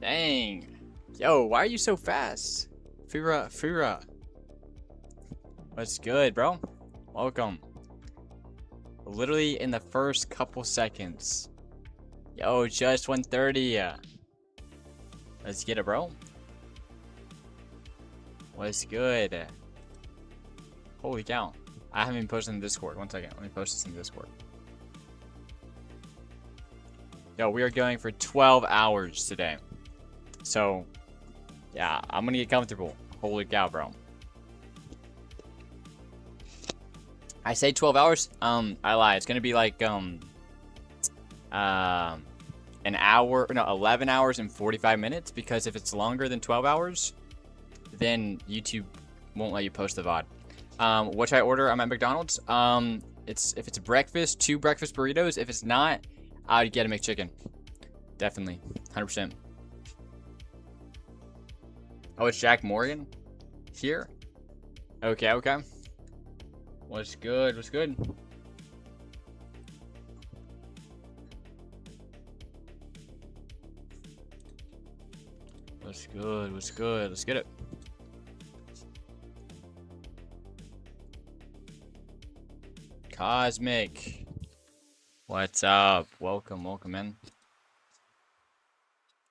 Dang. Yo, why are you so fast? Fira. What's good, bro? Welcome. Literally in the first couple seconds. Yo, just 130. Let's get it, bro. What's good? Holy cow. I haven't even posted in the Discord. One second. Let me post this in the Discord. Yo, we are going for 12 hours today. So, yeah, I'm gonna get comfortable. Holy cow, bro. I say 12 hours. I lie. It's gonna be like, an hour, no, 11 hours and 45 minutes. Because if it's longer than 12 hours, then YouTube won't let you post the VOD. What should I order? I'm at McDonald's. If it's breakfast, 2 breakfast burritos. If it's not, I'd get a McChicken. Definitely. 100%. Oh, it's Jack Morgan here? Okay, okay. What's good? What's good? What's good? What's good? Let's get it. Cosmic. What's up? Welcome, welcome in.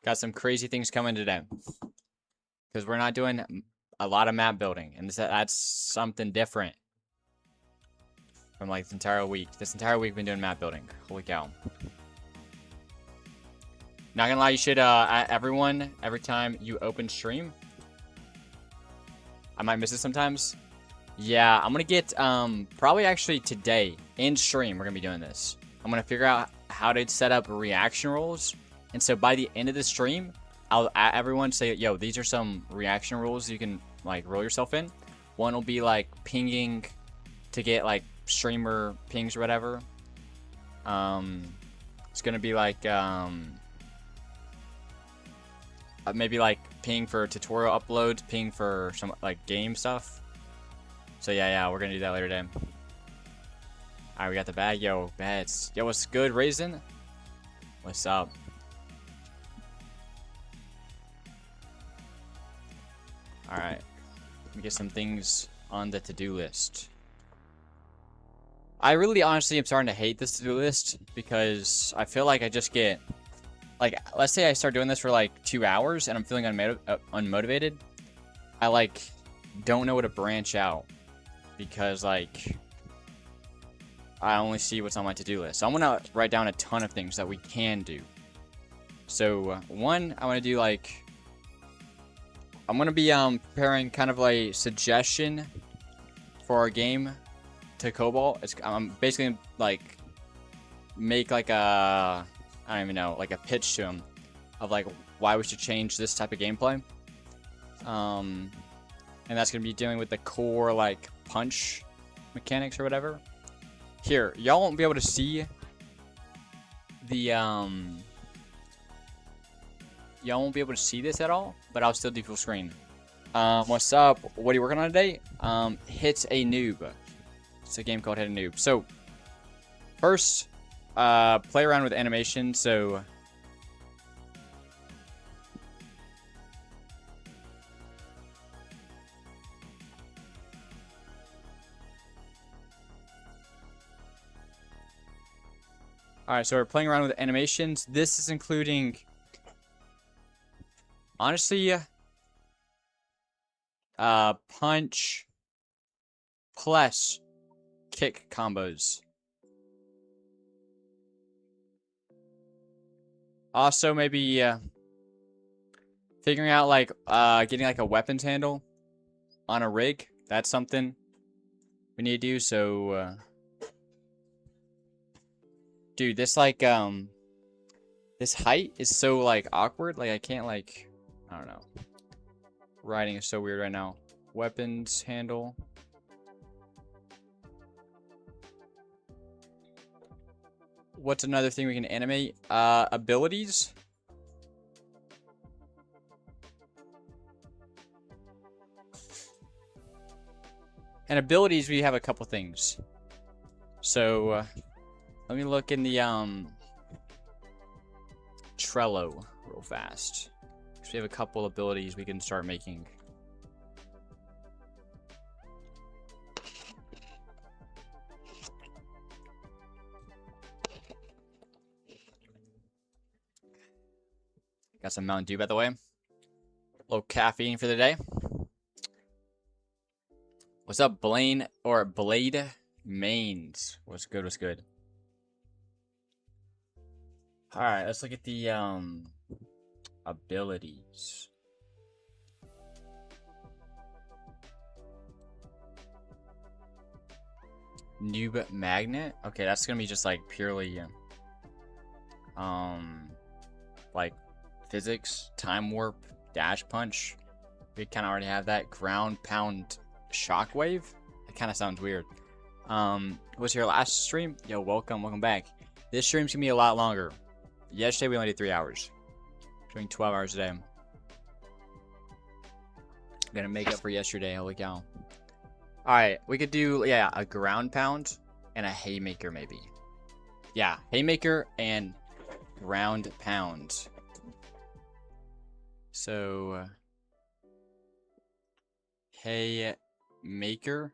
Got some crazy things coming today. Because we're not doing a lot of map building. And that's something different. From like this entire week. This entire week we've been doing map building. Holy cow. Not gonna lie, you should, everyone, every time you open stream. I might miss it sometimes. Yeah, I'm gonna get, probably actually today, in stream, we're gonna be doing this. I'm gonna figure out how to set up reaction rules. And so by the end of the stream, I'll everyone say, yo, these are some reaction rules you can, like, roll yourself in. One will be, like, pinging to get, like, streamer pings or whatever. It's gonna be, like, maybe, like, ping for tutorial uploads, ping for some, like, game stuff. So, yeah, we're gonna do that later today. Alright, we got the bag. Yo, bets. Yo, what's good, Raisin? What's up? Alright. Let me get some things on the to-do list. I really honestly am starting to hate this to-do list because I feel like I just get, like, let's say I start doing this for like 2 hours and I'm feeling unmotivated. I like don't know where to branch out because like I only see what's on my to-do list. So I'm gonna write down a ton of things that we can do. So one, I want to do like, I'm gonna be preparing kind of a suggestion for our game to Cobalt. I'm basically gonna, like, make like a, I don't even know, like a pitch to him of like why we should change this type of gameplay. And that's gonna be dealing with the core like punch mechanics or whatever. Here, y'all won't be able to see the y'all won't be able to see this at all, but I'll still do full screen. What's up? What are you working on today? Hit a Noob. It's a game called Hit a Noob. So, first, play around with animation. So, alright, so we're playing around with animations. This is including, honestly, punch plus kick combos. Also, maybe figuring out like getting like a weapons handle on a rig. That's something we need to do. So, dude, this like this height is so like awkward. Like I can't like, I don't know. Writing is so weird right now. Weapons handle. What's another thing we can animate? Abilities. And abilities, we have a couple things. So, let me look in the Trello real fast. So we have a couple abilities we can start making. Got some Mountain Dew, by the way. Low caffeine for the day. What's up, Blaine or Blade Mains? What's good? What's good? All right, let's look at the abilities. Noob Magnet. Okay, that's gonna be just like purely like physics, time warp, dash punch. We kind of already have that. Ground pound, shockwave. That kind of sounds weird. Was your last stream? Yo, welcome back. This stream's gonna be a lot longer. Yesterday we only did 3 hours. Doing 12 hours a day. I'm gonna make up for yesterday. Holy cow. Alright, we could do, yeah, a ground pound and a haymaker maybe. Yeah, haymaker and ground pound. So, haymaker.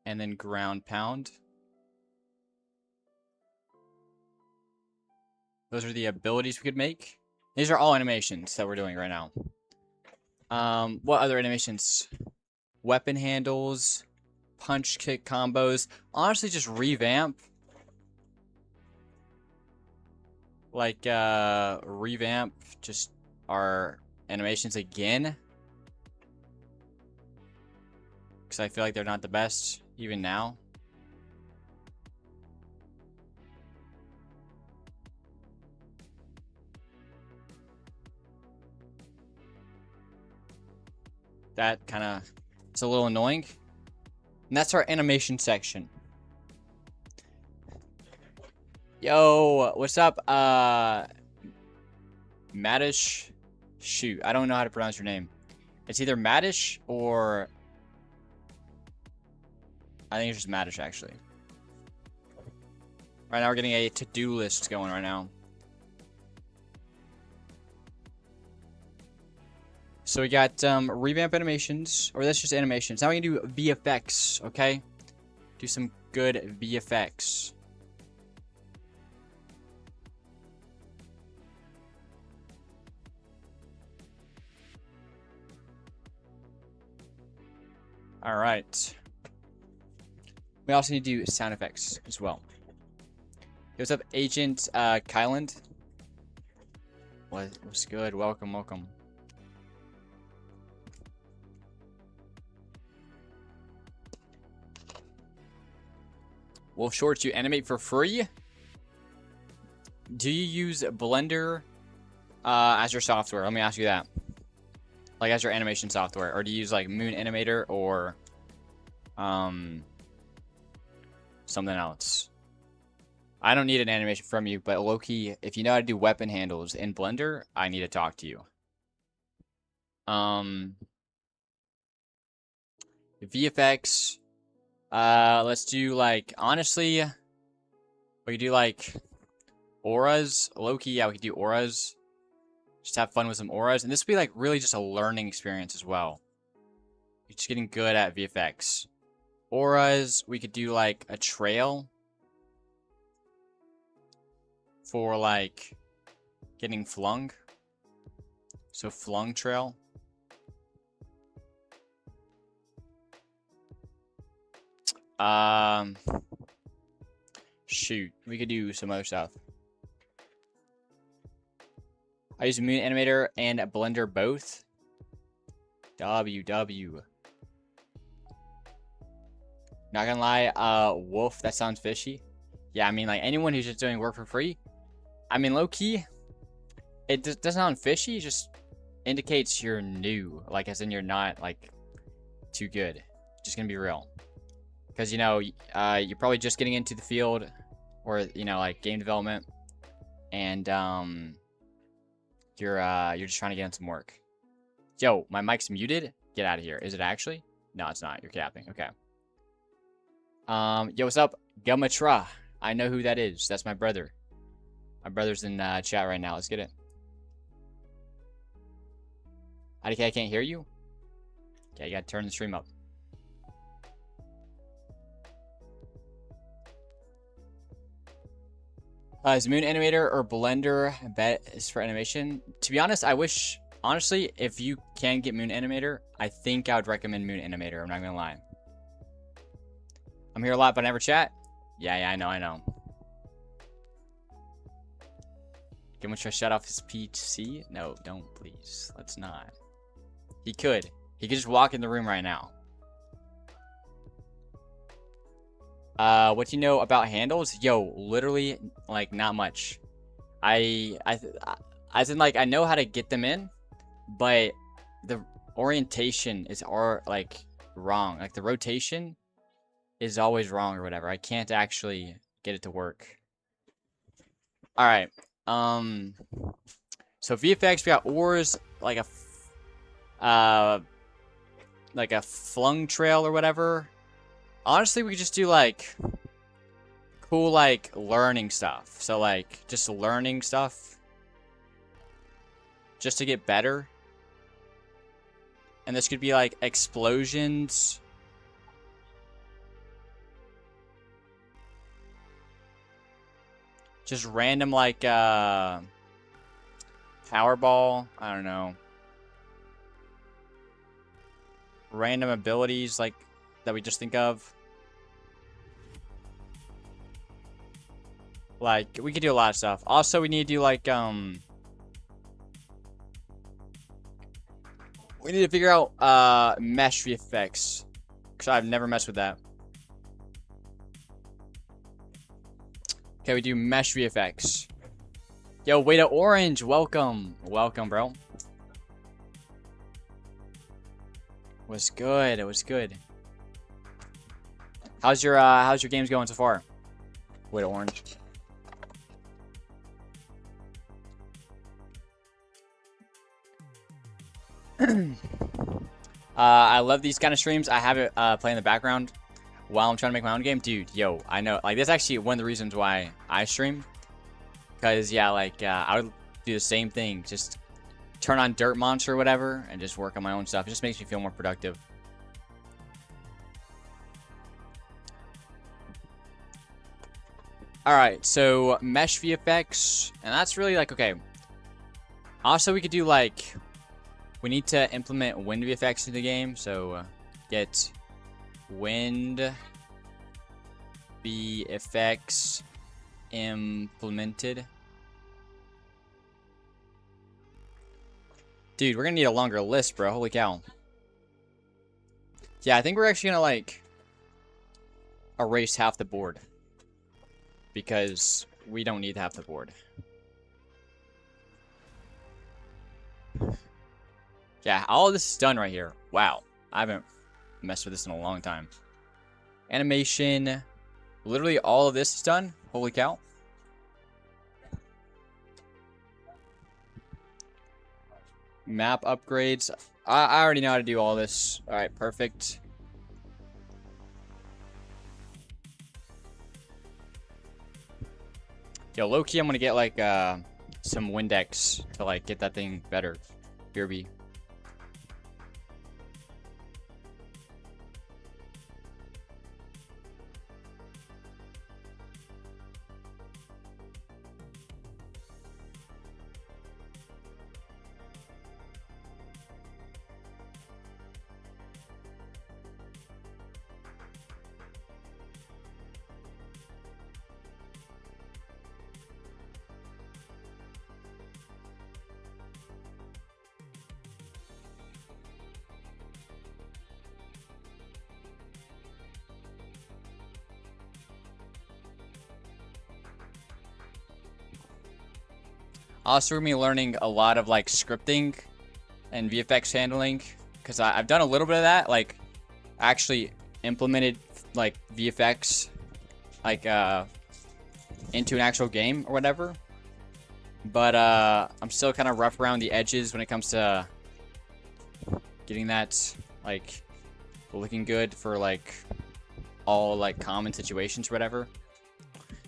And then ground pound. Those are the abilities we could make. These are all animations that we're doing right now. What other animations? Weapon handles, punch kick combos. Honestly, just revamp. Like, revamp just our animations again. Because I feel like they're not the best, even now. That kind of is a little annoying. And that's our animation section. Yo, what's up? Madish. Shoot, I don't know how to pronounce your name. It's either Madish or... I think it's just Madish, actually. Right now we're getting a to-do list going right now. So we got revamp animations, or that's just animations. Now we can do VFX, okay? Do some good VFX. All right. We also need to do sound effects as well. Hey, what's up, Agent Kyland? What's good? Welcome. Wolf Shorts, you animate for free? Do you use Blender as your software? Let me ask you that. Like as your animation software, or do you use like Moon Animator or something else? I don't need an animation from you, but low-key, if you know how to do weapon handles in Blender, I need to talk to you. VFX. Let's do like, honestly, we could do like auras. Low-key, yeah, we could do auras. Just have fun with some auras. And this would be like really just a learning experience as well. You're just getting good at VFX. Auras, we could do like a trail. For like getting flung. So flung trail. Shoot, we could do some other stuff. I use Moon Animator and Blender both. WW. Not gonna lie, Wolf, that sounds fishy. Yeah, I mean, like, anyone who's just doing work for free, I mean, low-key, it doesn't sound fishy, it just indicates you're new. Like, as in you're not, like, too good. Just gonna be real. Because, you know, you're probably just getting into the field, or, you know, like, game development, and, you're just trying to get in some work. Yo, my mic's muted? Get out of here. Is it actually? No, it's not. You're capping. Okay. Yo, what's up? Gamatra. I know who that is. That's my brother. My brother's in chat right now. Let's get it. IDK, I can't hear you. Okay, you gotta turn the stream up. Is Moon Animator or Blender bet for animation? To be honest, I wish, honestly, if you can get Moon Animator, I think I would recommend Moon Animator. I'm not gonna lie. I'm here a lot, but I never chat. Yeah, I know. Can we try to shut off his PC? No, don't, please. Let's not. He could. He could just walk in the room right now. What do you know about handles? Yo, literally, like, not much. As in, like, I know how to get them in, but the orientation is like wrong. Like, the rotation is always wrong or whatever. I can't actually get it to work. All right. So VFX, we got ores, like a flung trail or whatever. Honestly, we could just do like cool, like learning stuff. So like just learning stuff just to get better. And this could be like explosions. Just random like Powerball. I don't know. Random abilities like that we just think of. Like we could do a lot of stuff. Also, we need to do like we need to figure out mesh VFX, because I've never messed with that. Okay, we do mesh VFX. Yo, Wait Orange, welcome. Welcome, bro. Was good. It was good. How's your games going so far? Wait Orange. I love these kind of streams. I have it play in the background while I'm trying to make my own game. Dude, yo, I know. Like, that's actually one of the reasons why I stream. Because, yeah, like, I would do the same thing. Just turn on Dirt Monster or whatever and just work on my own stuff. It just makes me feel more productive. Alright, so mesh VFX. And that's really, like, okay. Also, we could do, like, we need to implement wind VFX in the game. So, get wind VFX implemented. Dude, we're gonna need a longer list, bro. Holy cow. Yeah, I think we're actually gonna, like, erase half the board. Because we don't need half the board. Yeah, all of this is done right here. Wow. I haven't messed with this in a long time. Animation. Literally all of this is done. Holy cow. Map upgrades. I already know how to do all this. Alright, perfect. Yo, low-key, I'm gonna get, like, some Windex to, like, get that thing better. BRB. Also, we're gonna be learning a lot of like scripting and VFX handling, because I've done a little bit of that. Like, actually implemented like VFX like into an actual game or whatever. But I'm still kind of rough around the edges when it comes to getting that like looking good for like all like common situations or whatever.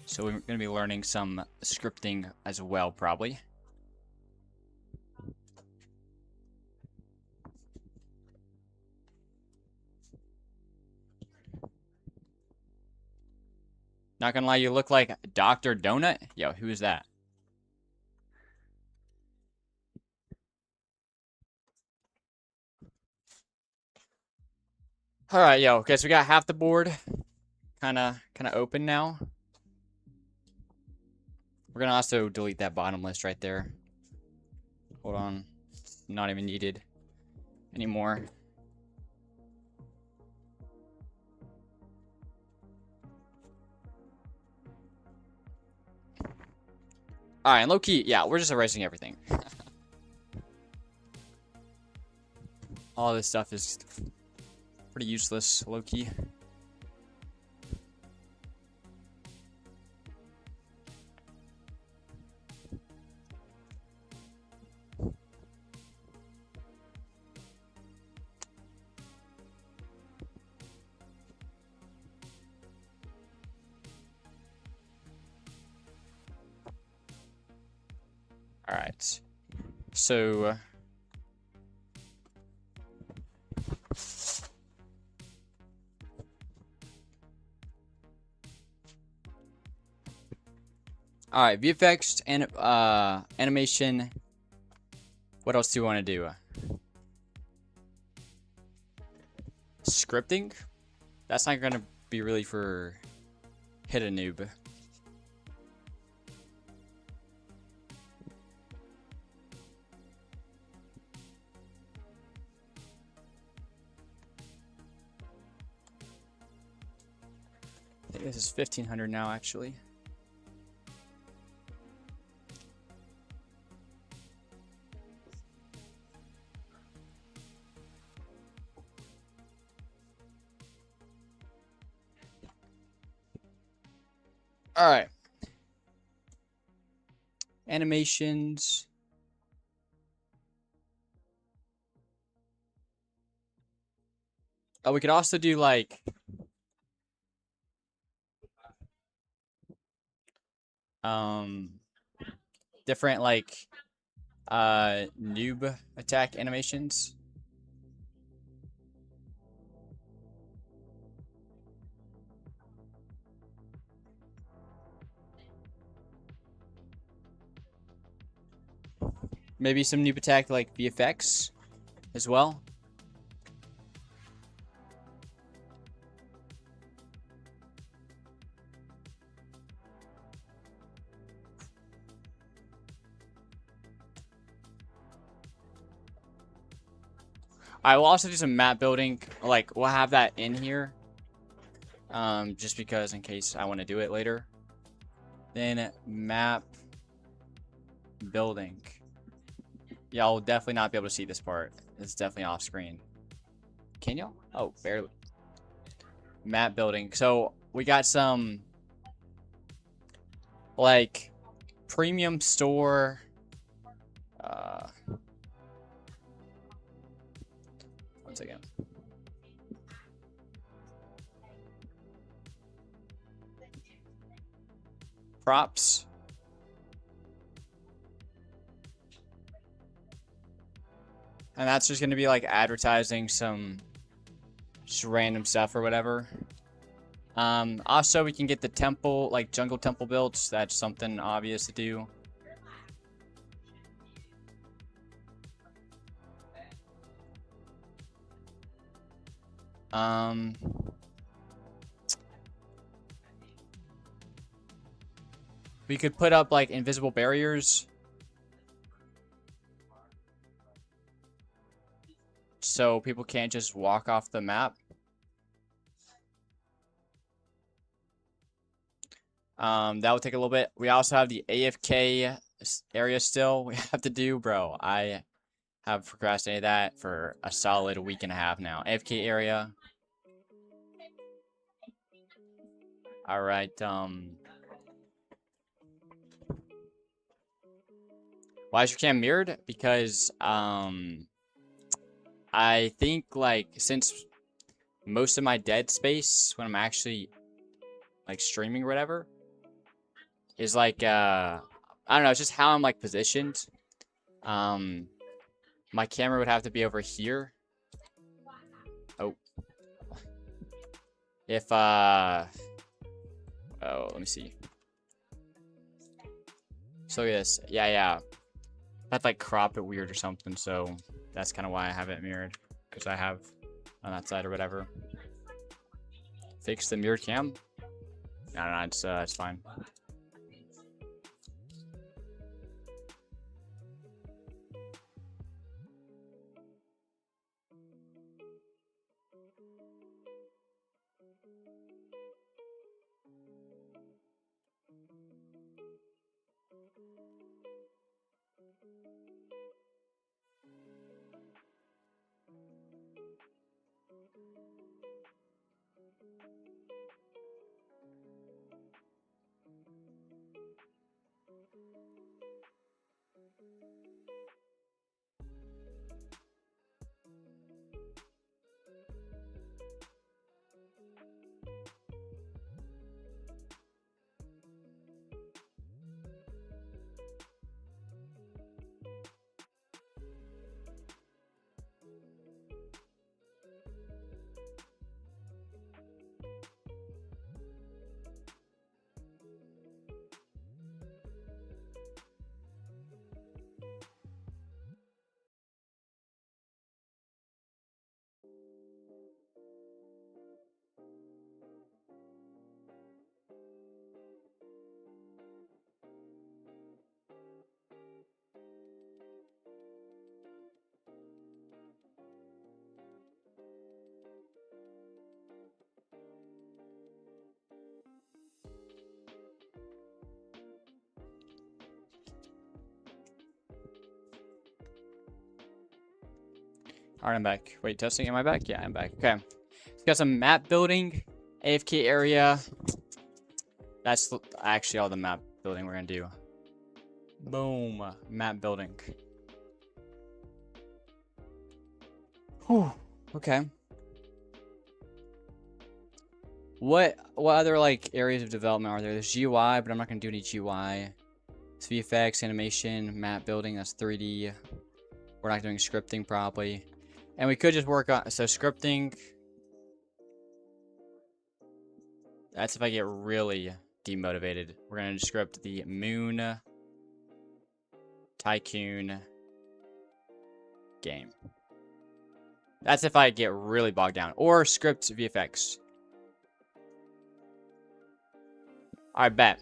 So we're going to be learning some scripting as well, probably. Not gonna lie, you look like Dr. Donut. Yo, who is that? All right, yo. Okay, so we got half the board, kind of open now. We're gonna also delete that bottom list right there. Hold on, it's not even needed anymore. All right, low key, yeah, we're just erasing everything. All this stuff is pretty useless, low key. All right, so all right, VFX and animation. What else do you want to do? Scripting? That's not gonna be really for hit a noob. I think this is 1500 now, actually. All right. Animations. Oh, we could also do like different like noob attack animations. Maybe some noob attack like VFX as well. I will also do some map building. Like we'll have that in here. Just because in case I want to do it later. Then map building. Y'all will definitely not be able to see this part. It's definitely off screen. Can y'all? Oh, barely. Map building. So we got some like premium store. One second. Props. And that's just going to be like advertising some just random stuff or whatever. Also, we can get the temple, like jungle temple built. That's something obvious to do. We could put up like invisible barriers. So people can't just walk off the map. That would take a little bit. We also have the AFK area still we have to do, bro. I have procrastinated that for a solid week and a half now. AFK area. All right. Why is your cam mirrored? Because I think like since most of my dead space when I'm actually like streaming or whatever is like I don't know, it's just how I'm like positioned. My camera would have to be over here. Oh. If oh, let me see. So look at this. Yeah. I'd like crop it weird or something, so that's kind of why I have it mirrored. Because I have on that side or whatever. Fix the mirrored cam? No, it's fine. Alright, I'm back. Wait, testing, am I back? Yeah, I'm back. Okay. So got some map building, AFK area. That's actually all the map building we're gonna do. Boom. Map building. Whew. Okay. What other like areas of development are there? There's GUI, but I'm not gonna do any GUI. It's VFX, animation, map building, that's 3D. We're not doing scripting probably. And we could just work on so scripting. That's if I get really demotivated. We're gonna script the Moon Tycoon game. That's if I get really bogged down. Or script VFX. Alright, bet.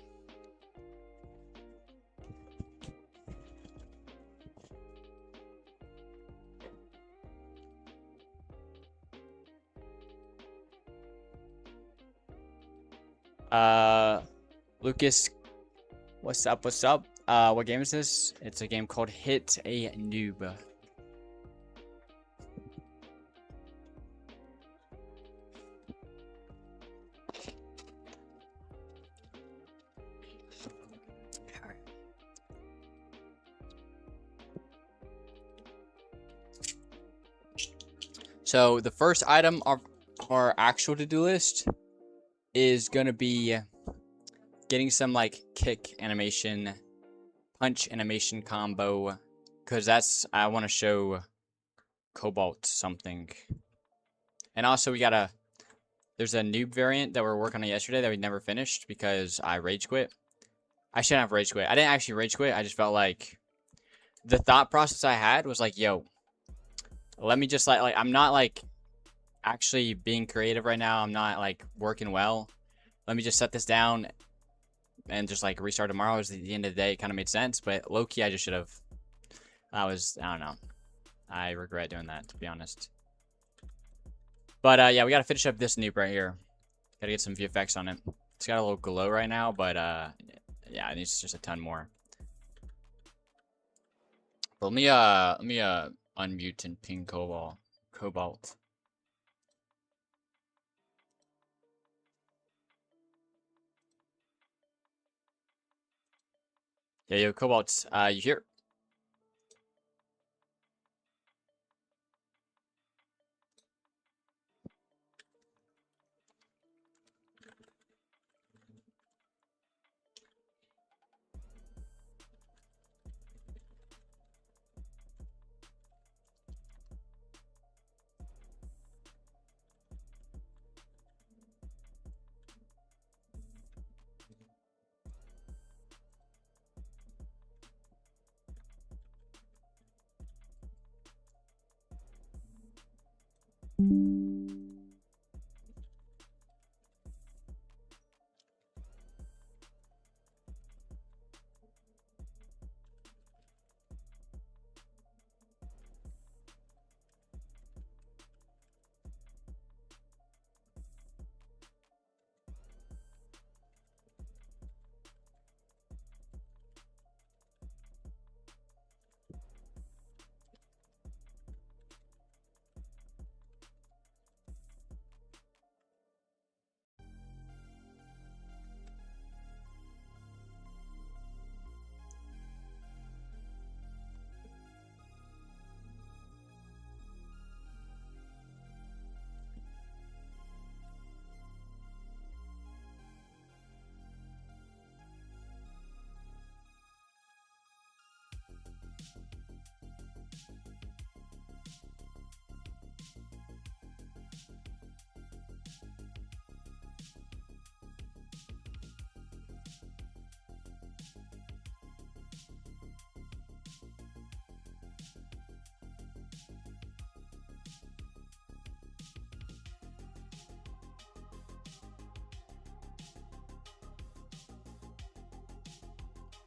Lucas, what's up? What game is this? It's a game called Hit a Noob. So the first item of our actual to-do list is gonna be getting some like kick animation, punch animation combo, because I want to show Cobalt something. And also there's a noob variant that we were working on yesterday that we never finished because I rage quit. I shouldn't have rage quit. I didn't actually rage quit. I just felt like the thought process I had was like, yo, let me just like I'm not like actually being creative right now. I'm not like working well. Let me just set this down and just like restart tomorrow. At the end of the day, it kind of made sense, but low-key I just should have. I don't know. I regret doing that, to be honest. But yeah, we gotta finish up this noob right here. Gotta get some VFX on it. It's got a little glow right now, but yeah, it needs just a ton more. But let me unmute and ping Cobalt. Yeah, yo, Cobalt, you here?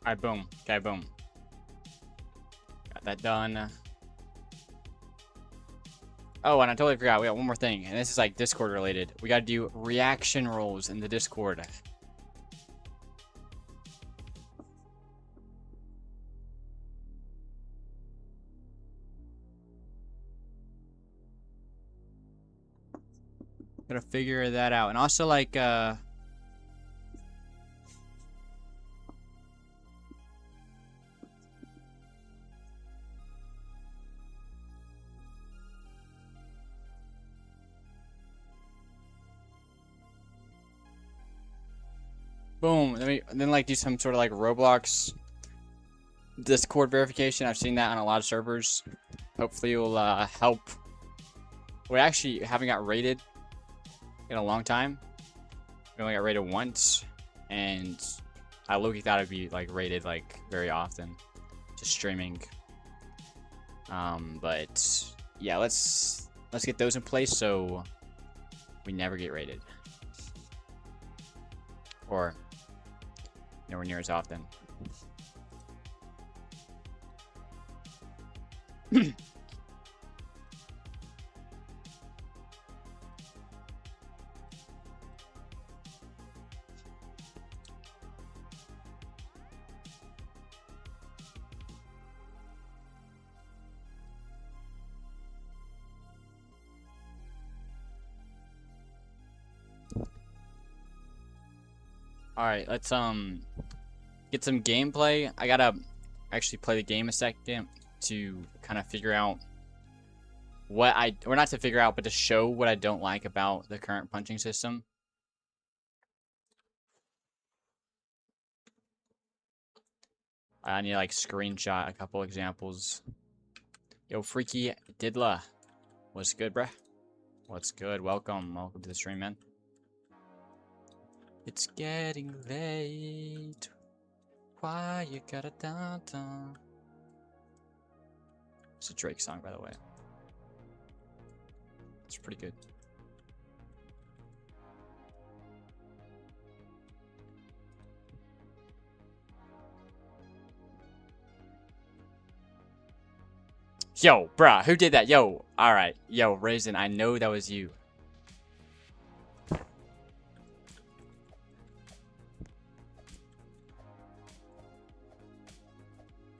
Alright, boom. Okay, boom. Got that done. Oh, and I totally forgot. We got one more thing, and this is like Discord related. We gotta do reaction roles in the Discord. Gotta figure that out. And also, like, boom. Then like do some sort of like Roblox Discord verification. I've seen that on a lot of servers. Hopefully it will help. We actually haven't got rated in a long time. We only got rated once, and I low-key thought it'd be like rated like very often, just streaming. But yeah, let's get those in place so we never get rated, or nowhere near as often. All right, let's get some gameplay. I gotta actually play the game a second to kind of figure out what or not to figure out, but to show what I don't like about the current punching system. I need to like screenshot a couple examples. Yo, Freaky Didla, what's good, bruh? What's good? Welcome to the stream, man. It's getting late. Why you gotta downtown? It's a Drake song, by the way. It's pretty good. Yo, bruh, who did that? Yo, alright. Yo, Raisin, I know that was you.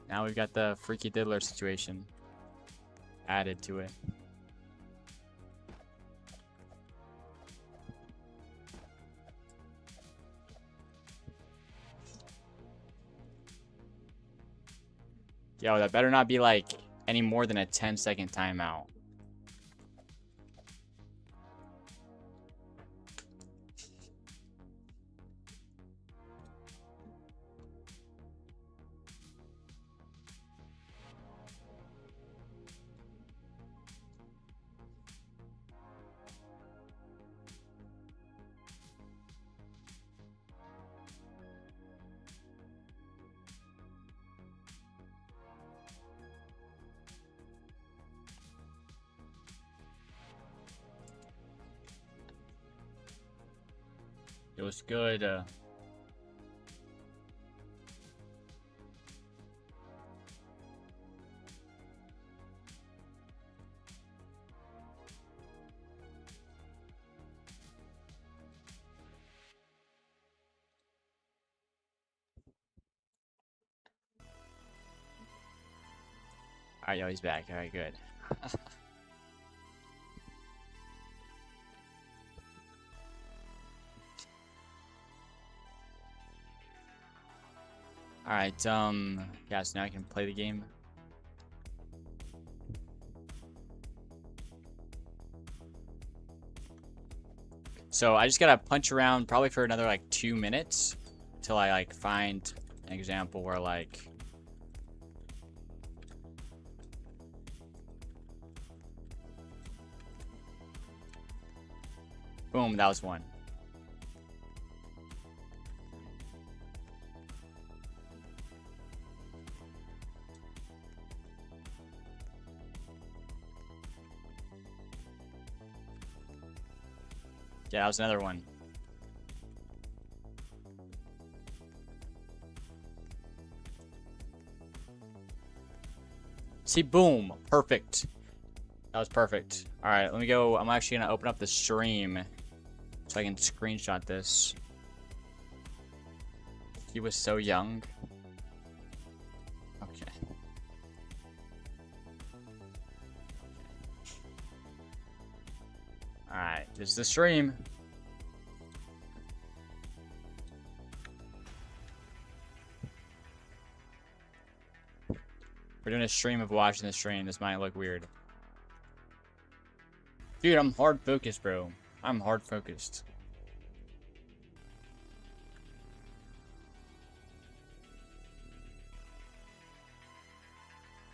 Now we've got the Freaky Diddler situation added to it. Yo, that better not be like any more than a 10-second timeout. It was good. Alright, yo, he's back. Alright, good. Alright, yeah, so now I can play the game. So I just gotta punch around probably for another like 2 minutes till I like find an example where like boom, that was one. Yeah, that was another one. See, boom. Perfect. That was perfect. Alright, let me go. I'm actually going to open up the stream so I can screenshot this. He was so young. Okay. Alright, this is the stream. We're doing a stream of watching the stream. This might look weird. Dude, I'm hard focused, bro. I'm hard focused.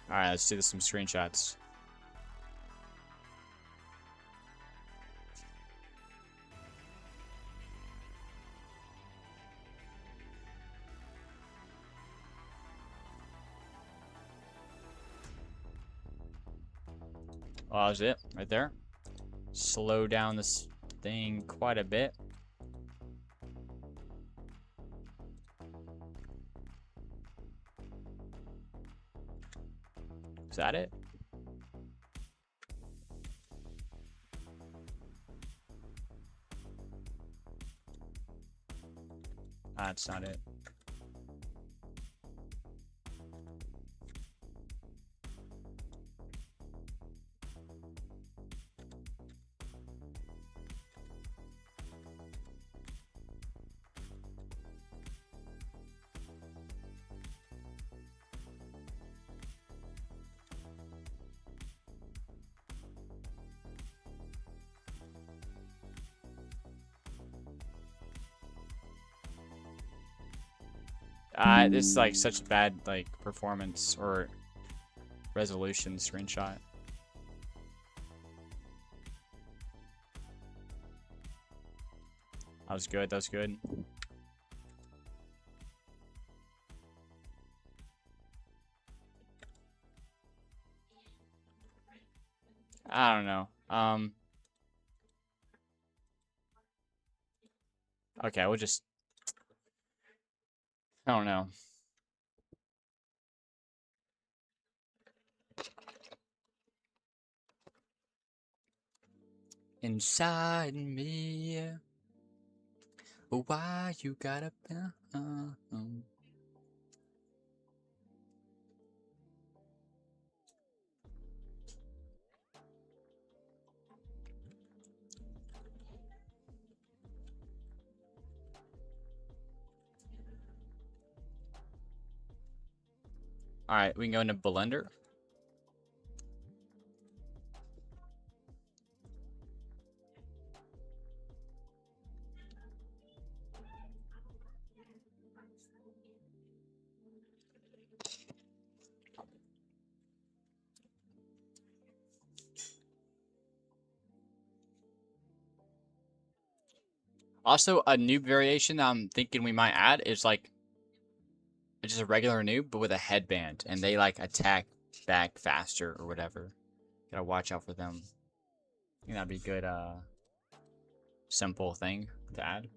Alright, let's do some screenshots. Oh, that was it right there. Slow down this thing quite a bit. Is that it? That's not it. This is like such bad like performance or resolution screenshot. That was good. That was good. I don't know. Okay, we'll just. I don't know. Inside me, why you gotta? All right, we can go into Blender. Also, a noob variation I'm thinking we might add is like just a regular noob, but with a headband, and they like attack back faster or whatever. Gotta watch out for them. I think that'd be a good, simple thing to add.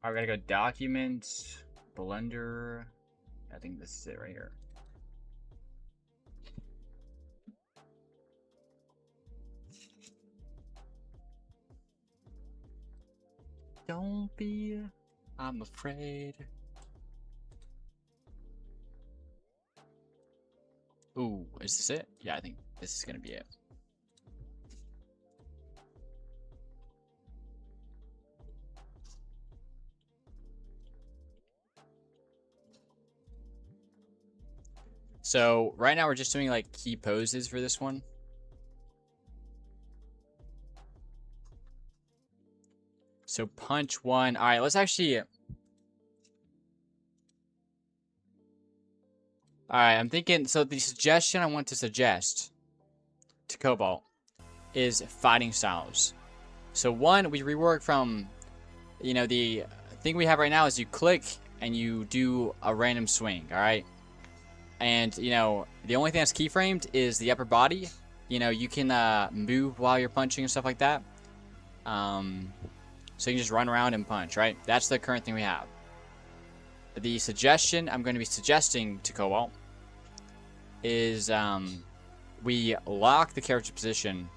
Alright, we gotta go Documents, Blender. I think this is it right here. Don't be, I'm afraid. Ooh, is this it? Yeah, I think this is gonna be it. So right now we're just doing like key poses for this one. So punch one. All right, let's actually. All right, I'm thinking. So the suggestion I want to suggest to Cobalt is fighting styles. So one, we rework from, the thing we have right now is you click and you do a random swing. All right. And, the only thing that's keyframed is the upper body. You can move while you're punching and stuff like that. So you can just run around and punch, right? That's the current thing we have. The suggestion I'm going to be suggesting to Cobalt is we lock the character position.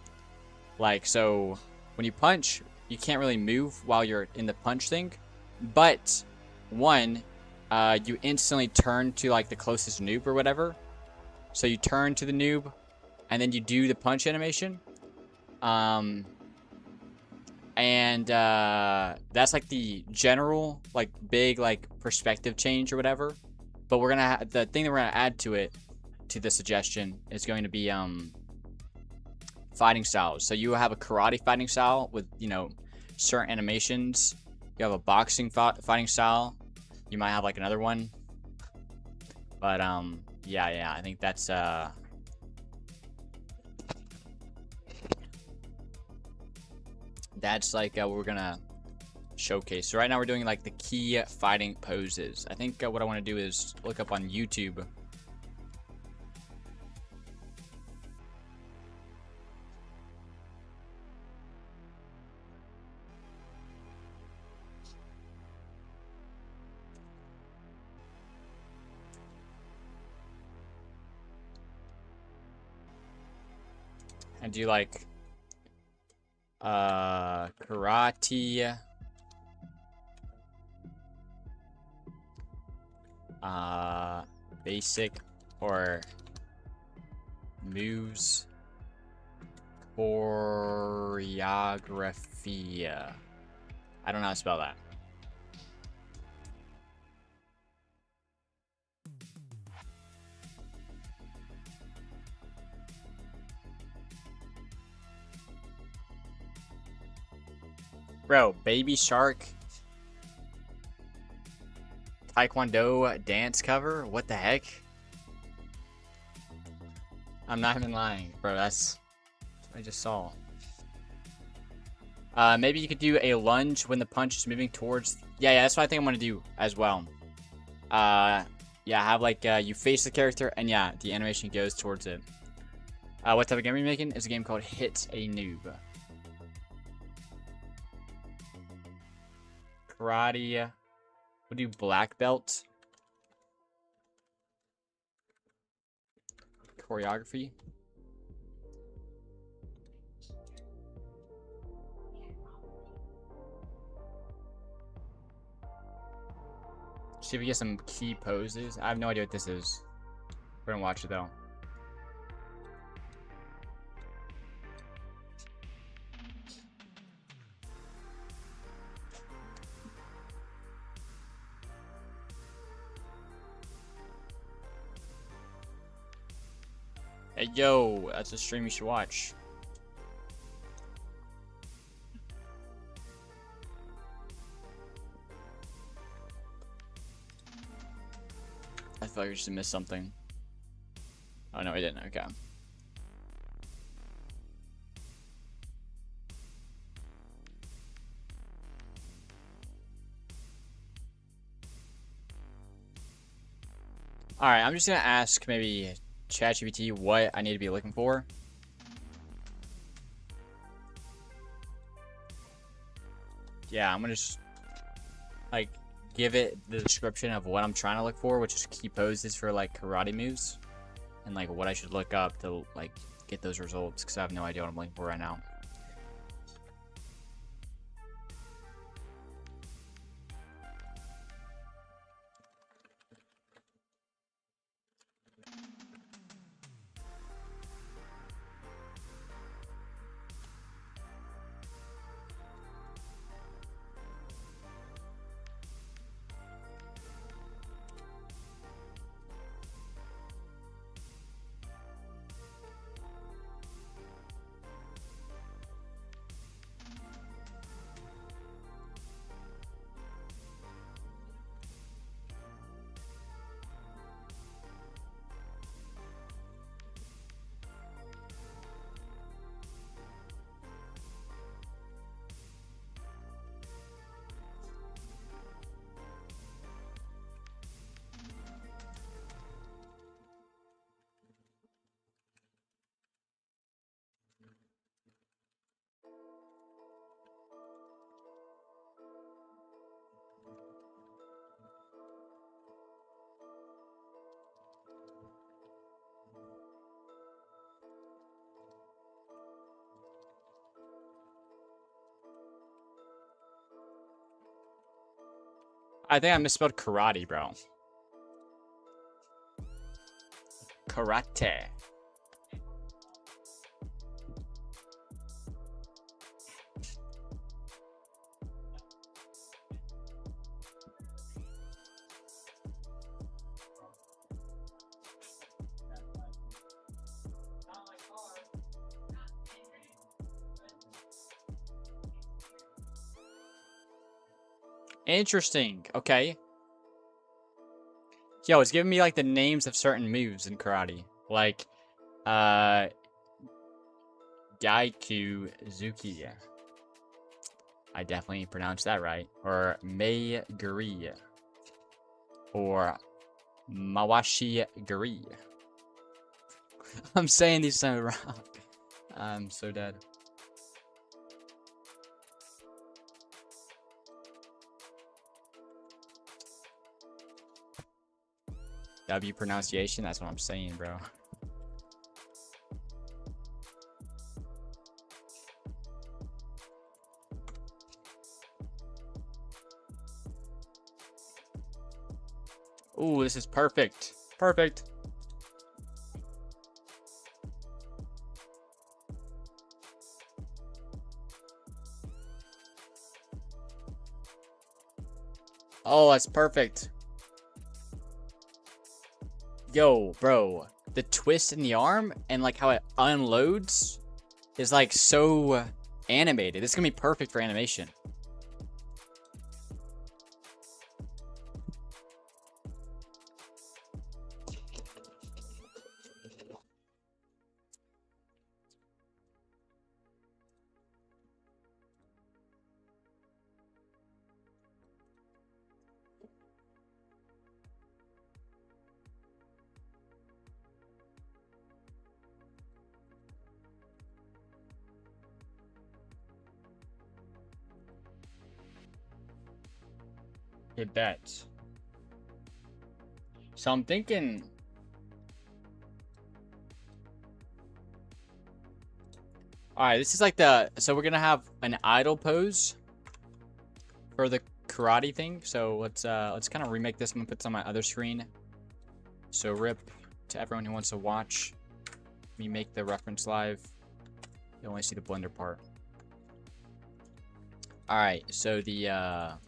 Like, so when you punch, you can't really move while you're in the punch thing. But one, you instantly turn to like the closest noob or whatever. So you turn to the noob, and then you do the punch animation. And that's like the general, like big, like perspective change or whatever. But we're gonna the thing that we're gonna add to it, to the suggestion, is going to be fighting styles. So you have a karate fighting style with, you know, certain animations. You have a boxing fighting style. You might have like another one. But yeah, I think that's like what we're gonna showcase. So right now we're doing like the key fighting poses. I think what I want to do is look up on YouTube. And do like karate, basic, or moves choreography. I don't know how to spell that. Bro, Baby Shark Taekwondo dance cover? What the heck? I'm not even lying, bro. That's what I just saw. Maybe you could do a lunge when the punch is moving towards. Yeah, that's what I think I'm gonna do as well. Yeah, have like you face the character, and yeah, the animation goes towards it. What type of game are you making? It's a game called Hit a Noob. Karate. We'll do black belt. Choreography. See if we get some key poses. I have no idea what this is. We're gonna watch it though. Hey yo, that's a stream you should watch. I feel like we just missed something. Oh no, we didn't. Okay. Alright, I'm just gonna ask maybe ChatGPT what I need to be looking for. Yeah, I'm gonna just like give it the description of what I'm trying to look for, which is key poses for like karate moves, and like what I should look up to like get those results, because I have no idea what I'm looking for right now. I think I misspelled karate, bro. Karate. Interesting. Okay. Yo, it's giving me like the names of certain moves in karate. Like, uh, Gaiku Zuki. I definitely pronounced that right. Or Mei Guri. Or Mawashi Guri. I'm saying these so wrong. I'm so dead. W pronunciation, that's what I'm saying, bro. Ooh, this is perfect. Perfect. Oh, that's perfect. Yo, bro. The twist in the arm and like how it unloads is like so animated. This is gonna be perfect for animation. It bets. So I'm thinking. Alright, this is like the. So we're gonna have an idle pose for the karate thing. So let's kind of remake this. I'm gonna put this on my other screen. So rip to everyone who wants to watch me make the reference live. You only see the blender part. Alright, so the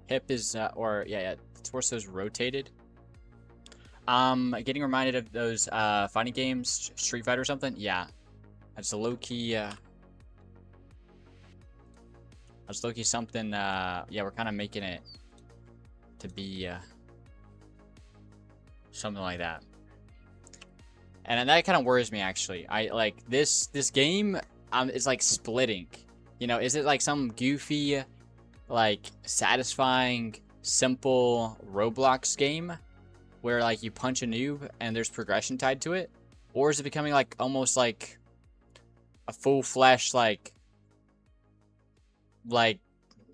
hip is yeah, torso's rotated. Getting reminded of those fighting games, Street Fighter or something. Yeah, that's a low key. That's low key something. Yeah, we're kind of making it to be something like that. And that kind of worries me actually. I like this game. Is like splitting. You know, is it like some goofy, like satisfying, simple Roblox game where like you punch a noob and there's progression tied to it, or is it becoming like almost like a full flesh like RP?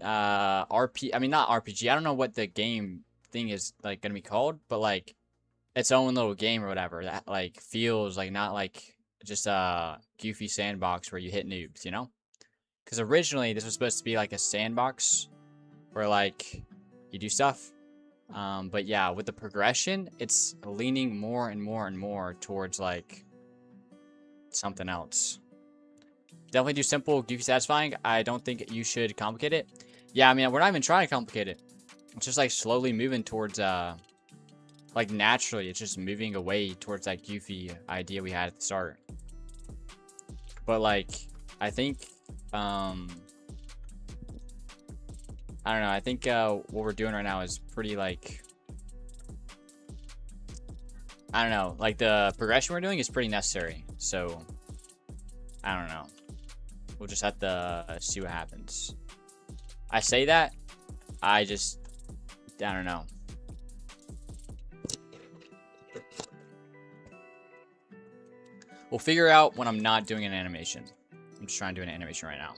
I mean, not RPG. I don't know what the game thing is like gonna be called, but like its own little game or whatever that like feels like not like just a goofy sandbox where you hit noobs, you know? Because originally this was supposed to be like a sandbox where like you do stuff. But yeah, with the progression, it's leaning more and more and more towards like something else. Definitely do simple, goofy, satisfying. I don't think you should complicate it. Yeah, I mean, we're not even trying to complicate it. It's just like slowly moving towards like naturally, it's just moving away towards that goofy idea we had at the start. But like, I think, I don't know. I think what we're doing right now is pretty like, I don't know. Like the progression we're doing is pretty necessary. So, I don't know. We'll just have to see what happens. I say that, I don't know. We'll figure out when I'm not doing an animation. I'm just trying to do an animation right now.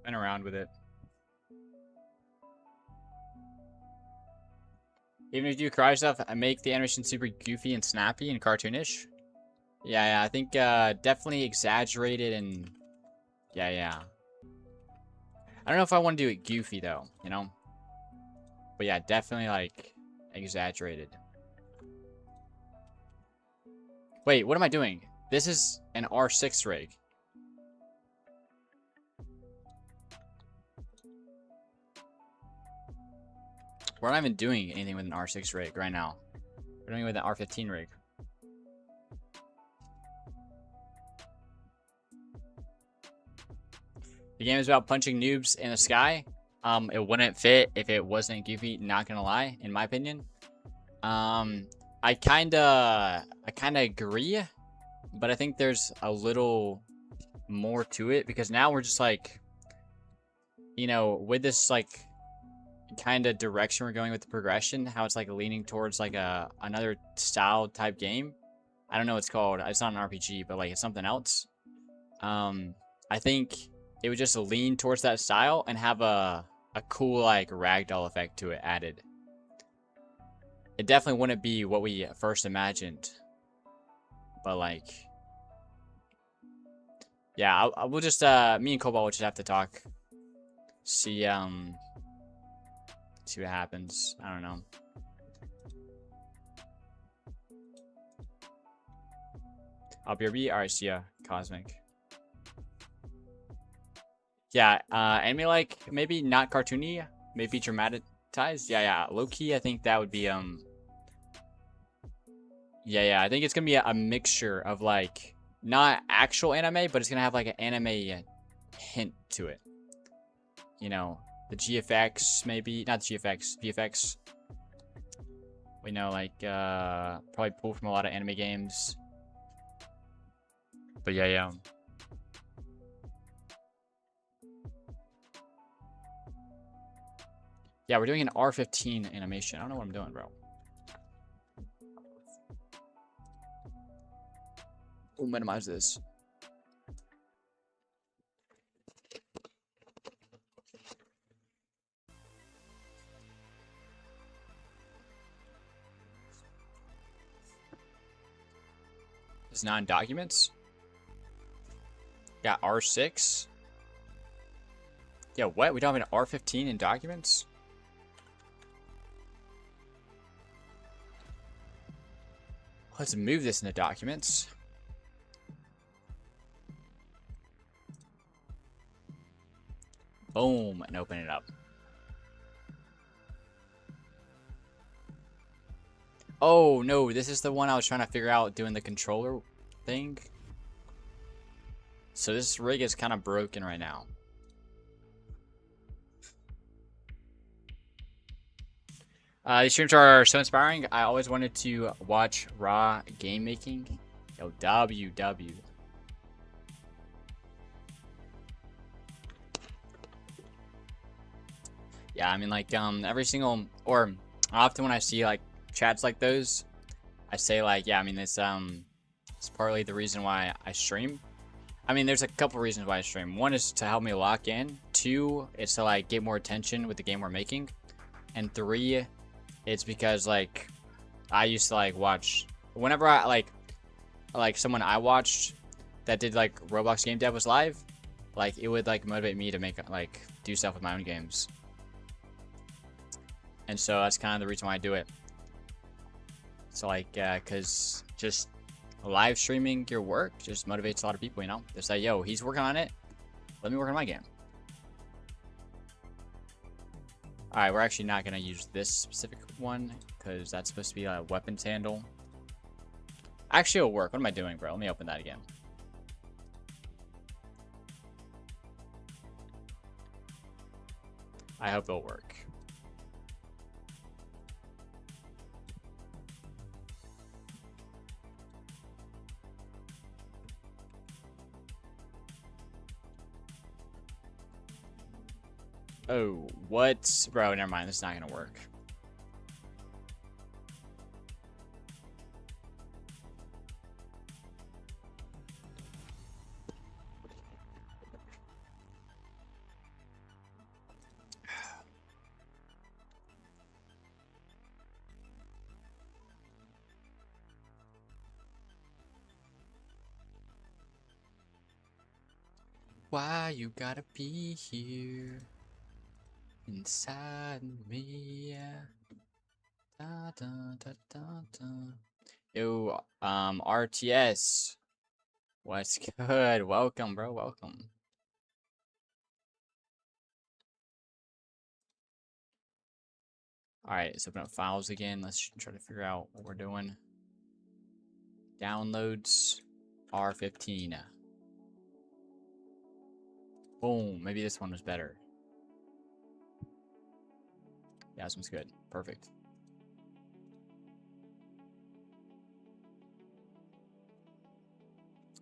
Been around with it. Even if you do karate stuff, I make the animation super goofy and snappy and cartoonish. Yeah, I think definitely exaggerated and yeah. I don't know if I want to do it goofy though, you know? But yeah, definitely like exaggerated. Wait, what am I doing? This is an R6 rig. We're not even doing anything with an R6 rig right now. We're doing it with an R15 rig. The game is about punching noobs in the sky. It wouldn't fit if it wasn't goofy, not gonna lie, in my opinion. I kinda agree, but I think there's a little more to it because now we're just like, you know, with this like kind of direction we're going with the progression, how it's like leaning towards like another style type game. I don't know what it's called. It's not an RPG, but like it's something else. I think it would just lean towards that style and have a cool like ragdoll effect to it added. It definitely wouldn't be what we first imagined, but like, yeah, we'll just me and Cobalt will just have to talk, see what happens. I don't know. I'll BRB. All right, see ya, Cosmic. Yeah, anime like maybe not cartoony, maybe dramatized. Yeah, low key. I think that would be yeah. I think it's gonna be a mixture of like not actual anime, but it's gonna have like an anime hint to it. You know, the GFX maybe not the GFX, VFX. We know like probably pull from a lot of anime games. But yeah. Yeah, we're doing an R15 animation. I don't know what I'm doing, bro. We'll minimize this. It's not in documents. Got R6. Yeah, what? We don't have an R15 in documents? Let's move this into documents. Boom, and open it up. Oh, no, this is the one I was trying to figure out doing the controller thing. So this rig is kind of broken right now. These streams are so inspiring. I always wanted to watch raw game making. Yo, WW. Yeah, I mean, like, every single, or often when I see, like, chats like those, I say, like, yeah, I mean, it's partly the reason why I stream. I mean, there's a couple reasons why I stream. One is to help me lock in. Two, is to, like, get more attention with the game we're making. And three, it's because, like, I used to, like, watch, whenever I, like someone I watched that did, like, Roblox game dev was live, like, it would, like, motivate me to make, like, do stuff with my own games. And so that's kind of the reason why I do it. So, like, because just live streaming your work just motivates a lot of people, you know? They say, yo, he's working on it. Let me work on my game. Alright, we're actually not going to use this specific one because that's supposed to be a weapons handle. Actually, it'll work. What am I doing, bro? Let me open that again. I hope it'll work. Oh, what? Bro, never mind. This is not going to work. why you gotta be here inside me. Da, da, da, da, da. Yo, RTS. What's good? Welcome, bro. Welcome. All right, let's open up files again. Let's try to figure out what we're doing. Downloads R15. Boom. Maybe this one was better. Yeah, this one's good. Perfect.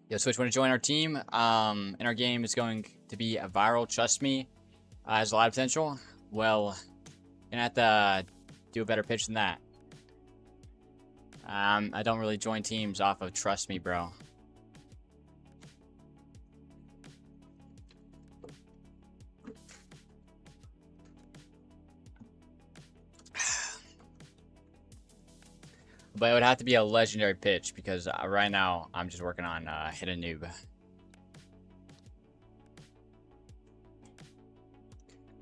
Yo, Switch, want to join our team? In our game, it's going to be a viral. Trust me, has a lot of potential. Well, gonna have to do a better pitch than that. I don't really join teams off of trust me, bro. But it would have to be a legendary pitch because right now I'm just working on hit a noob.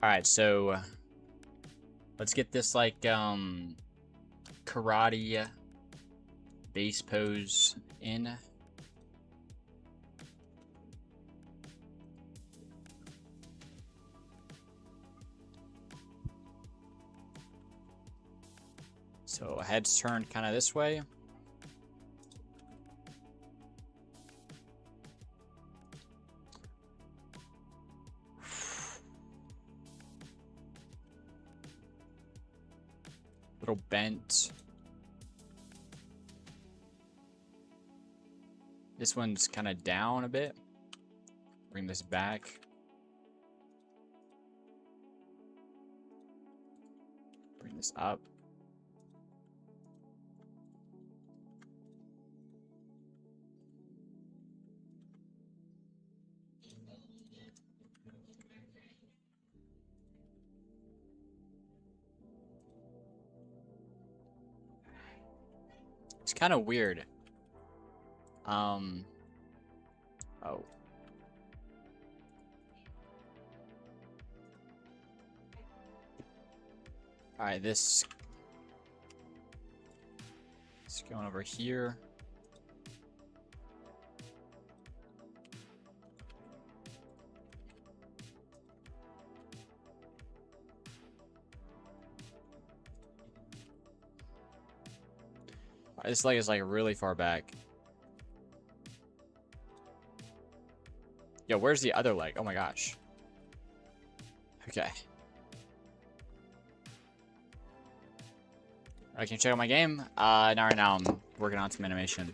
Alright, so let's get this like karate base pose in. So head's turned kind of this way. Little bent. This one's kind of down a bit. Bring this back. Bring this up. It's kind of weird. Oh. Alright, this is going over here. Alright, this leg is like really far back. Yo, where's the other leg? Oh my gosh. Okay. I can check out my game. Now right now I'm working on some animation.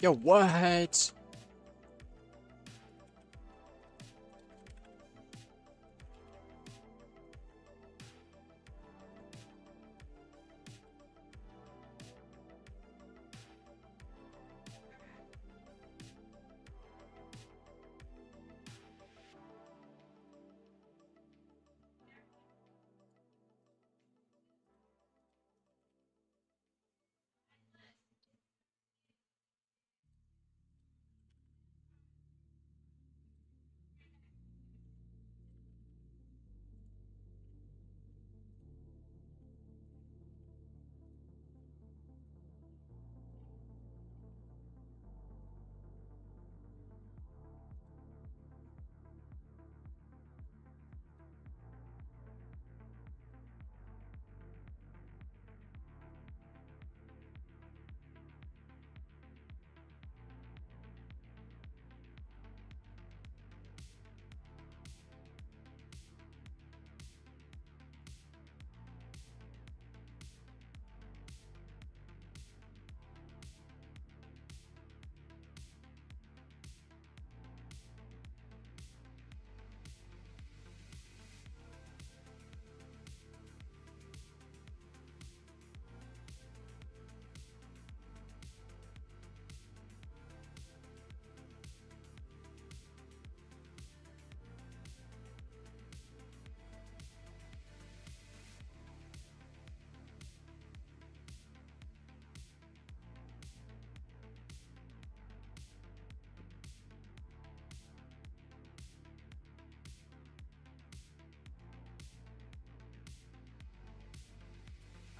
Yo, what?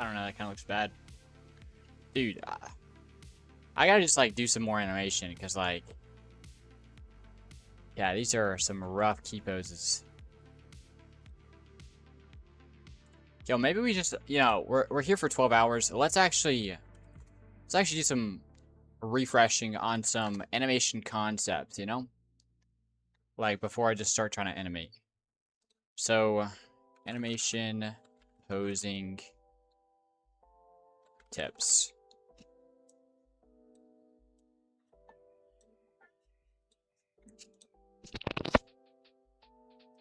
I don't know, that kind of looks bad. Dude, I gotta just, like, do some more animation, because, like... Yeah, these are some rough key poses. Yo, maybe we just, you know, we're here for 12 hours. Let's actually do some refreshing on some animation concepts, you know? Like, before I just start trying to animate. So, animation, posing, tips.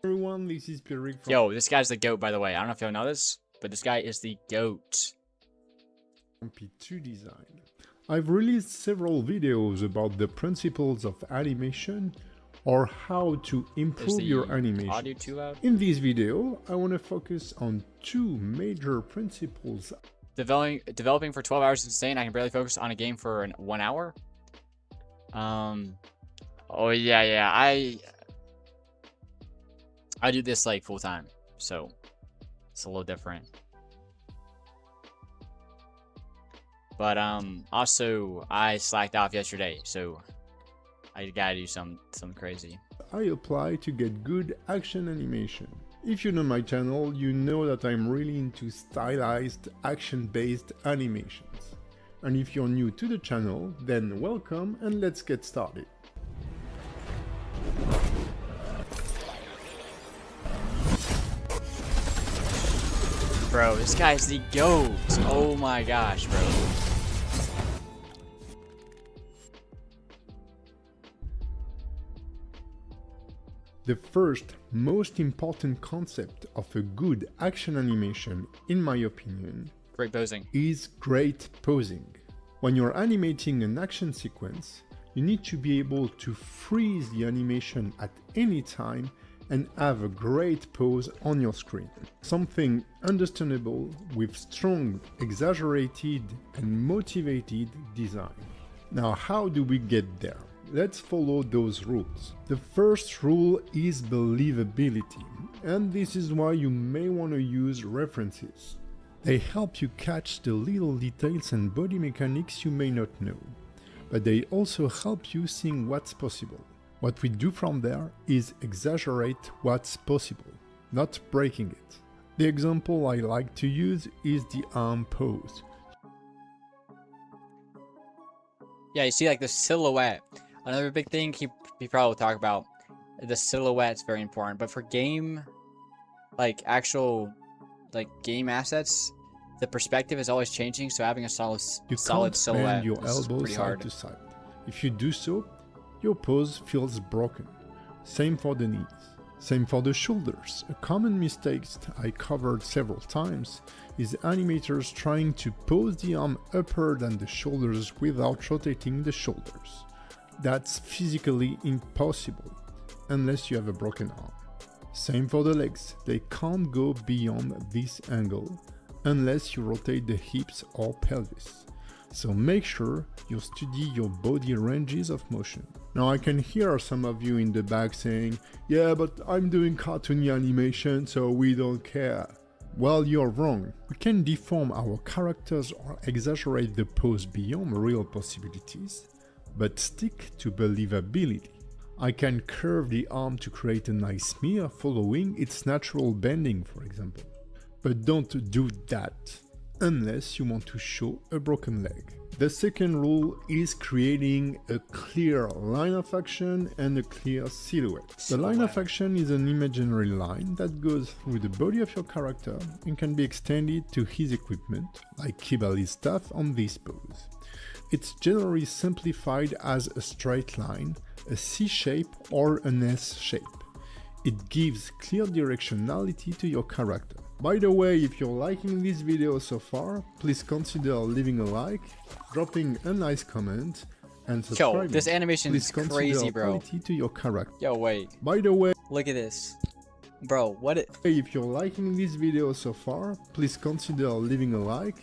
Everyone, this is Pierrick from Yo, this guy's the GOAT, by the way. I don't know if y'all know this, but this guy is the GOAT. P2 Design. I've released several videos about the principles of animation or how to improve your animation. Audio too loud? In this video, I want to focus on two major principles. Developing for 12 hours is insane. I can barely focus on a game for 1 hour. Oh yeah. I do this like full time, so it's a little different. But also I slacked off yesterday, so I gotta do something crazy. I apply to get good action animation. If you know my channel, you know that I'm really into stylized, action-based animations. And if you're new to the channel, then welcome and let's get started. Bro, this guy's the GOAT. Oh my gosh, bro. The first, most important concept of a good action animation, in my opinion, Great posing. is great posing. When you're animating an action sequence, you need to be able to freeze the animation at any time and have a great pose on your screen. Something understandable with strong, exaggerated, and motivated design. Now, how do we get there? Let's follow those rules. The first rule is believability, and this is why you may want to use references. They help you catch the little details and body mechanics you may not know, but they also help you see what's possible. What we do from there is exaggerate what's possible, not breaking it. The example I like to use is the arm pose. Yeah, you see like the silhouette. Another big thing he probably will talk about. The silhouette's very important, but for game, like actual, like game assets, the perspective is always changing. So having a solid silhouette your is elbows pretty side hard. to side. If you do so, your pose feels broken. Same for the knees. Same for the shoulders. A common mistake I covered several times is animators trying to pose the arm upper than the shoulders without rotating the shoulders. That's physically impossible, unless you have a broken arm. Same for the legs. They can't go beyond this angle, unless you rotate the hips or pelvis. So make sure you study your body ranges of motion. Now I can hear some of you in the back saying, yeah, but I'm doing cartoony animation, so we don't care. Well, you're wrong. We can deform our characters or exaggerate the pose beyond real possibilities, but stick to believability. I can curve the arm to create a nice smear following its natural bending, for example. But don't do that unless you want to show a broken leg. The second rule is creating a clear line of action and a clear silhouette. The line of action is an imaginary line that goes through the body of your character and can be extended to his equipment, like Kibali's stuff on this pose. It's generally simplified as a straight line, a C shape or an S shape. It gives clear directionality to your character. By the way, if you're liking this video so far, please consider leaving a like, dropping a nice comment, and subscribing. Yo, this animation is crazy, bro. To your character. Yo, wait. By the way, look at this. Bro, what it... If you're liking this video so far, please consider leaving a like,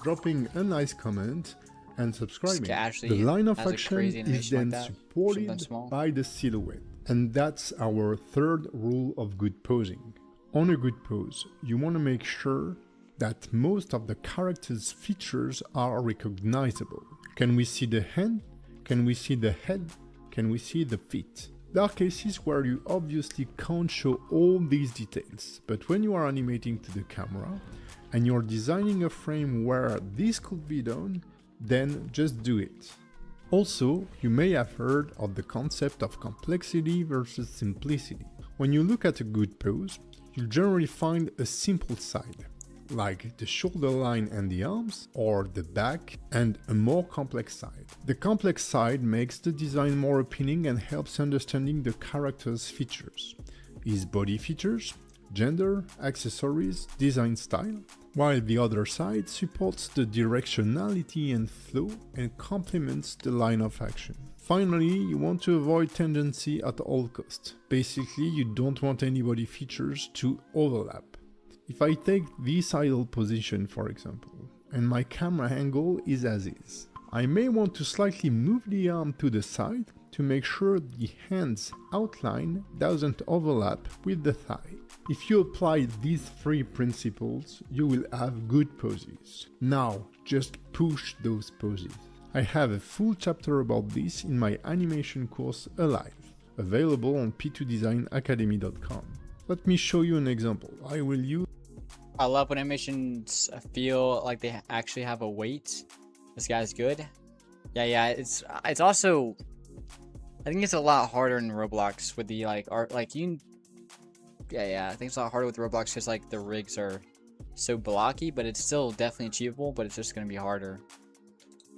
dropping a nice comment, and subscribing. The line of action is then supported by the silhouette. And that's our third rule of good posing. On a good pose, you want to make sure that most of the character's features are recognizable. Can we see the hand? Can we see the head? Can we see the feet? There are cases where you obviously can't show all these details, but when you are animating to the camera and you're designing a frame where this could be done, then just do it. Also, you may have heard of the concept of complexity versus simplicity. When you look at a good pose, you'll generally find a simple side, like the shoulder line and the arms, or the back, and a more complex side. The complex side makes the design more appealing and helps understanding the character's features, his body features, gender, accessories, design style, while the other side supports the directionality and flow and complements the line of action. Finally, you want to avoid tendency at all costs. Basically, you don't want any body features to overlap. If I take this idle position for example, and my camera angle is as is, I may want to slightly move the arm to the side to make sure the hand's outline doesn't overlap with the thigh. If you apply these three principles, you will have good poses. Now, just push those poses. I have a full chapter about this in my animation course Alive, available on p2designacademy.com. Let me show you an example. I love when animations feel like they actually have a weight. This guy's good. Yeah, it's also, I think it's a lot harder in Roblox with the like art, like you. Yeah, I think it's a lot harder with Roblox because like the rigs are so blocky, but it's still definitely achievable, but it's just gonna be harder.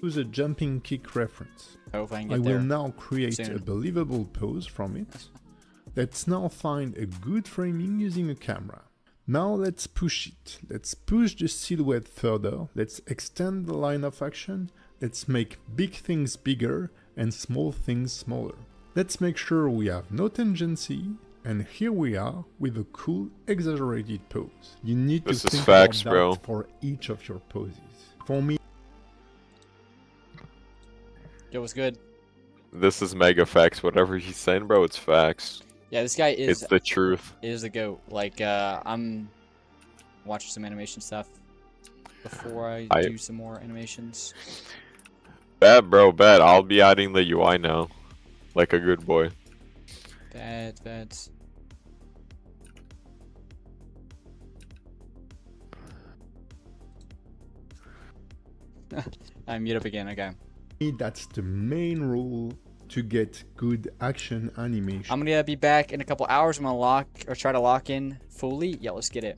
Use a jumping kick reference. Hope I can I get there will now create soon. a believable pose from it. Let's now find a good framing using a camera. Now let's push it. Let's push the silhouette further. Let's extend the line of action. Let's make big things bigger and small things smaller. Let's make sure we have no tangency. And here we are with a cool, exaggerated pose. You need to think facts, about bro. that for each of your poses. For me, Yo, what's good? This is mega facts. Whatever he's saying, bro, it's facts. Yeah, this guy is It's the truth. the GOAT. Like, I'm watching some animation stuff before I do some more animations. Bet, bro, bet. I'll be adding the UI now. Like a good boy. Bad. I mute up again, okay. that's the main rule to get good action animation. I'm gonna be back in a couple hours. I'm gonna try to lock in fully. Yeah, let's get it.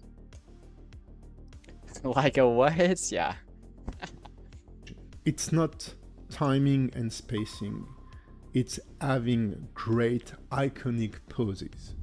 Like a what? Yeah. It's not timing and spacing. It's having great iconic poses.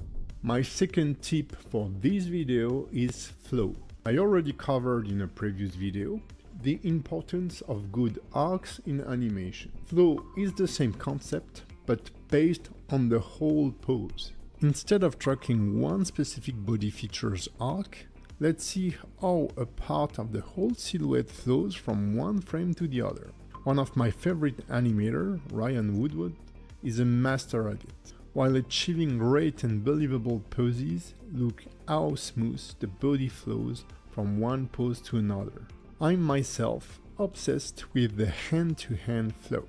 My second tip for this video is flow. I already covered in a previous video the importance of good arcs in animation. Flow is the same concept, but based on the whole pose. Instead of tracking one specific body feature's arc, let's see how a part of the whole silhouette flows from one frame to the other. One of my favorite animators, Ryan Woodward, is a master at it. While achieving great and believable poses, look how smooth the body flows from one pose to another. I'm myself obsessed with the hand-to-hand flow.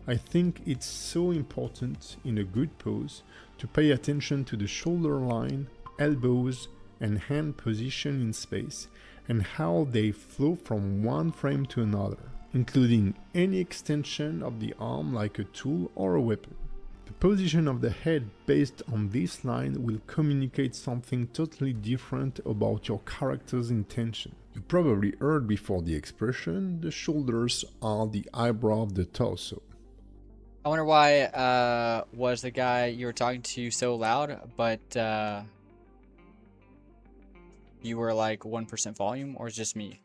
I think it's so important in a good pose to pay attention to the shoulder line, elbows, and hand position in space and how they flow from one frame to another, including any extension of the arm like a tool or a weapon. The position of the head based on this line will communicate something totally different about your character's intention. You probably heard before the expression, the shoulders are the eyebrow of the torso. I wonder why was the guy you were talking to so loud, but you were like 1% volume, or is it just me?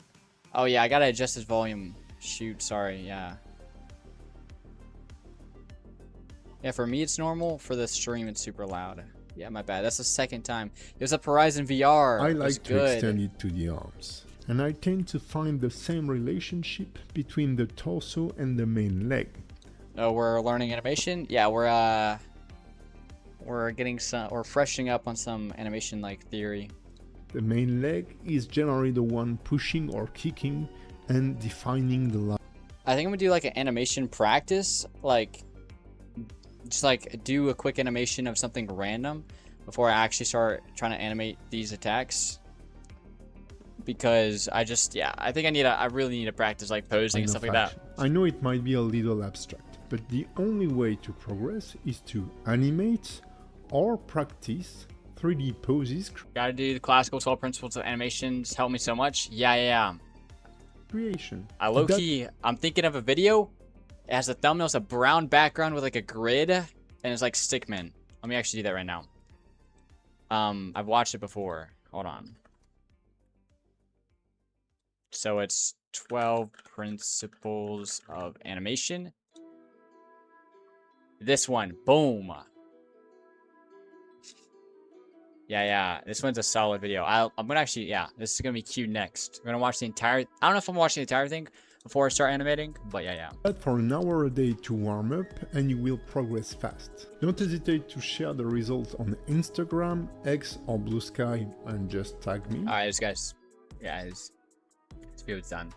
Oh yeah, I gotta adjust his volume. Shoot, sorry, yeah. Yeah, for me it's normal. For the stream it's super loud. Yeah, my bad. That's the second time. It was a Horizon VR. I It was like to good. extend it to the arms. And I tend to find the same relationship between the torso and the main leg. Oh, we're learning animation? Yeah, we're getting some, we're freshening up on some animation like theory. The main leg is generally the one pushing or kicking and defining the line. I think I'm gonna do like an animation practice, like just like do a quick animation of something random before I actually start trying to animate these attacks. Because I think I really need to practice like posing and stuff like that. I know it might be a little abstract, but the only way to progress is to animate or practice 3D poses. Gotta do the classical 12 principles of animations. Help me so much. Yeah. Creation. I'm thinking of a video. It has a thumbnail, it's a brown background with like a grid, and it's like stickman. Let me actually do that right now. I've watched it before. Hold on. So it's 12 principles of animation. This one, boom. Yeah. This one's a solid video. I'm gonna actually, this is gonna be queued next. I'm gonna watch the entire. I don't know if I'm watching the entire thing before I start animating, but yeah. But for an hour a day to warm up, and you will progress fast. Don't hesitate to share the results on Instagram, X, or Blue Sky, and just tag me. All right, guys. This video's done.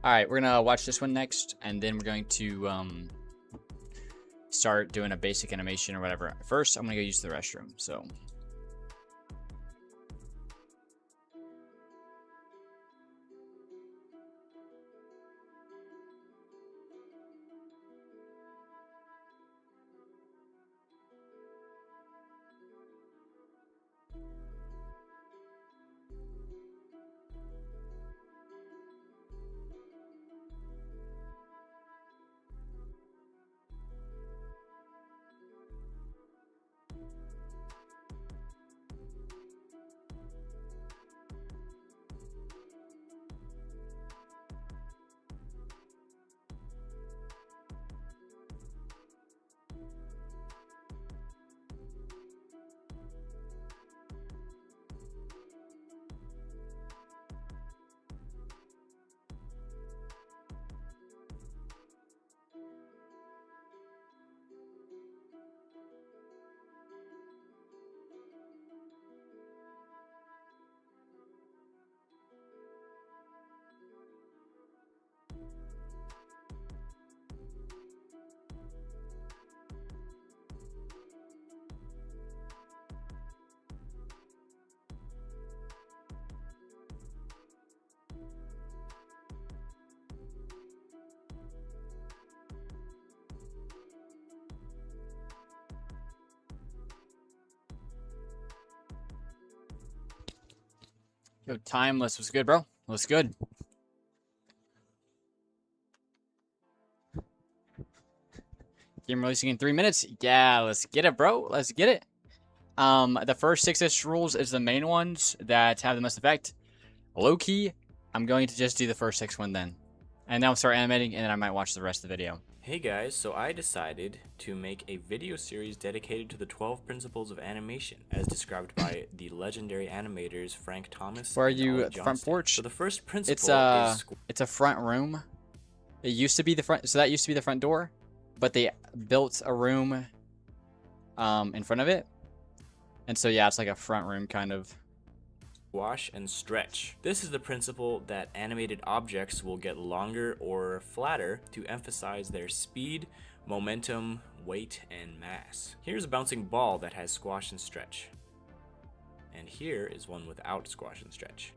All right, we're gonna watch this one next, and then we're going to start doing a basic animation or whatever. First, I'm gonna go use the restroom. So. Yo, Timeless was good, bro. What's good? Game releasing in 3 minutes. Yeah, let's get it, bro. Let's get it. The first 6-ish rules is the main ones that have the most effect. Low key, I'm going to just do the first 6 one then. And then I'll start animating, and then I might watch the rest of the video. Hey guys, so I decided to make a video series dedicated to the 12 principles of animation, as described by the legendary animators Frank Thomas. Where are and you Ollie at the front Johnston. porch? So the first principle It's a front room. It used to be the front, so that used to be the front door, but they built a room in front of it. And so yeah, it's like a front room kind of. squash and stretch. This is the principle that animated objects will get longer or flatter to emphasize their speed, momentum, weight, and mass. Here's a bouncing ball that has squash and stretch. And here is one without squash and stretch.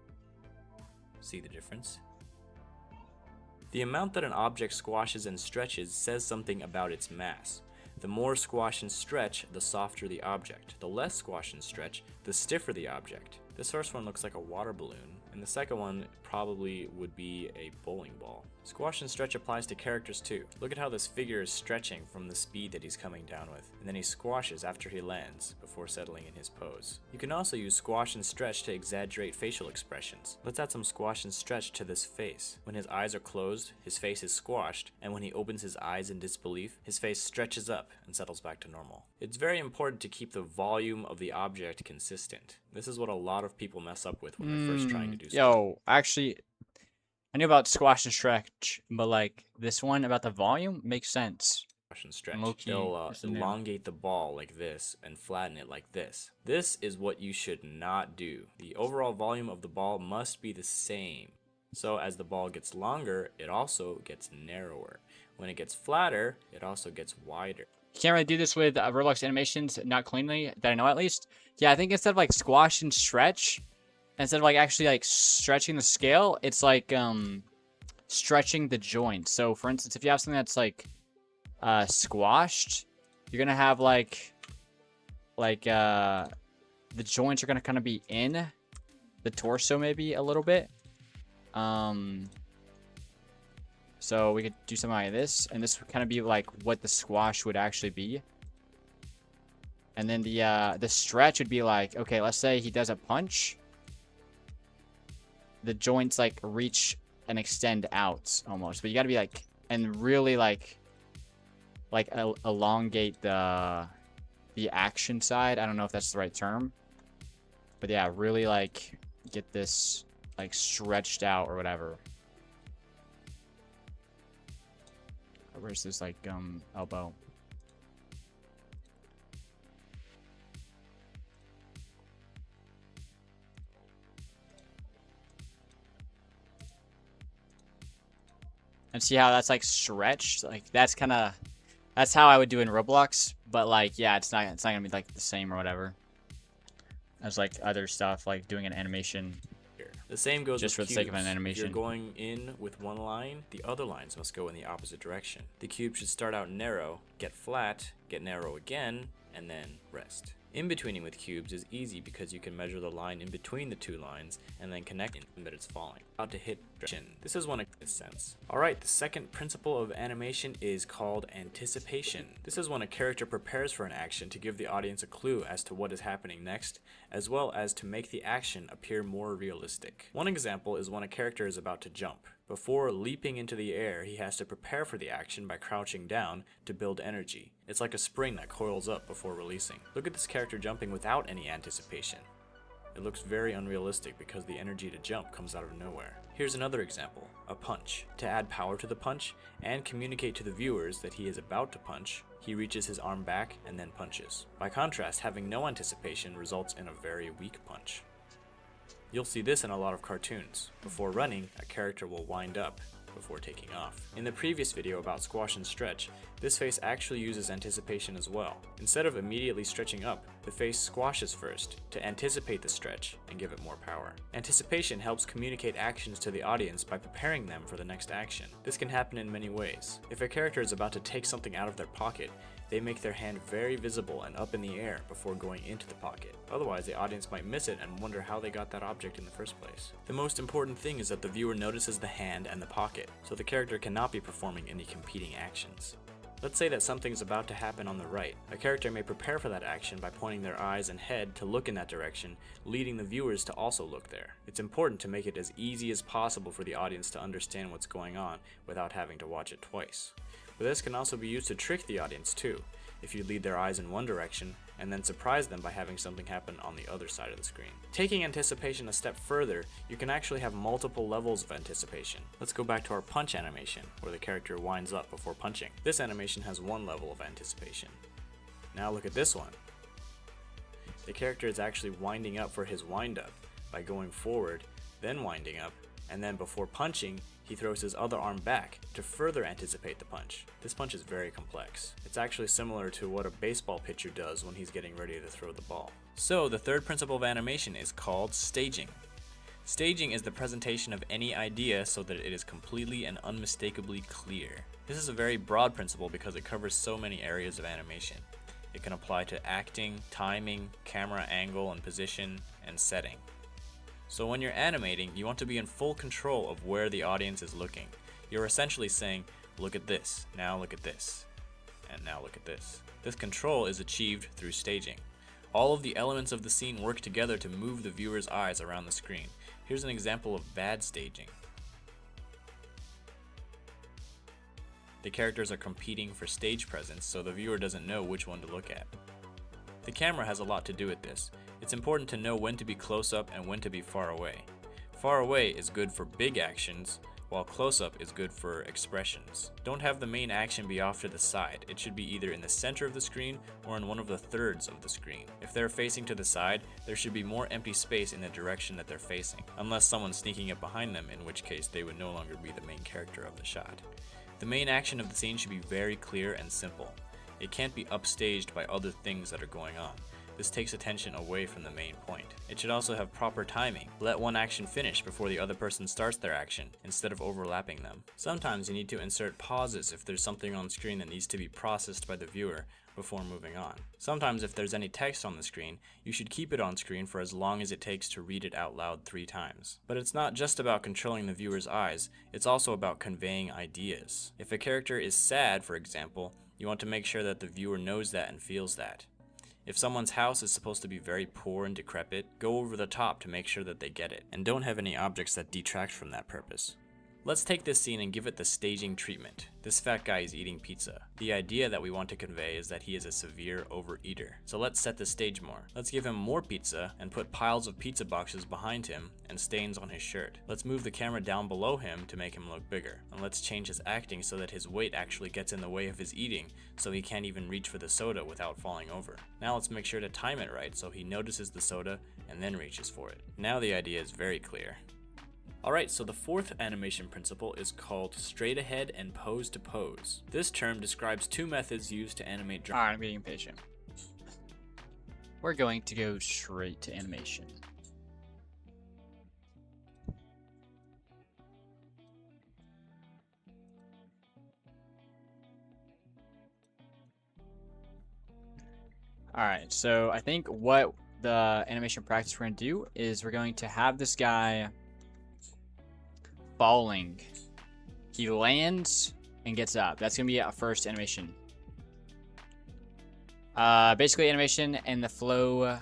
See the difference? The amount that an object squashes and stretches says something about its mass. The more squash and stretch, the softer the object. The less squash and stretch, the stiffer the object. This first one looks like a water balloon, and the second one probably would be a bowling ball. Squash and stretch applies to characters too. Look at how this figure is stretching from the speed that he's coming down with, and then he squashes after he lands before settling in his pose. You can also use squash and stretch to exaggerate facial expressions. Let's add some squash and stretch to this face. When his eyes are closed, his face is squashed, and when he opens his eyes in disbelief, his face stretches up and settles back to normal. It's very important to keep the volume of the object consistent. This is what a lot of people mess up with when they're first trying to do something. Yo, actually, I knew about squash and stretch, but like this one about the volume makes sense. and stretch. Low-key, They'll it's in there. elongate the ball like this and flatten it like this. This is what you should not do. The overall volume of the ball must be the same. So as the ball gets longer, it also gets narrower. When it gets flatter, it also gets wider. You can't really do this with Roblox animations not cleanly, that I know at least. Yeah, I think instead of like squash and stretch, instead of like actually like stretching the scale, it's like stretching the joint. So for instance, if you have something that's like squashed, you're gonna have like the joints are gonna kind of be in the torso maybe a little bit. So we could do something like this, and this would kind of be like what the squash would actually be. And then the stretch would be like, okay, let's say he does a punch. The joints like reach and extend out almost, but you got to be like, and really like elongate the action side. I don't know if that's the right term, but yeah, really like get this like stretched out or whatever. Where's this like elbow? And see how that's like stretched? Like that's how I would do in Roblox, but like yeah, it's not gonna be like the same or whatever as like other stuff like doing an animation. The same goes just with for the sake of an cubes. animation. If you're going in with one line, the other lines must go in the opposite direction. The cube should start out narrow, get flat, get narrow again, and then rest. In betweening with cubes is easy because you can measure the line in between the two lines and then connect it that it's falling. About to hit direction. This is one of the sense. Alright, the second principle of animation is called anticipation. This is when a character prepares for an action to give the audience a clue as to what is happening next, as well as to make the action appear more realistic. One example is when a character is about to jump. Before leaping into the air, he has to prepare for the action by crouching down to build energy. It's like a spring that coils up before releasing. Look at this character jumping without any anticipation. It looks very unrealistic because the energy to jump comes out of nowhere. Here's another example, a punch. To add power to the punch and communicate to the viewers that he is about to punch, he reaches his arm back and then punches. By contrast, having no anticipation results in a very weak punch. You'll see this in a lot of cartoons. Before running, a character will wind up before taking off. In the previous video about squash and stretch, this face actually uses anticipation as well. Instead of immediately stretching up, the face squashes first to anticipate the stretch and give it more power. Anticipation helps communicate actions to the audience by preparing them for the next action. This can happen in many ways. If a character is about to take something out of their pocket, they make their hand very visible and up in the air before going into the pocket. Otherwise, the audience might miss it and wonder how they got that object in the first place. The most important thing is that the viewer notices the hand and the pocket, so the character cannot be performing any competing actions. Let's say that something's about to happen on the right. A character may prepare for that action by pointing their eyes and head to look in that direction, leading the viewers to also look there. It's important to make it as easy as possible for the audience to understand what's going on without having to watch it twice. But this can also be used to trick the audience too, if you lead their eyes in one direction and then surprise them by having something happen on the other side of the screen. Taking anticipation a step further, you can actually have multiple levels of anticipation. Let's go back to our punch animation, where the character winds up before punching. This animation has one level of anticipation. Now look at this one. The character is actually winding up for his wind up by going forward, then winding up, and then before punching, he throws his other arm back to further anticipate the punch. This punch is very complex. It's actually similar to what a baseball pitcher does when he's getting ready to throw the ball. So the third principle of animation is called staging. Staging is the presentation of any idea so that it is completely and unmistakably clear. This is a very broad principle because it covers so many areas of animation. It can apply to acting, timing, camera angle and position, and setting. So when you're animating, you want to be in full control of where the audience is looking. You're essentially saying, look at this, now look at this, and now look at this. This control is achieved through staging. All of the elements of the scene work together to move the viewer's eyes around the screen. Here's an example of bad staging. The characters are competing for stage presence, so the viewer doesn't know which one to look at. The camera has a lot to do with this. It's important to know when to be close up and when to be far away. Far away is good for big actions, while close-up is good for expressions. Don't have the main action be off to the side. It should be either in the center of the screen or in one of the thirds of the screen. If they're facing to the side, there should be more empty space in the direction that they're facing, unless someone's sneaking up behind them, in which case they would no longer be the main character of the shot. The main action of the scene should be very clear and simple. It can't be upstaged by other things that are going on. This takes attention away from the main point. It should also have proper timing. Let one action finish before the other person starts their action, instead of overlapping them. Sometimes you need to insert pauses if there's something on screen that needs to be processed by the viewer before moving on. Sometimes if there's any text on the screen, you should keep it on screen for as long as it takes to read it out loud 3 times. But it's not just about controlling the viewer's eyes, it's also about conveying ideas. If a character is sad, for example, you want to make sure that the viewer knows that and feels that. If someone's house is supposed to be very poor and decrepit, go over the top to make sure that they get it, and don't have any objects that detract from that purpose. Let's take this scene and give it the staging treatment. This fat guy is eating pizza. The idea that we want to convey is that he is a severe overeater. So let's set the stage more. Let's give him more pizza and put piles of pizza boxes behind him and stains on his shirt. Let's move the camera down below him to make him look bigger. And let's change his acting so that his weight actually gets in the way of his eating, so he can't even reach for the soda without falling over. Now let's make sure to time it right so he notices the soda and then reaches for it. Now the idea is very clear. Alright, so the fourth animation principle is called straight ahead and pose to pose. This term describes 2 methods used to animate drama. Alright, I'm getting impatient. We're going to go straight to animation. Alright, so I think what the animation practice we're going to do is we're going to have this guy falling. He lands and gets up. That's gonna be our first animation. Basically animation and the flow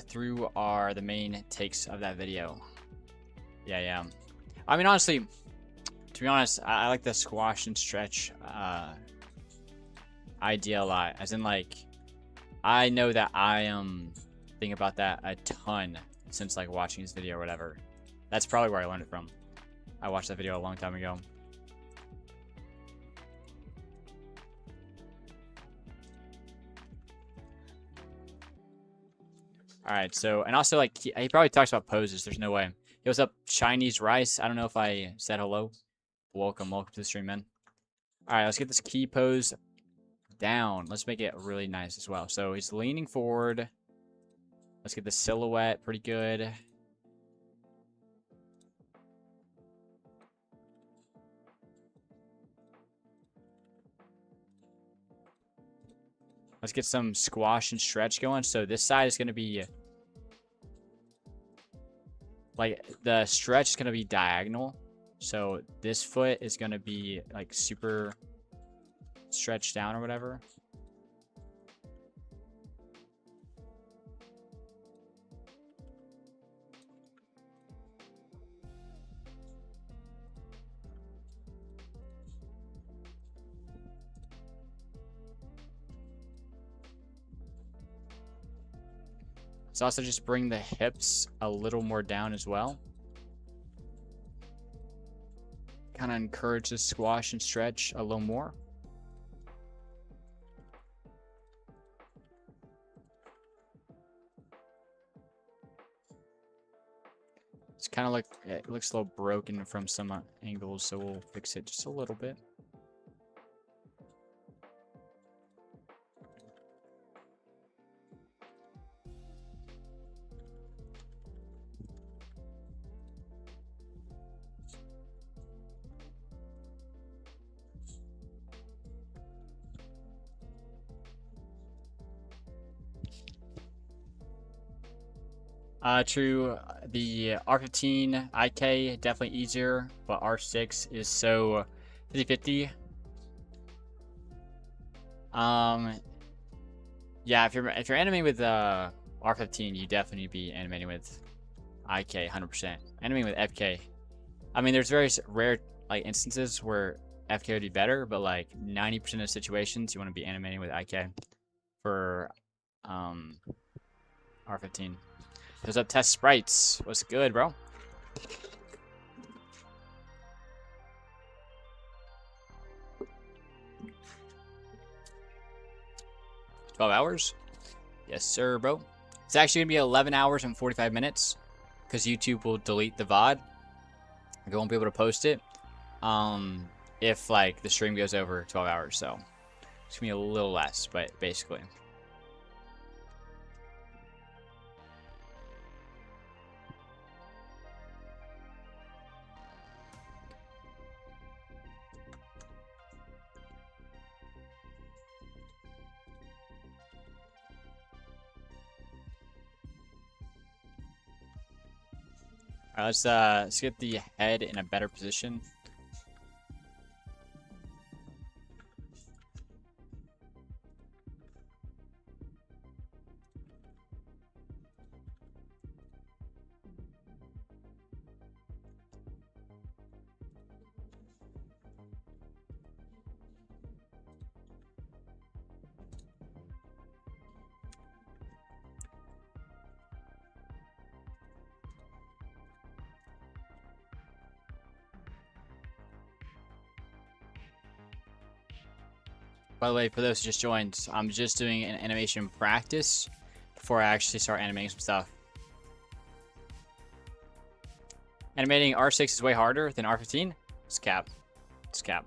through are the main takes of that video. Yeah. I mean, honestly, to be honest, I like the squash and stretch idea a lot. As in, like, I know that I am thinking about that a ton since like watching this video or whatever. That's probably where I learned it from. I watched that video a long time ago. Alright, so, and also, like, he probably talks about poses. There's no way. Hey, what's up, Chinese Rice? I don't know if I said hello. Welcome to the stream, man. Alright, let's get this key pose down. Let's make it really nice as well. So, he's leaning forward. Let's get the silhouette pretty good. Let's get some squash and stretch going. So this side is going to be, like, the stretch is going to be diagonal. So this foot is going to be, like, super stretched down or whatever. Let's also just bring the hips a little more down as well. Kind of encourage the squash and stretch a little more. It's kind of like, it looks a little broken from some angles, so we'll fix it just a little bit. True, the R15 IK definitely easier, but R6 is so 50-50. Yeah, if you're animating with R15, you definitely be animating with IK 100%. Animating with FK, I mean, there's very rare like instances where FK would be better, but like 90% of situations you want to be animating with IK for R15. What's up, Test Sprites? What's good, bro? 12 hours? Yes, sir, bro. It's actually going to be 11 hours and 45 minutes because YouTube will delete the VOD. I won't be able to post it if, like, the stream goes over 12 hours. So it's going to be a little less, but basically. Alright, let's get the head in a better position. By the way, for those who just joined, I'm just doing an animation practice before I actually start animating some stuff. Animating R6 is way harder than R15. It's cap. It's cap.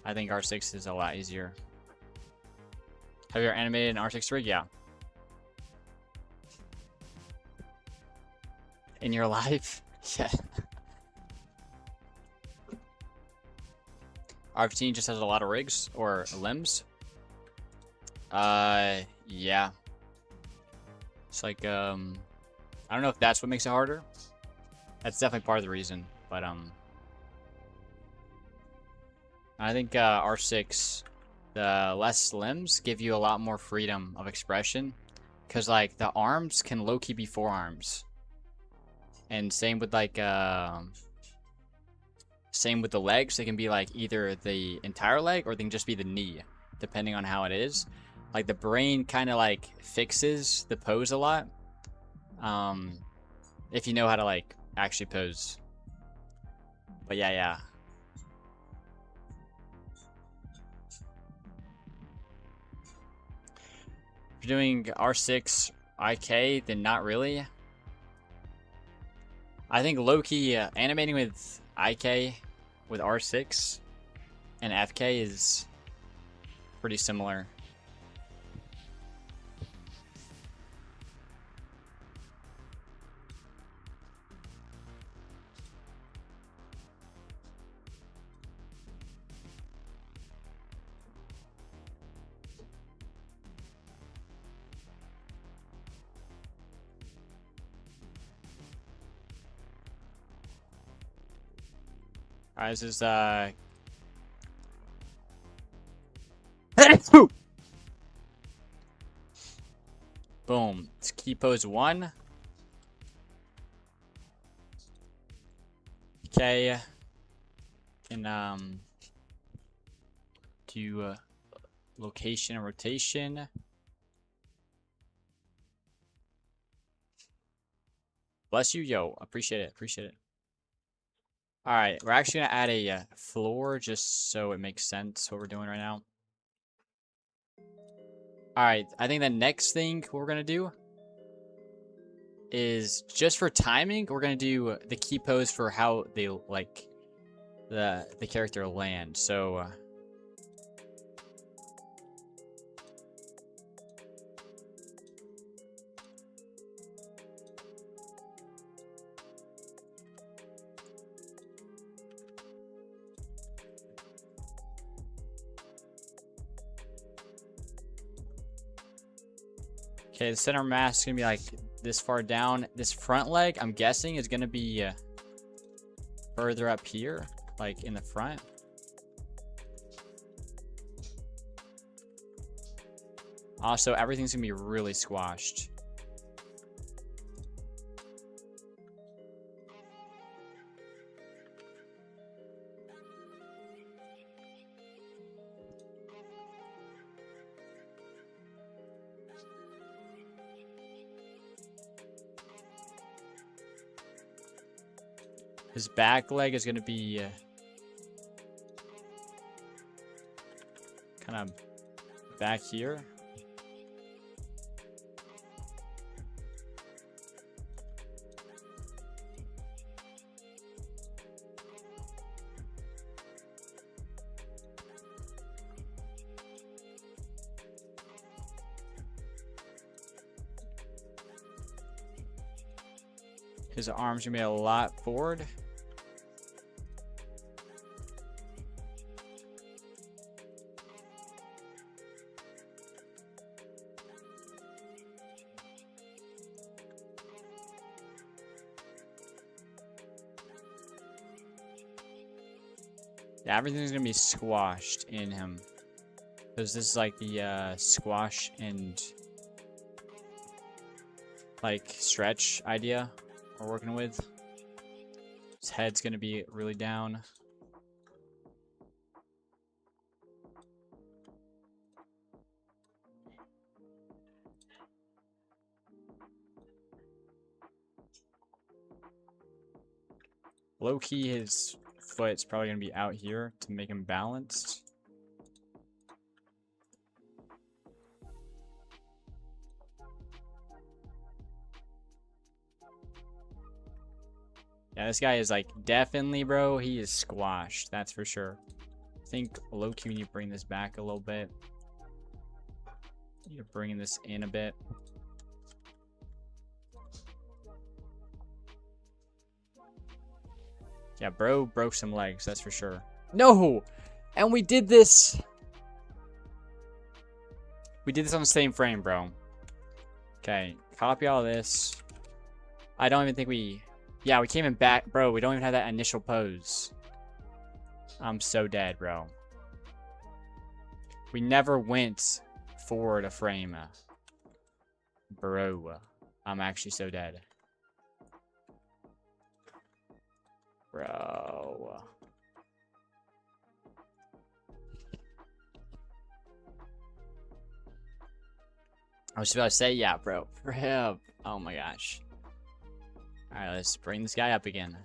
I think R6 is a lot easier. Have you ever animated an R6 rig? Yeah. In your life? Yeah. R15 just has a lot of rigs or limbs. Yeah. It's like, I don't know if that's what makes it harder. That's definitely part of the reason, but, I think, R6, the less limbs give you a lot more freedom of expression. Because, like, the arms can low-key be forearms. And same with, like, same with the legs. They can be like either the entire leg or they can just be the knee, depending on how it is. Like the brain kind of like fixes the pose a lot. If you know how to like actually pose. But yeah. If you're doing R6 IK, then not really. I think low-key animating with IK with R6 and FK is pretty similar. Alright, this is boom. It's key pose 1. Okay. Can do location and rotation. Bless you, yo. Appreciate it. Appreciate it. All right, we're actually gonna add a floor just so it makes sense what we're doing right now. All right, I think the next thing we're gonna do is just for timing, we're gonna do the key pose for how they like the character land. So. Okay, the center mass is going to be like this far down. This front leg, I'm guessing, is going to be further up here, like in the front. Also, everything's going to be really squashed. His back leg is going to be kind of back here. His arms are gonna be a lot forward. Yeah, everything's gonna be squashed in him. Because this is like the squash and like stretch idea we're working with. His head's gonna be really down. Low key, his foot's probably gonna be out here to make him balanced. Yeah, this guy is like definitely, bro. He is squashed. That's for sure. I think low key we need to bring this back a little bit. Need to bring this in a bit. Yeah, bro broke some legs. That's for sure. No, and we did this. We did this on the same frame, bro. Okay, copy all this. I don't even think we... Yeah, we came in back. Bro, we don't even have that initial pose. I'm so dead, bro. We never went forward a frame. Bro, I'm actually so dead. Bro. I was about to say, yeah, bro. Rip. Oh my gosh. Alright, let's bring this guy up again.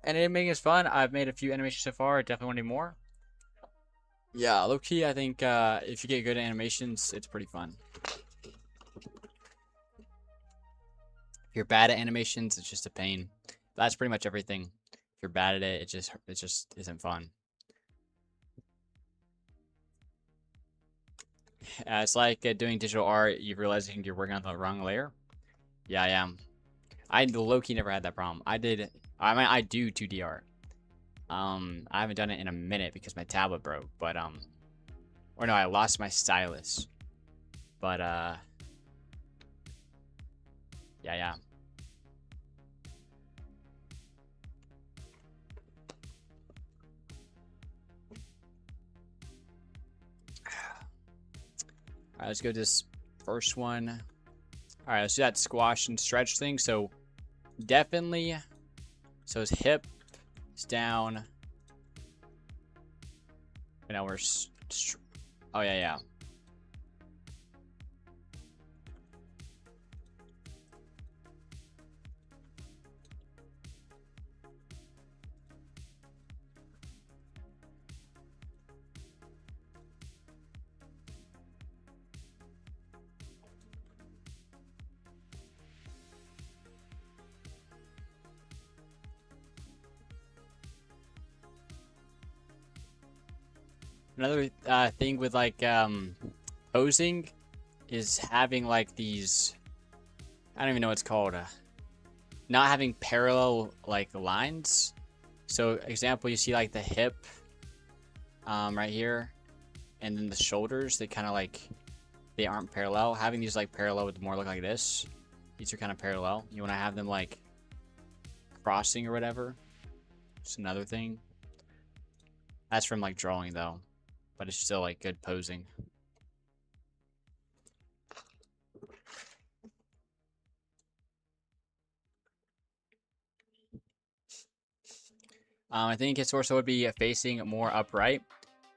And animating is fun. I've made a few animations so far. I definitely want to do more. Yeah, low key, I think if you get good at animations, it's pretty fun. If you're bad at animations, it's just a pain. That's pretty much everything. If you're bad at it, it just isn't fun. It's like doing digital art. You realize you're working on the wrong layer. Yeah, I am. I low key never had that problem. I do 2D art. I haven't done it in a minute because my tablet broke, but or no, I lost my stylus. But yeah. Alright, let's go to this first one. Alright, let's do that squash and stretch thing. So definitely, so his hip is down. And now we're oh yeah. Another thing with like posing is having like these, I don't even know what it's called, not having parallel like lines. So example, you see like the hip right here, and then the shoulders, they kind of like, they aren't parallel. Having these like parallel would more look like this. These are kind of parallel. You want to have them like crossing or whatever. It's another thing. That's from like drawing though, but it's still like good posing. I think his torso would be facing more upright,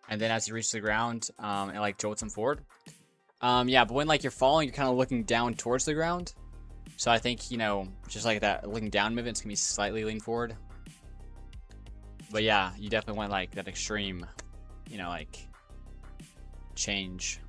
and then as he reaches the ground, it like jolts him forward. Yeah, but when like you're falling, you're kind of looking down towards the ground. So I think, you know, just like that looking down movement, it's gonna be slightly lean forward. But yeah, you definitely want like that extreme, you know, like change.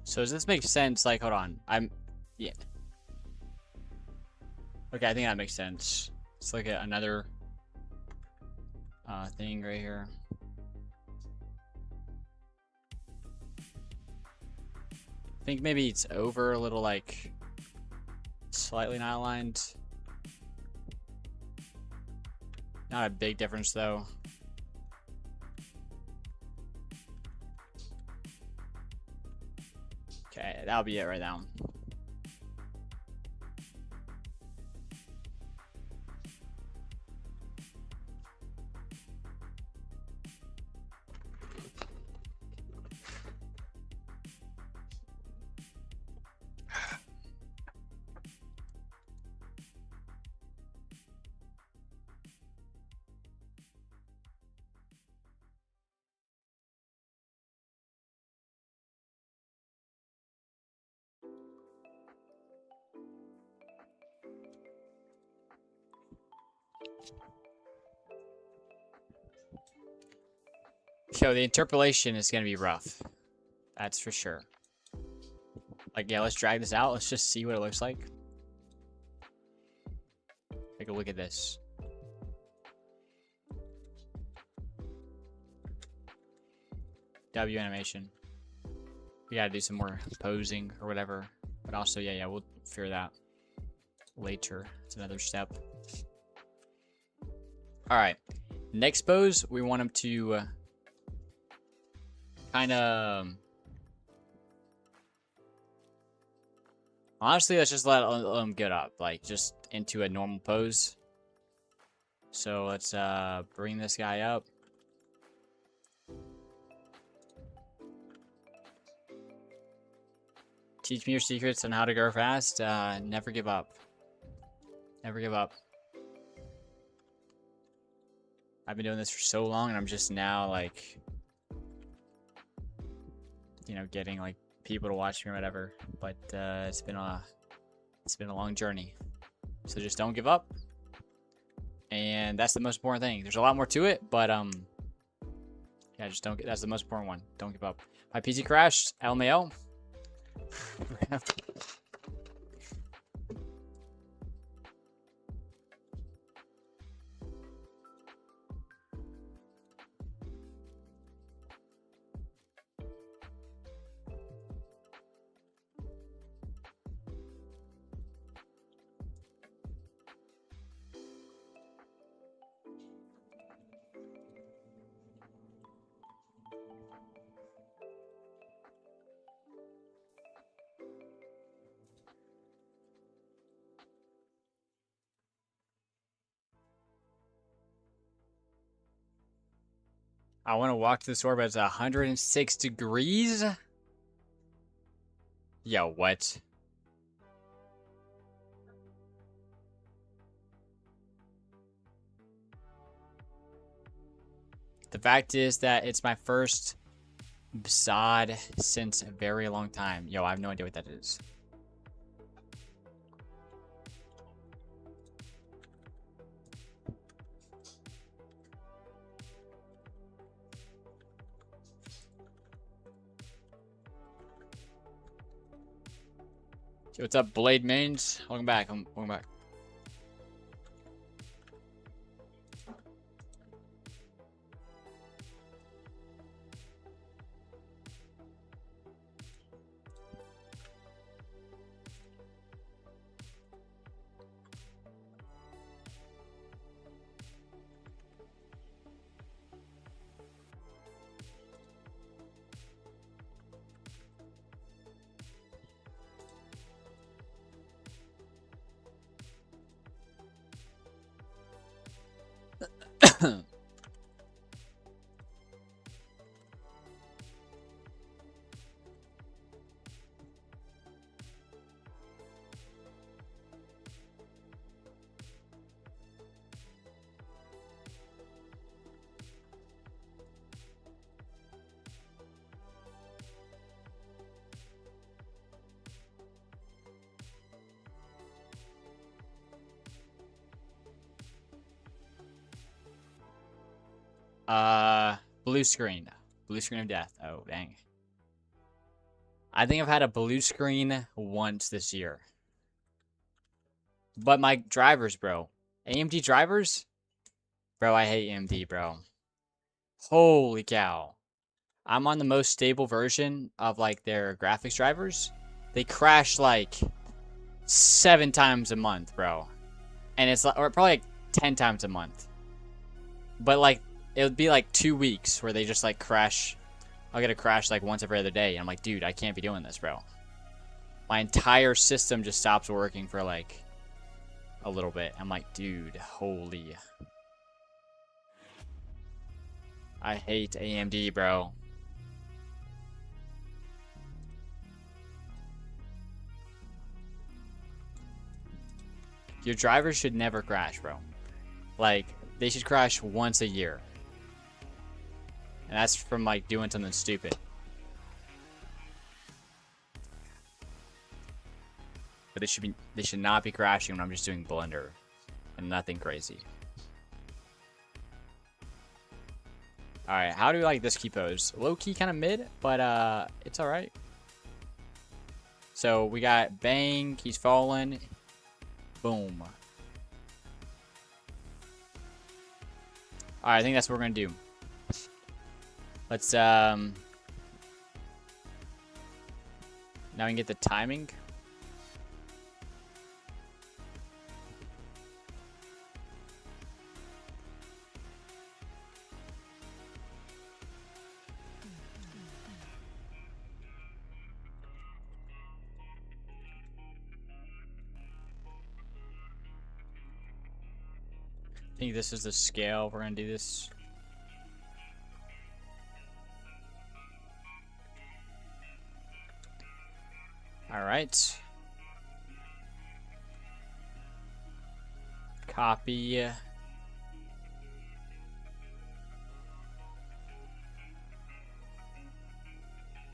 So does this make sense? Like, hold on. Yeah. Okay, I think that makes sense. It's like another thing right here. I think maybe it's over a little, like, slightly not aligned. Not a big difference, though. Okay, that'll be it right now. So the interpolation is going to be rough. That's for sure. Like, yeah, let's drag this out. Let's just see what it looks like. Take a look at this. W animation. We got to do some more posing or whatever. But also, yeah, we'll figure that later. It's another step. All right. Next pose, we want him to kind of... Honestly, let's just let him get up. Like, just into a normal pose. So let's bring this guy up. Teach me your secrets on how to grow fast. Never give up. Never give up. I've been doing this for so long, and I'm just now, like, you know, getting, like, people to watch me or whatever. But it's been a long journey. So just don't give up. And that's the most important thing. There's a lot more to it, but yeah, just don't. That's the most important one. Don't give up. My PC crashed. LMAO. I want to walk to the store, but it's 106 degrees. Yo, what? The fact is that it's my first BSOD since a very long time. Yo, I have no idea what that is. Yo, what's up, Blade Mains? Welcome back. Welcome back. Blue screen. Blue screen of death. Oh, dang. I think I've had a blue screen once this year. But my drivers, bro. AMD drivers? Bro, I hate AMD, bro. Holy cow. I'm on the most stable version of, like, their graphics drivers. They crash, like, 7 times a month, bro. And it's, like, or probably, like, 10 times a month. But, like, it would be, like, 2 weeks where they just, like, crash. I'll get a crash, like, once every other day. And I'm like, dude, I can't be doing this, bro. My entire system just stops working for, like, a little bit. I'm like, dude, holy. I hate AMD, bro. Your drivers should never crash, bro. Like, they should crash once a year. And that's from, like, doing something stupid. But they should not be crashing when I'm just doing Blender. And nothing crazy. Alright, how do you like this key pose? Low key kind of mid, but it's alright. So we got bang, he's falling. Boom. Alright, I think that's what we're gonna do. Let's now we can get the timing. I think this is the scale. We're gonna do this. All right. Copy.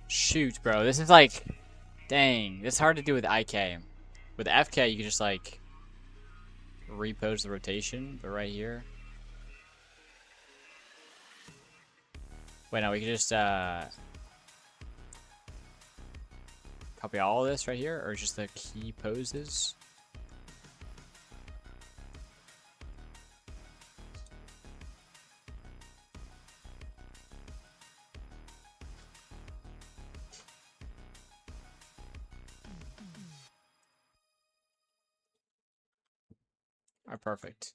Shoot, bro. This is like, dang. This is hard to do with IK. With FK, you can just like repose the rotation, but right here. Wait, no, we can just copy all of this right here, or just the key poses. All right, perfect.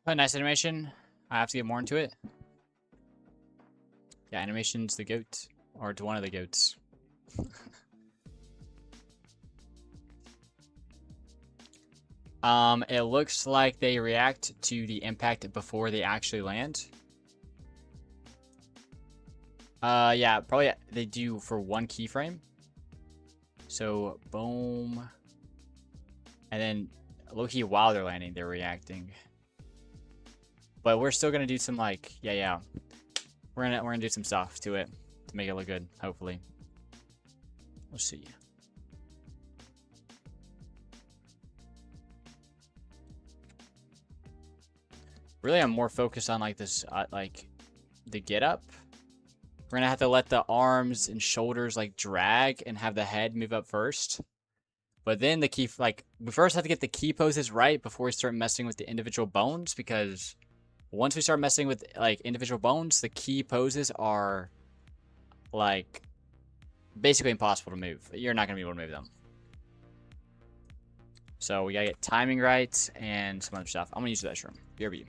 A nice animation. I have to get more into it. Yeah, animation's the goat. Or it's one of the goats. It looks like they react to the impact before they actually land. Yeah, probably they do for one keyframe. So, boom. And then, low-key, while they're landing, they're reacting. But we're still gonna do some, like, yeah. We're gonna do some stuff to it to make it look good, hopefully. Let's see. Really, I'm more focused on, like, this, like, the get-up. We're gonna have to let the arms and shoulders, like, drag and have the head move up first. But then the key, like, we first have to get the key poses right before we start messing with the individual bones, because once we start messing with, like, individual bones, the key poses are, like, basically impossible to move. You're not going to be able to move them. So we got to get timing right and some other stuff. I'm going to use the restroom. BRB.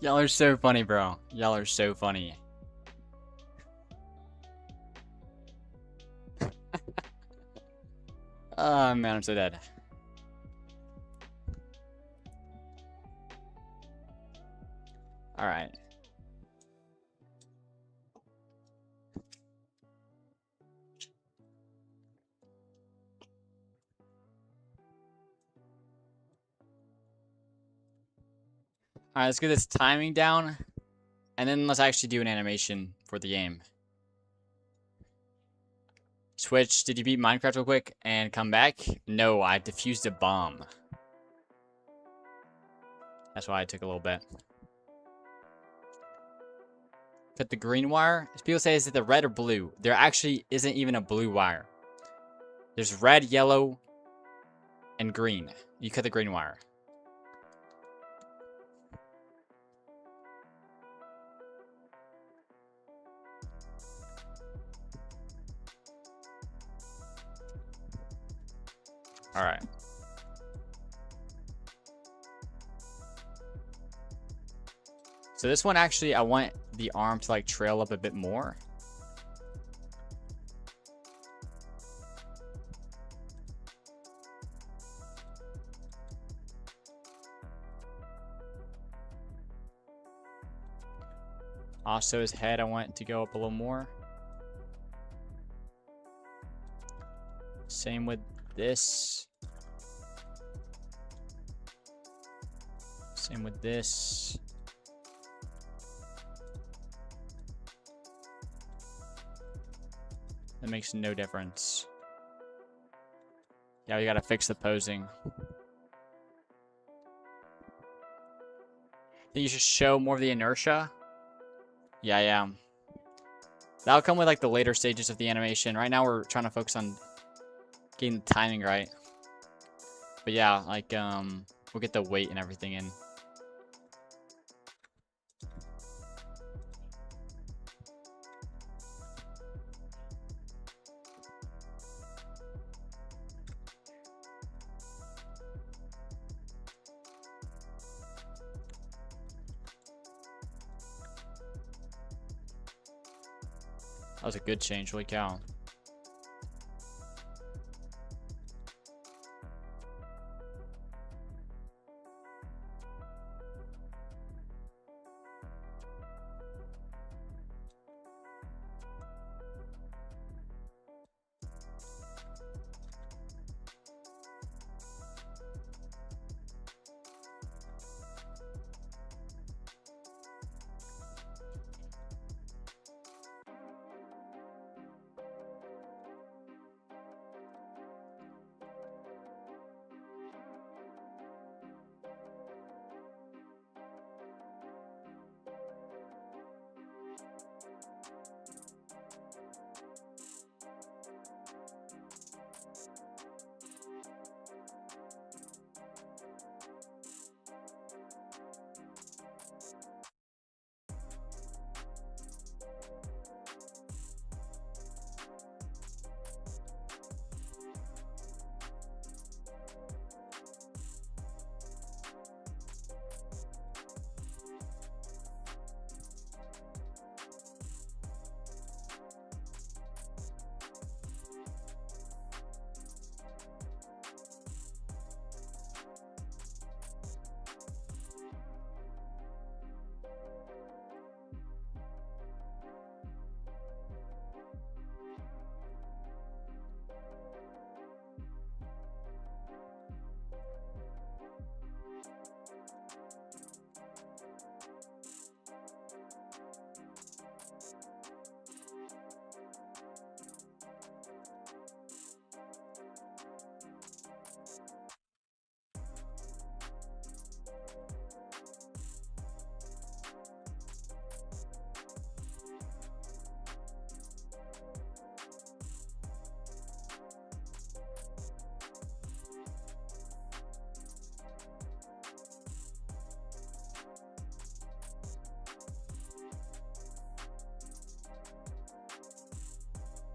Y'all are so funny, bro. Y'all are so funny. Oh man, I'm so dead. Alright. Alright, let's get this timing down. And then let's actually do an animation for the game. Switch, did you beat Minecraft real quick and come back? No, I defused a bomb. That's why I took a little bit. Cut the green wire. People say, is it the red or blue? There actually isn't even a blue wire. There's red, yellow, and green. You cut the green wire. Alright. So this one actually, I want the arm to like trail up a bit more. Also his head, I want to go up a little more. Same with this. Same with this. That makes no difference. Yeah, we gotta fix the posing. Think you should show more of the inertia? Yeah. That'll come with like the later stages of the animation. Right now we're trying to focus on getting the timing right. But yeah, like we'll get the weight and everything in. That was a good change, holy cow.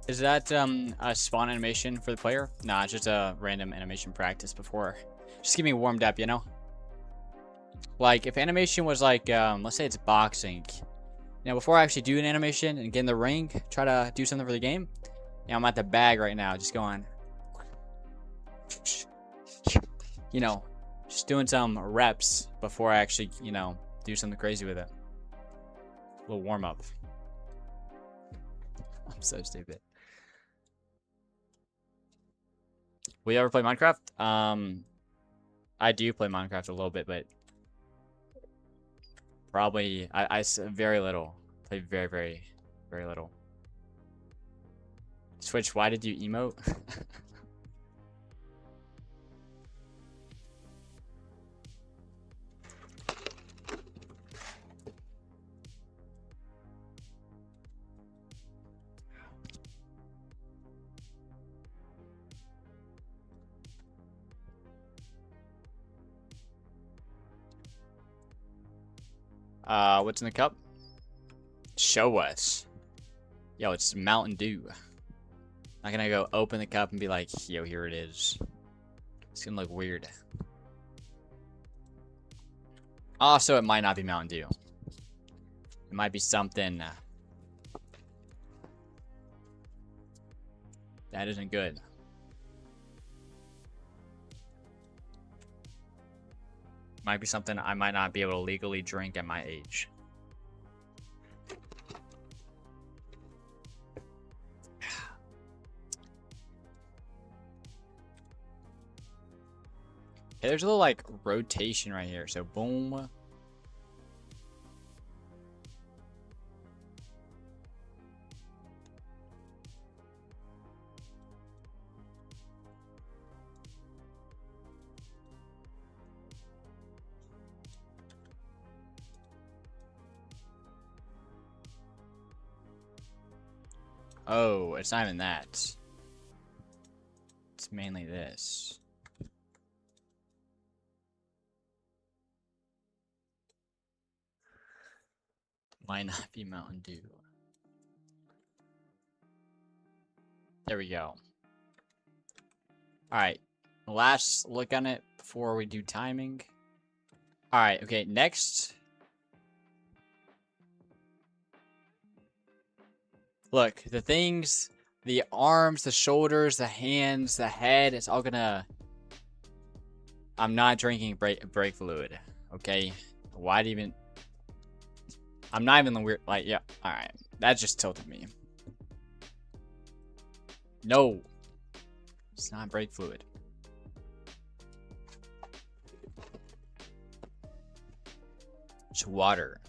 Is that a spawn animation for the player? Nah, it's just a random animation practice before. Just get me warmed up, you know? Like, if animation was like, let's say it's boxing. Now, before I actually do an animation and get in the ring, try to do something for the game. Yeah, I'm at the bag right now, just going, you know, just doing some reps before I actually, you know, do something crazy with it. A little warm up. I'm so stupid. Will you ever play Minecraft? I do play Minecraft a little bit, but probably very little. Play very, very, very little. Switch, why did you emote? What's in the cup? Show us. Yo, it's Mountain Dew. Not gonna go open the cup and be like, yo, here it is. It's gonna look weird. Also, it might not be Mountain Dew. It might be something that isn't good. Might be something I might not be able to legally drink at my age. Okay, there's a little like rotation right here. So boom. Oh, it's not even that. It's mainly this. Might not be Mountain Dew. There we go. Alright. Last look on it before we do timing. Alright, okay, next. Look, the things, the arms, the shoulders, the hands, the head, it's all gonna... I'm not drinking brake fluid, okay? Why do you even... I'm not even the weird... Like, yeah, alright. That just tilted me. No. It's not brake fluid. It's water.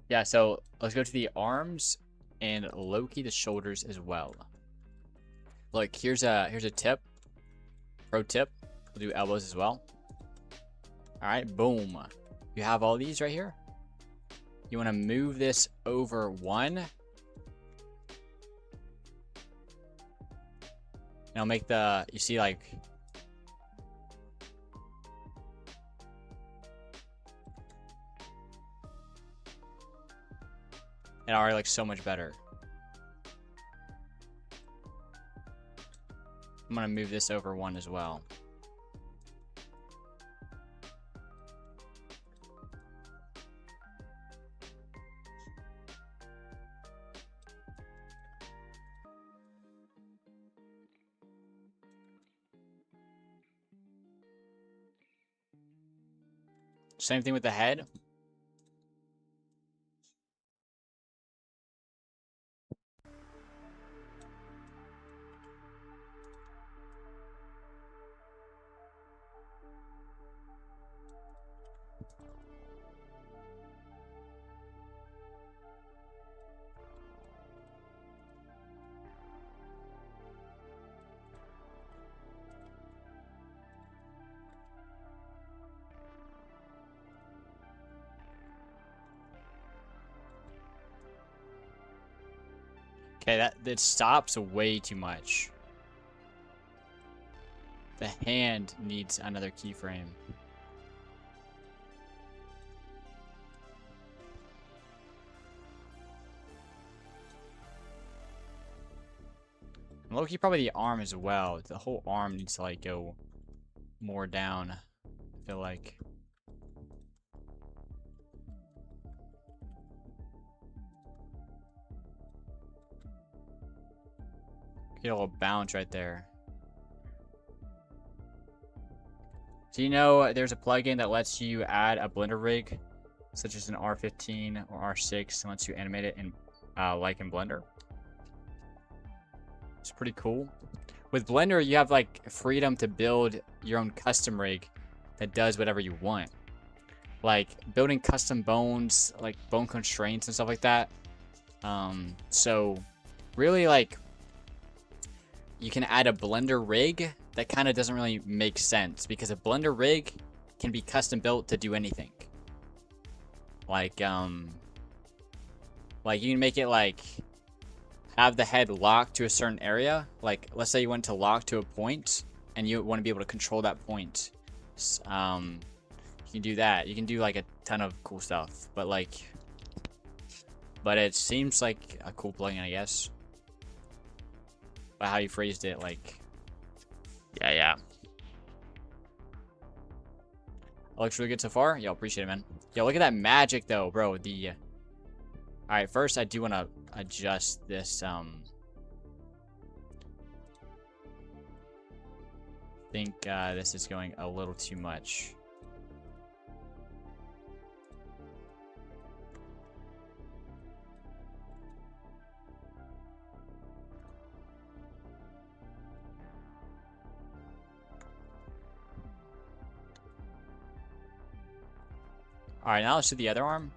Yeah, so let's go to the arms and low-key the shoulders as well. Look, here's a tip. Pro tip. We'll do elbows as well. Alright, boom. You have all these right here. You want to move this over one. And I'll make the, you see like, it already looks so much better. I'm gonna move this over one as well. Same thing with the head. Okay, that stops way too much. The hand needs another keyframe. Low-key, probably the arm as well. The whole arm needs to like go more down, I feel like. Get a little bounce right there. Do you know there's a plugin that lets you add a blender rig, such as an R15 or R6, and lets you animate it in, like in Blender? It's pretty cool. With Blender, you have like freedom to build your own custom rig that does whatever you want. Like building custom bones, like bone constraints and stuff like that. So really like you can add a Blender rig that kind of doesn't really make sense because a Blender rig can be custom built to do anything. Like you can make it like have the head locked to a certain area. Like let's say you want to lock to a point and you want to be able to control that point. You can do that. You can do like a ton of cool stuff, but it seems like a cool plugin, I guess. But how you phrased it, like, yeah. It looks really good so far. Yo, appreciate it, man. Yo, look at that magic though, bro. Alright, first I do want to adjust this, I think this is going a little too much. Alright, now let's do the other arm.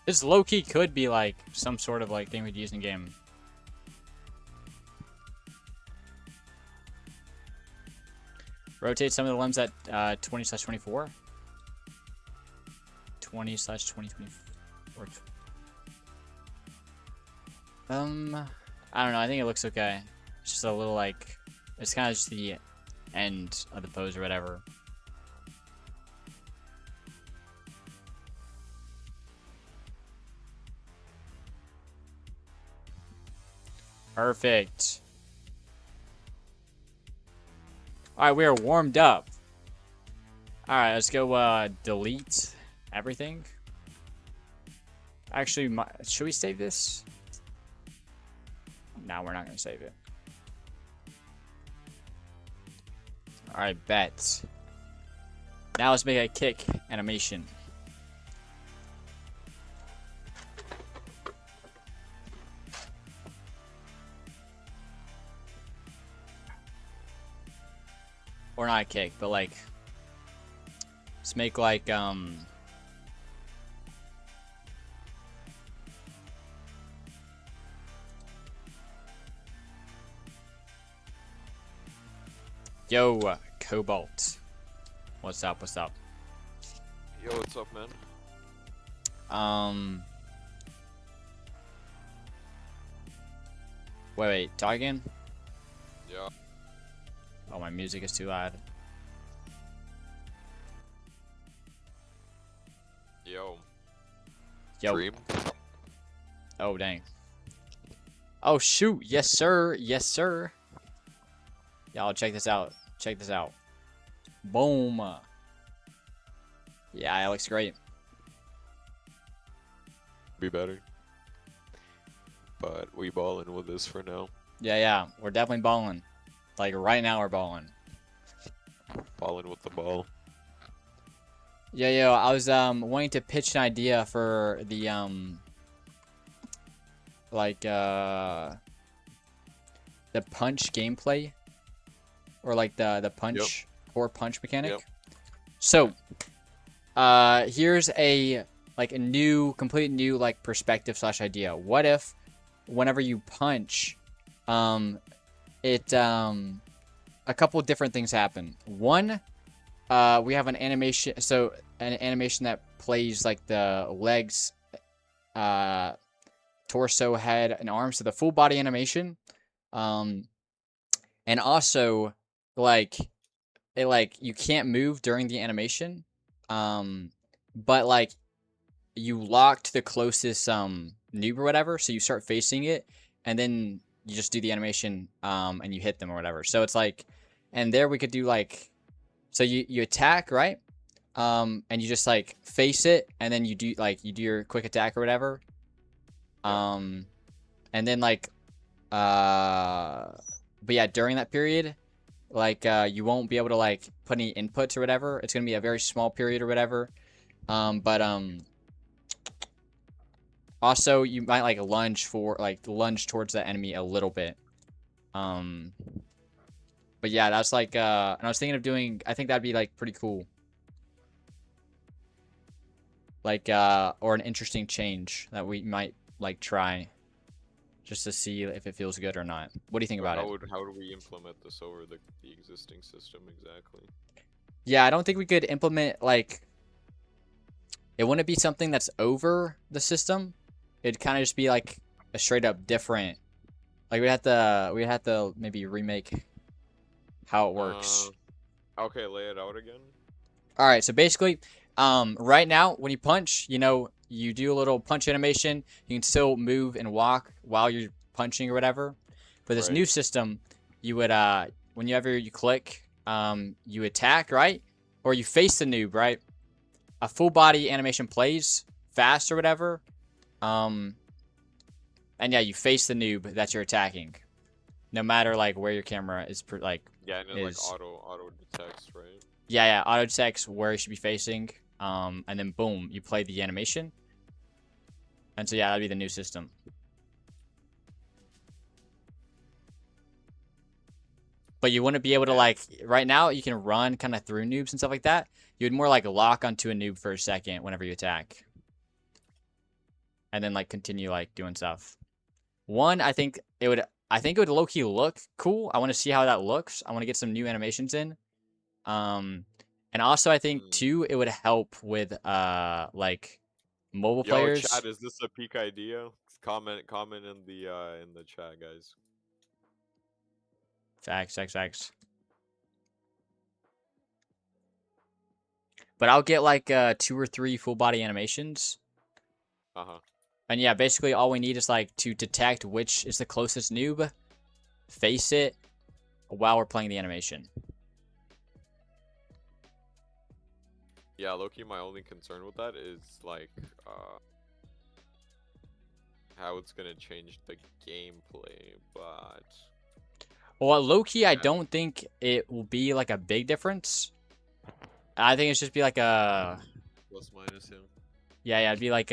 This low-key could be like some sort of like thing we'd use in game. Rotate some of the limbs at 20/24. 20/2024. I don't know. I think it looks okay. It's just a little like it's kind of just the end of the pose or whatever. Perfect. Alright, we are warmed up. Alright, let's go delete everything. Actually, should we save this? No, we're not going to save it. Alright, bet. Now let's make a kick animation. Or not a kick, but like let's make like yo, Cobalt. What's up? What's up? Yo, what's up, man? Wait, talk again? Yeah. Oh, my music is too loud. Yo. Yo. Dream. Oh, dang. Oh, shoot. Yes, sir. Yes, sir. Y'all, check this out. Check this out. Boom. Yeah, it looks great. Be better. But we balling with this for now. Yeah, yeah. We're definitely balling. Like, right now we're balling. Balling with the ball. Yeah, yo, I was wanting to pitch an idea for the the punch gameplay, or like the punch or punch mechanic. Yep. So, here's a complete new like perspective slash idea. What if whenever you punch, a couple different things happen. One, we have an animation. So an animation that plays like the legs, torso, head, and arms. So the full body animation. And also like you can't move during the animation. But like you lock to the closest noob or whatever. So you start facing it, and then you just do the animation and you hit them or whatever. So it's like, and there we could do like, so you attack, right? And you just like face it, and then you do your quick attack or whatever. And then like but yeah, during that period, like you won't be able to like put any inputs or whatever. It's gonna be a very small period or whatever. Also you might like lunge towards that enemy a little bit. But yeah, that's like and I was thinking of doing, I think that'd be like pretty cool. Like or an interesting change that we might like try just to see if it feels good or not. What do you think about it? How do we implement this over the existing system exactly? Yeah, I don't think we could implement like, it wouldn't be something that's over the system. It'd kind of just be like a straight up different, like we'd have to maybe remake how it works. Okay, lay it out again. All right, so basically, right now when you punch, you know, you do a little punch animation. You can still move and walk while you're punching or whatever. For this new system, you would whenever you click, you attack, right? Or you face the noob, right? A full body animation plays fast or whatever. And yeah, you face the noob that you're attacking, no matter like where your camera is Yeah, and then like auto detects, right? Yeah, auto detects where you should be facing. And then boom, you play the animation. And so yeah, that'd be the new system. But you wouldn't be able to like, right now you can run kind of through noobs and stuff like that. You would more like lock onto a noob for a second whenever you attack. And then like continue like doing stuff. One, I think it would low-key look cool. I want to see how that looks. I want to get some new animations in. And also I think too, it would help with like mobile players. Yo, chat, is this a peak idea? Comment in the chat, guys. Facts. But I'll get like 2 or 3 full body animations. And yeah, basically all we need is like to detect which is the closest noob, face it while we're playing the animation. Yeah, low-key, my only concern with that is like how it's gonna change the gameplay, but well, low-key, I don't think it will be like a big difference. I think it's just be like a plus minus him. Yeah, it'd be like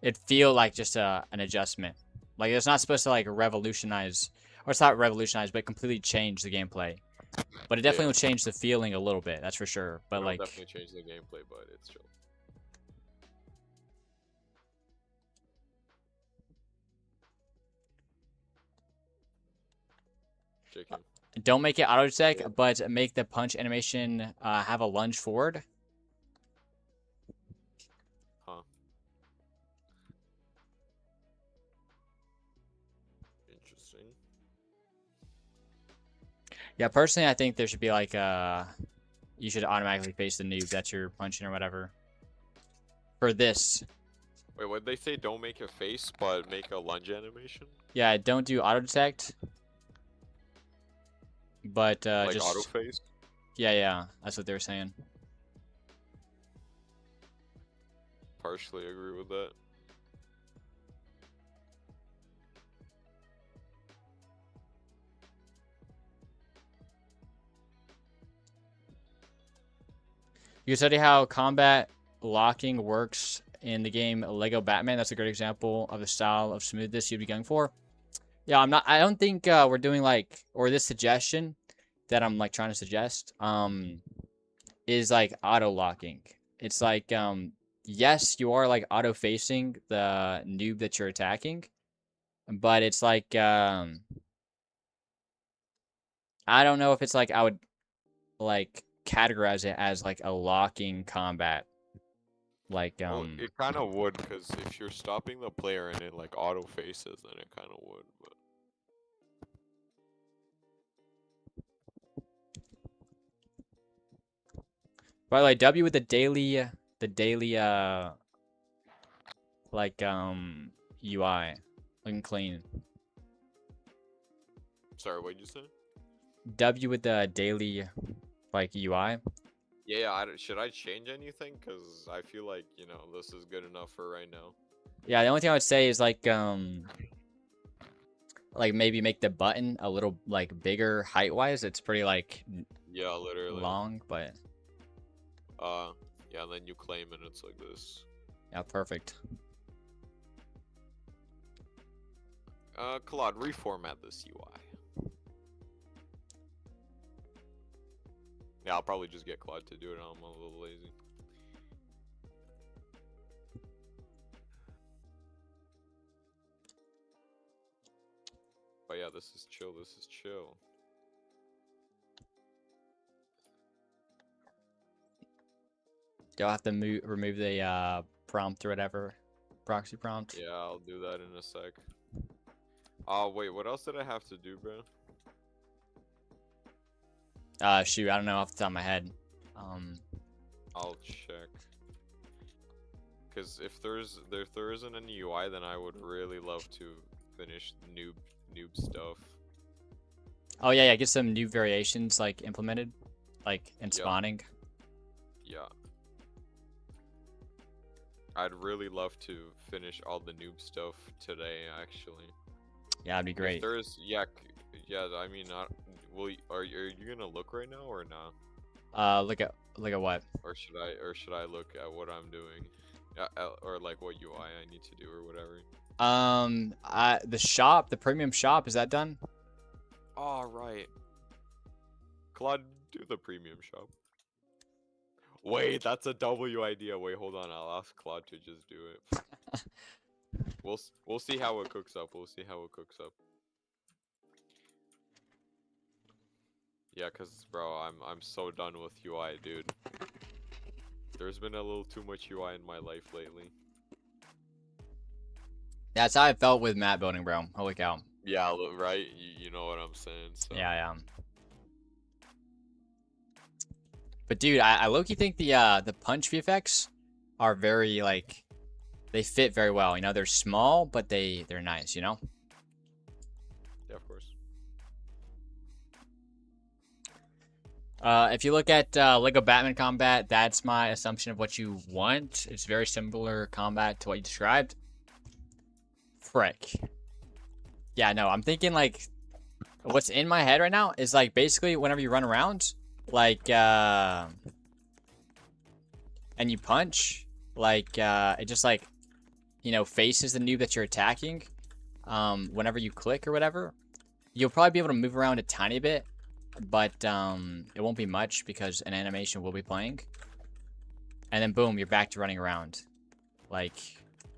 it'd feel like just an adjustment. Like it's not supposed to like revolutionize, or it's not revolutionize, but completely change the gameplay. But it definitely will change the feeling a little bit, that's for sure. But It'll like definitely change the gameplay, but it's chill. don't make it auto detect, but make the punch animation have a lunge forward. Huh. Interesting. Yeah, personally, I think there should be like you should automatically face the noob that you're punching or whatever. For this, Wait, what they say? Don't make a face, but make a lunge animation? yeah, don't do auto detect, but Like just auto face? yeah, that's what they were saying. Partially agree with that. You can study how combat locking works in the game Lego Batman. That's a great example of the style of smoothness you'd be going for. Yeah, I don't think we're doing like, or this suggestion that I'm like trying to suggest, is like auto locking. It's like, yes, you are like auto facing the noob that you're attacking, but it's like, I don't know if it's like I would like categorize it as like a locking combat. Like, Well, it kind of would, because if you're stopping the player and it like auto faces, then it kind of would. But by the way, W with the daily, like, UI, looking clean. sorry, what'd you say? W with the daily, like, UI. Yeah, should I change anything? Because I feel like, you know, this is good enough for right now. Yeah, the only thing I would say is like maybe make the button a little like bigger height-wise. It's pretty like Yeah, literally. long, but Yeah, and then you claim and it's like this. yeah, perfect. Claude, reformat this UI. Yeah, I'll probably just get Claude to do it. I'm a little lazy. But yeah, this is chill. This is chill. You'll have to remove the prompt or whatever, proxy prompt. Yeah, I'll do that in a sec. Wait, what else did I have to do, bro? Shoot, I don't know off the top of my head. I'll check. Cause if there isn't any UI, then I would really love to finish noob stuff. Oh yeah, get some new variations like implemented, like in Yep. spawning. Yeah. I'd really love to finish all the noob stuff today, actually. Yeah, that'd be If great. there's, yeah, I mean, are you gonna look right now or not? Look at what? Or should I look at what I'm doing? Or like what UI I need to do or whatever. The premium shop, is that done? Oh, right. Claude, do the premium shop. Wait, that's a W idea. Wait, hold on. I'll ask Claude to just do it. We'll see how it cooks up. We'll see how it cooks up. Yeah, cause bro, I'm so done with UI, dude. There's been a little too much UI in my life lately. That's how I felt with map building, bro. Holy cow. Yeah, right. You know what I'm saying. So. Yeah. But dude, I low-key think the punch VFX are very like, they fit very well. You know, they're small, but they're nice. You know. Yeah, of course. If you look at Lego Batman combat, that's my assumption of what you want. It's very similar combat to what you described. Frick. Yeah, no, I'm thinking like, what's in my head right now is like basically whenever you run around, like, and you punch, like, it just like, you know, faces the noob that you're attacking. Whenever you click or whatever, you'll probably be able to move around a tiny bit, but it won't be much because an animation will be playing. And then boom, you're back to running around. Like,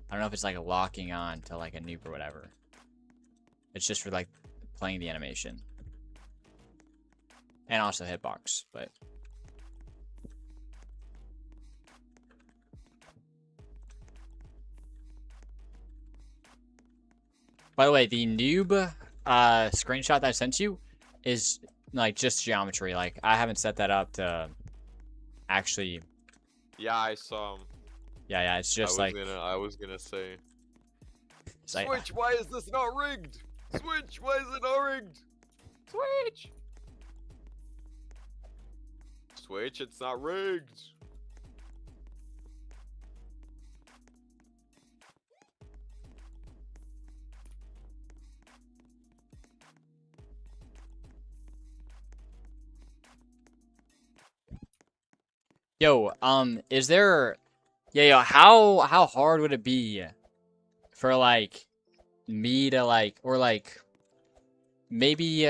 I don't know if it's like locking on to like a noob or whatever. It's just for like playing the animation. And also hitbox, but by the way, the noob screenshot that I sent you is like just geometry. Like I haven't set that up to actually. Yeah, I saw him. Yeah, it's just like I was gonna say. it's like Switch, why is this not rigged? Switch, why is it not rigged? Switch. Switch, it's not rigged. yo, is there yo, how hard would it be for like me to like or like maybe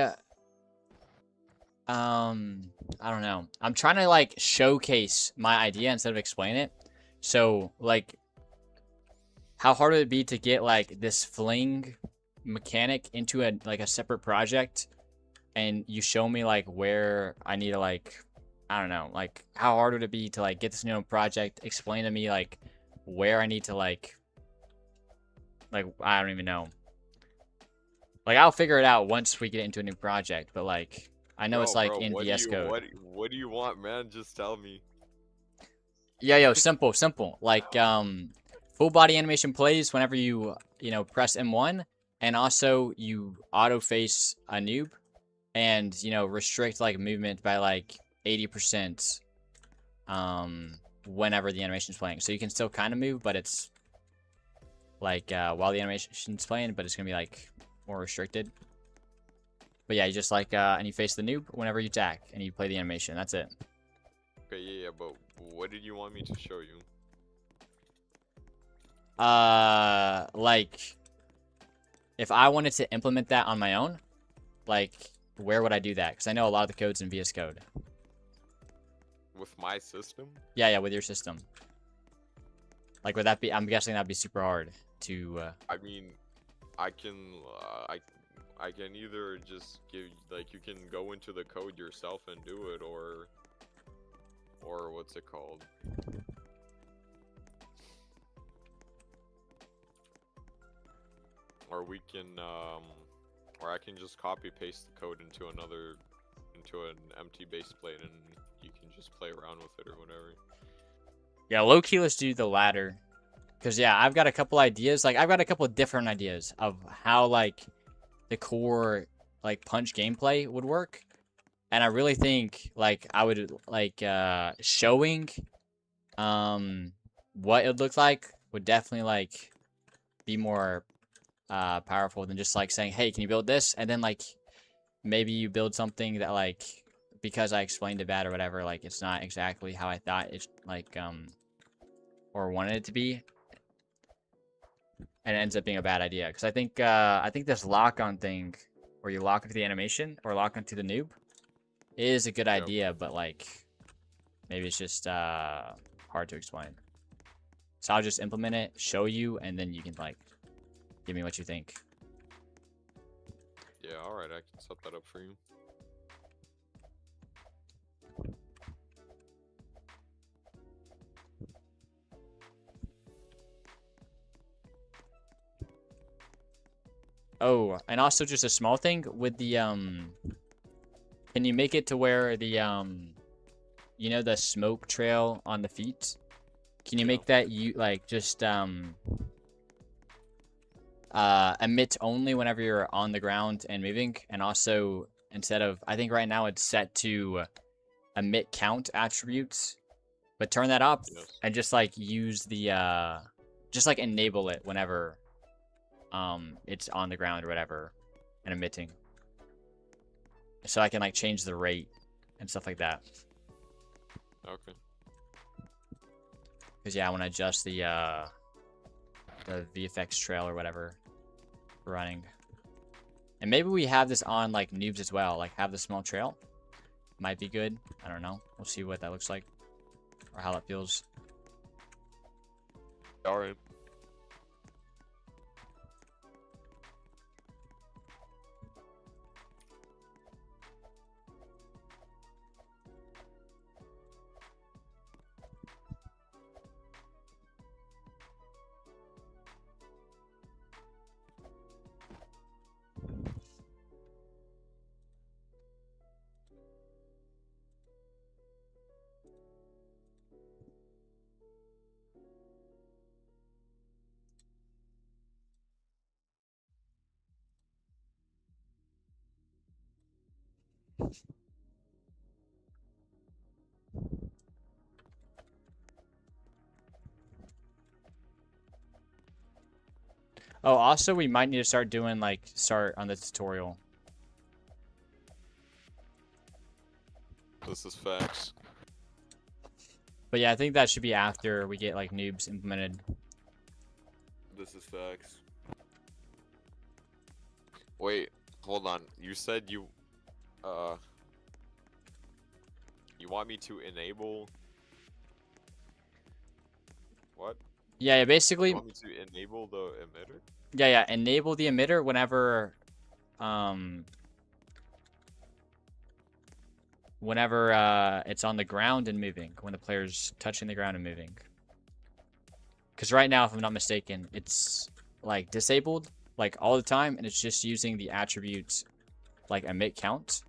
I don't know. I'm trying to like showcase my idea instead of explain it. So like how hard would it be to get like this fling mechanic into a like a separate project and you show me like where I need to like I don't know, like how hard would it be to like get this new project, explain to me like where I need to like I don't even know. Like I'll figure it out once we get into a new project, but like I know it's like Bro, in VS Code. what do you want, man? Just tell me. Yeah, yo, simple. Like full body animation plays whenever you press M1 and also you auto face a noob and restrict like movement by like 80% whenever the animation's playing. So you can still kind of move, but it's like while the animation's playing, but it's gonna be like more restricted. But yeah, you just like and you face the noob whenever you attack and you play the animation. That's it. Okay, yeah, but what did you want me to show you? Like if I wanted to implement that on my own, like where would I do that? Because I know a lot of the code's in VS Code. With my system? Yeah, with your system. Like, would that be? I'm guessing that'd be super hard to. I mean, I can either just give like you can go into the code yourself and do it, or what's it called? Or we can or I can just copy paste the code into an empty base plate and you can just play around with it or whatever. Yeah, low key, let's do the latter. Cause yeah, I've got a couple ideas. Like I've got a couple of different ideas of how like the core like punch gameplay would work. And I really think like I would like showing what it would look like would definitely like be more powerful than just like saying, hey, can you build this? And then like maybe you build something that like because I explained it bad or whatever, like it's not exactly how I thought it's like or wanted it to be. And it ends up being a bad idea. Because I think this lock-on thing where you lock into the animation or lock into the noob is a good idea, but like maybe it's just hard to explain. So I'll just implement it, show you, and then you can like give me what you think. Yeah, alright, I can set that up for you. Oh, and also just a small thing with the can you make it to where the the smoke trail on the feet? Can you make that you like just emit only whenever you're on the ground and moving, and also instead of I think right now it's set to emit count attributes, but turn that up and just like use the just like enable it whenever it's on the ground or whatever and emitting, so I can like change the rate and stuff like that. Okay. Because yeah, I want to adjust the VFX trail or whatever running. And maybe we have this on like noobs as well, like have the small trail. Might be good. I don't know. We'll see what that looks like or how that feels. Alright. Oh, also we might need to start doing like start on the tutorial. This is facts. But yeah, I think that should be after we get like noobs implemented. This is facts. Wait, hold on. You said you want me to enable what? Yeah, You basically, want me to enable the emitter? yeah, enable the emitter whenever it's on the ground and moving, when the player's touching the ground and moving. Because right now, if I'm not mistaken, it's like disabled like all the time, and it's just using the attribute like emit count.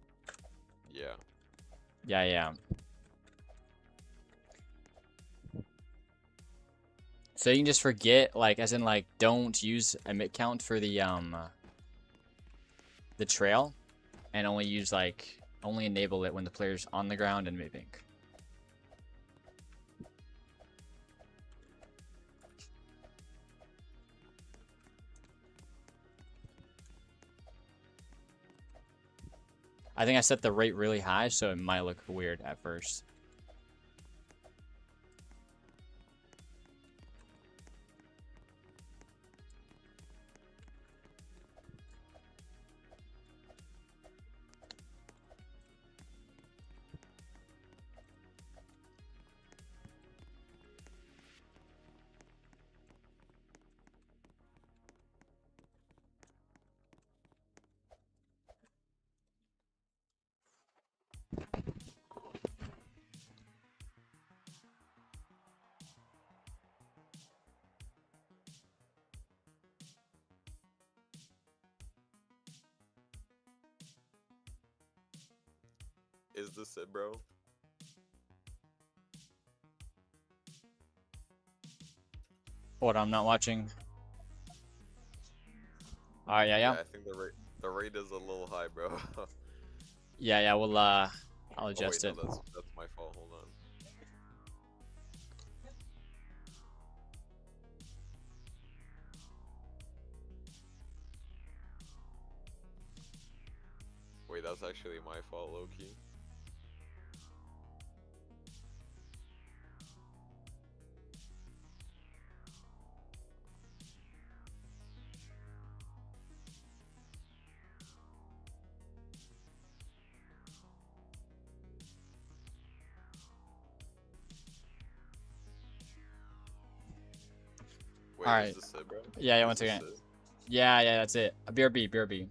Yeah. Yeah. So you can just forget, like, as in like, don't use emit count for the trail, and only use like only enable it when the player's on the ground and moving. I think I set the rate really high, so it might look weird at first. Is this it, bro? What, I'm not watching? Alright, yeah. I think the rate is a little high, bro. Yeah, well, I'll adjust oh, wait, it. no, that's my fault. Hold on. Wait, that's actually my fault, low-key. Wait, Alright. is this it, bro? Yeah, Is once this again. it? Yeah, that's it. BRB.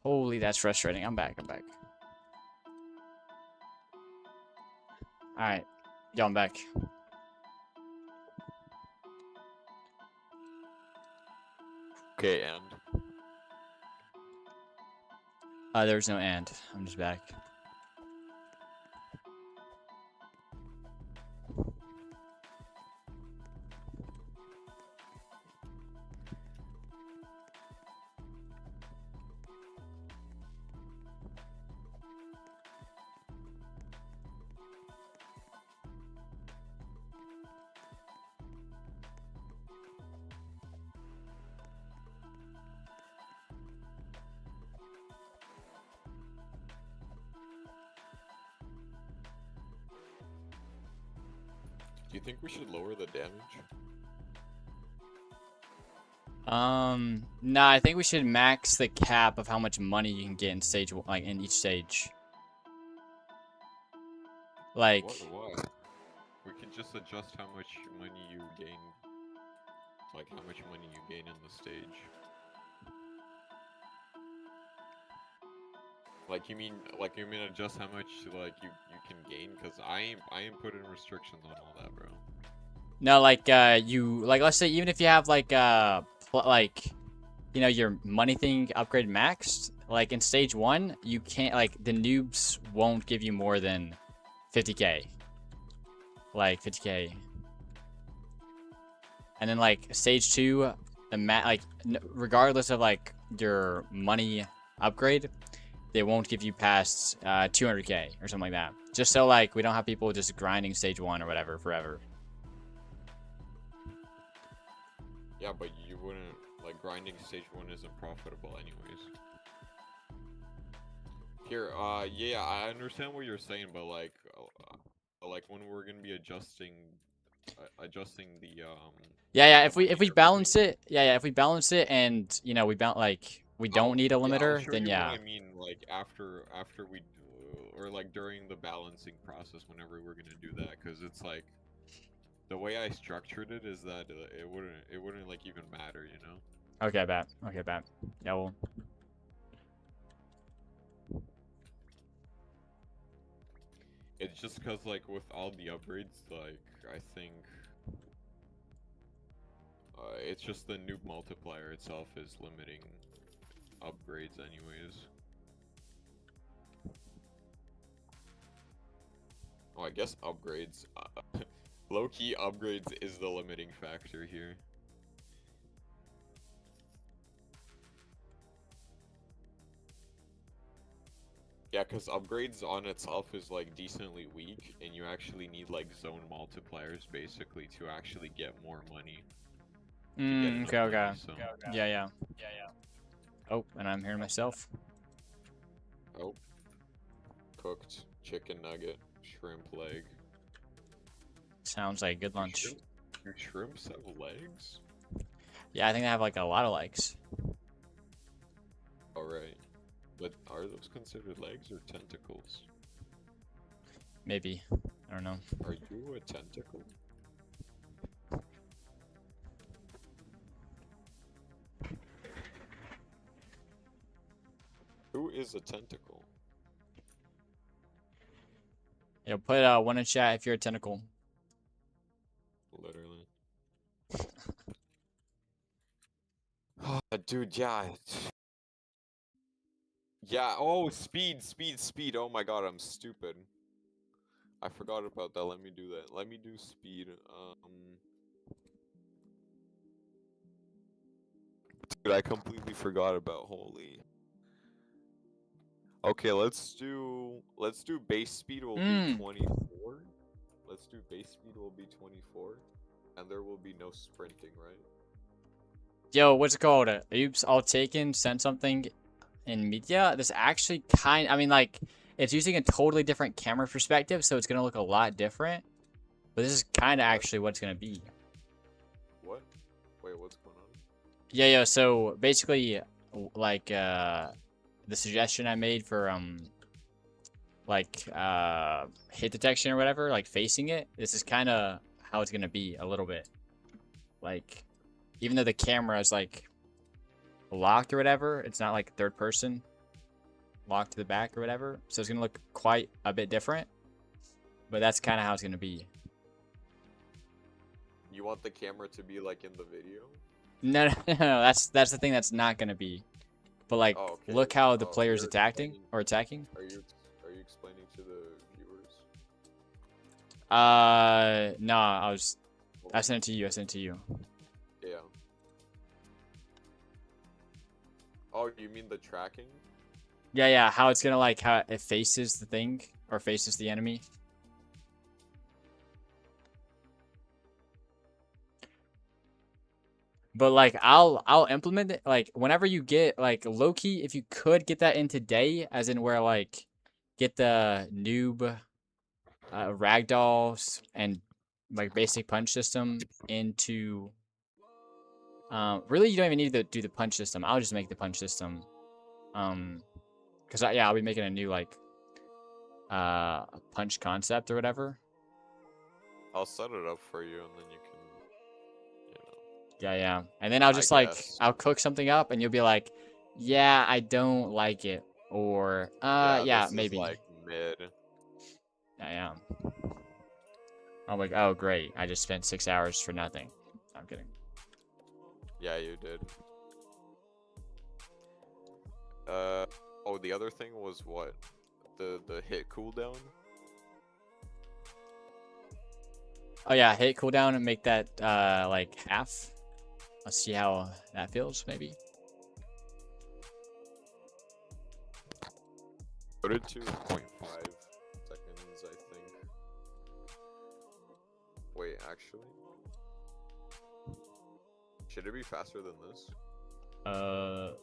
Holy, that's frustrating. I'm back. I'm back. Alright. Yo, I'm back. Okay, and There's no and. I'm just back. do you think we should lower the damage? Nah, I think we should max the cap of how much money you can get in stage, like in each stage. Like, Why? We can just adjust how much money you gain, like how much money you gain in the stage. Like you mean adjust how much like you can gain? Cause I ain't putting restrictions on all that, bro. no, like, let's say even if you have like, you know, your money thing upgrade maxed, like in stage 1, you can't, like, the noobs won't give you more than 50k. Like 50k. And then like stage 2, regardless of like your money upgrade, they won't give you past 200k or something like that. Just so like we don't have people just grinding stage 1 or whatever forever. Yeah, but you wouldn't, like, grinding stage 1 isn't profitable anyways. Here, yeah, I understand what you're saying, but like when we're gonna be adjusting the Yeah, if money we and balance everything. it, if we balance it and, you know, we don't need a I'll limiter, show then you yeah. what I mean, like after we or like during the balancing process whenever we're gonna do that, because it's like the way I structured it is that it wouldn't like even matter, you know? Okay, bet. Okay, bet. Yeah, well. It's just because like with all the upgrades, like I think it's just the noob multiplier itself is limiting upgrades anyways. Oh, I guess upgrades, low-key upgrades is the limiting factor here. Yeah, because upgrades on itself is like decently weak, and you actually need like zone multipliers basically to actually get more money. To get enough Okay. money, so. Yeah. Oh, and I'm hearing myself. Oh. Cooked chicken nugget, shrimp leg. Sounds like a good lunch. Do shrimps have legs? Yeah, I think they have like a lot of legs. Alright. But are those considered legs or tentacles? Maybe. I don't know. Are you a tentacle? Who is a tentacle? Yeah, put one in chat if you're a tentacle. Literally. Dude, yeah. Yeah, oh, speed. Oh my god, I'm stupid. I forgot about that. Let me do that. Let me do speed. Dude, I completely forgot about holy. Okay, let's do base speed will be 24. Let's do base speed will be 24, and there will be no sprinting, right? Yo, what's it called? Oops, all taken. Sent something in media. This actually I mean, like, it's using a totally different camera perspective, so it's gonna look a lot different. But this is kind of actually what it's gonna be. What? Wait, what's going on? Yeah. So basically, like, the suggestion I made for like hit detection or whatever, like facing it. This is kind of how it's gonna be a little bit. Like, even though the camera is like locked or whatever, it's not like third person. locked to the back or whatever. So it's gonna look quite a bit different. But that's kind of how it's gonna be. You want the camera to be like in the video? No, no. That's the thing that's not gonna be. But like, Oh, okay. look how the Oh, player's you're attacking explaining- or attacking. Are you explaining to the viewers? No, I sent it to you. I sent it to you. Yeah. Oh, you mean the tracking? Yeah, yeah. How it's gonna like how it faces the thing or faces the enemy. But like I'll implement it like whenever you get like low key if you could get that in today, as in where like get the noob ragdolls and like basic punch system into really you don't even need to do the punch system. I'll just make the punch system. Cause I'll be making a new like punch concept or whatever. I'll set it up for you, and then you can, Yeah, yeah. And then I'll just guess. I'll cook something up and you'll be like, yeah, I don't like it. Or yeah, this is, maybe. like mid. Yeah, yeah. I'm like, oh great. I just spent 6 hours for nothing. I'm kidding. Yeah, you did. Oh, the other thing was what? The hit cooldown? Oh yeah, hit cooldown and make that like half. Let's see how that feels, maybe. Put it to 0.5 seconds, I think. Wait, actually? Should it be faster than this? 1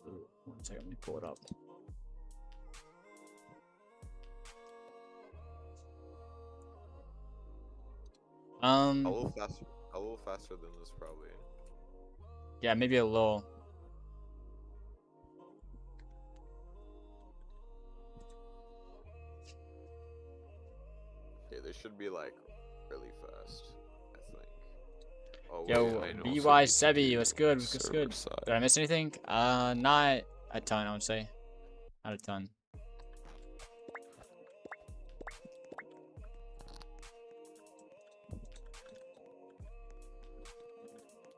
second, let me pull it up. A little faster than this, probably. Yeah, maybe a little. Okay, this should be like really fast, I think. Oh, Yo, wait, I know BY something to Sebi, do what's good? What's server good? side. Did I miss anything? Not a ton, I would say. Not a ton.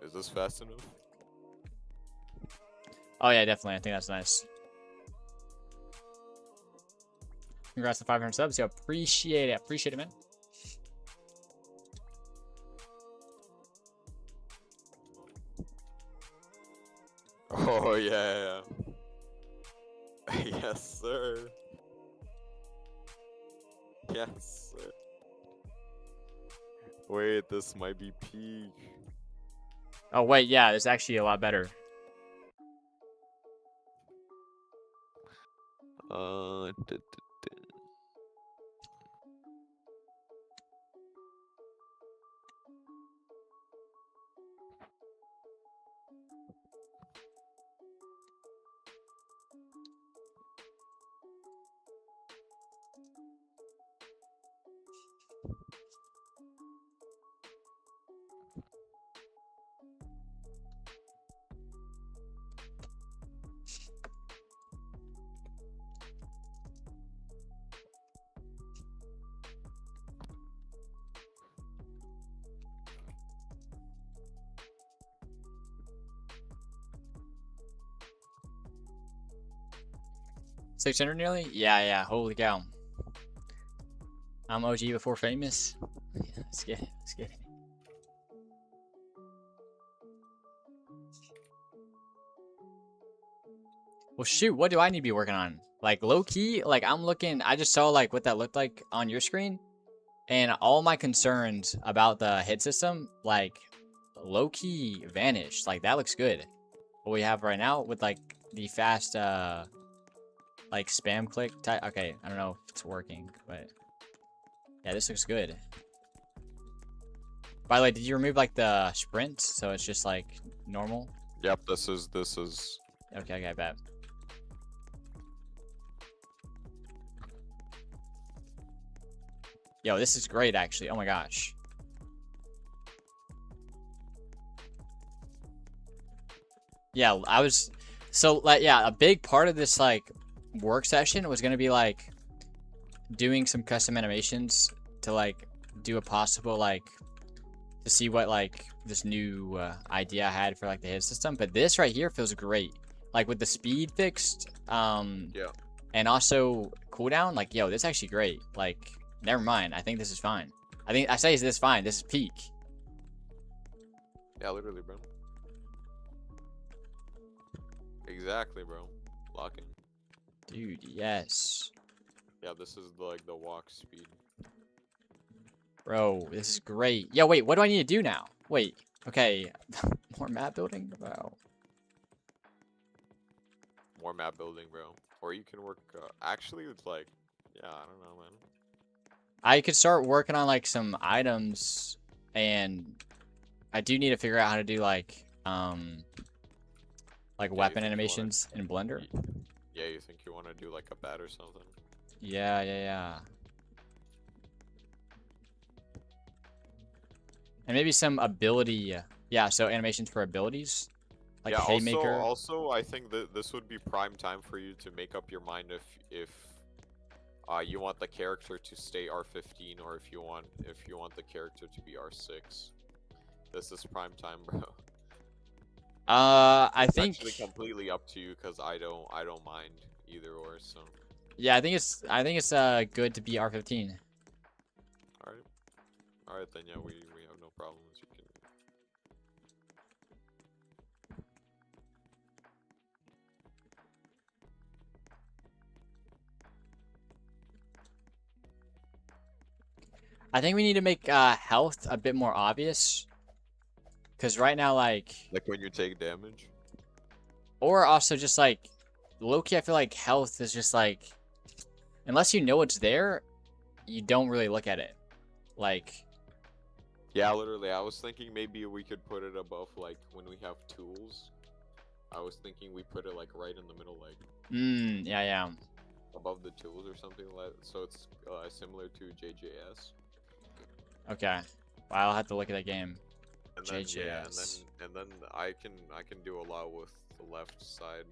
Is this fast enough? Oh yeah, definitely. I think that's nice. Congrats on 500 subs. Yo, appreciate it. Appreciate it, man. Oh yeah. Yes, sir. Yes, sir. Wait, this might be peak. Oh wait, yeah, it's actually a lot better. $600 nearly? Yeah, yeah. Holy cow. I'm OG before famous. Yeah, let's get it. Let's get it. Well, shoot. What do I need to be working on? Like, low key, like, I'm looking. I just saw, like, what that looked like on your screen. And all my concerns about the hit system, like, low key vanished. Like, that looks good. What we have right now with, like, the fast, like, spam click type. Okay, I don't know if it's working, but yeah, this looks good. By the way, did you remove, like, the sprint? So it's just, like, normal? Yep, this is. Okay, okay, I bet. Yo, this is great, actually. Oh my gosh. Yeah, I was... So, like, yeah, a big part of this, like, work session was gonna be like doing some custom animations to like do a possible like to see what like this new idea I had for like the hit system. But this right here feels great, like with the speed fixed, Yeah. and also cooldown. Like, yo, this is actually great. Like, never mind. I think this is fine. I think I say this is fine. This is peak. Yeah, literally, bro. Exactly, bro. Locking. Dude, yes. Yeah, this is like the walk speed. Bro, this is great. Yo, wait, what do I need to do now? Wait, okay. More map building? Bro. More map building, bro. Or you can work. Actually, it's like, yeah, I don't know, man. I could start working on like some items, and I do need to figure out how to do like Yeah, weapon you think you animations in Blender. Yeah, you think you want to do like a bat or something? Yeah, yeah, yeah. And maybe some ability. Yeah, so animations for abilities. Like Yeah, Haymaker. also, I think that this would be prime time for you to make up your mind if you want the character to stay R15 or if you want the character to be R6. This is prime time, bro. I It's think. actually completely up to you because I don't mind either or. So, Yeah, I think it's good to be R15. all right then. Yeah, we have no problems. You can. I think we need to make health a bit more obvious. Cause right now, like, Like when you take damage. or also just like, low-key, I feel like health is just like, unless you know it's there, you don't really look at it. Like, Yeah, literally. I was thinking maybe we could put it above like when we have tools. I was thinking we put it like right in the middle, like yeah, yeah. above the tools or something like. So it's similar to JJS. Okay. Well, I'll have to look at that game. And then yeah, JJS. and then I can do a lot with the left side.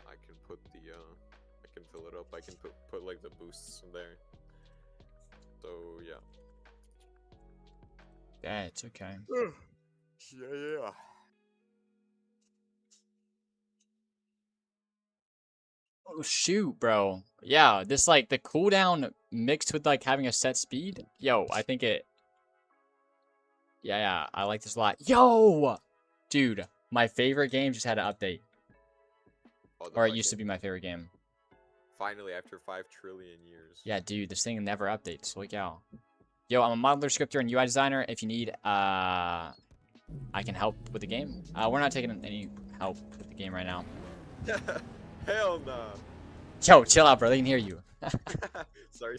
I can put the I can fill it up. I can put like the boosts in there. So yeah. Yeah, it's okay. Yeah. Oh, shoot, bro. Yeah, this, like, the cooldown mixed with, like, having a set speed. Yo, I think it... Yeah, yeah, I like this a lot. Yo! Dude, my favorite game just had an update. Oh, the Or it fuck used to it? be my favorite game. Finally, after 5 trillion years. Yeah, dude, this thing never updates. Look out. Yo, I'm a modeler, scripter, and UI designer. If you need, I can help with the game. We're not taking any help with the game right now. Hell no. Yo, chill out, bro. They can hear you. sorry.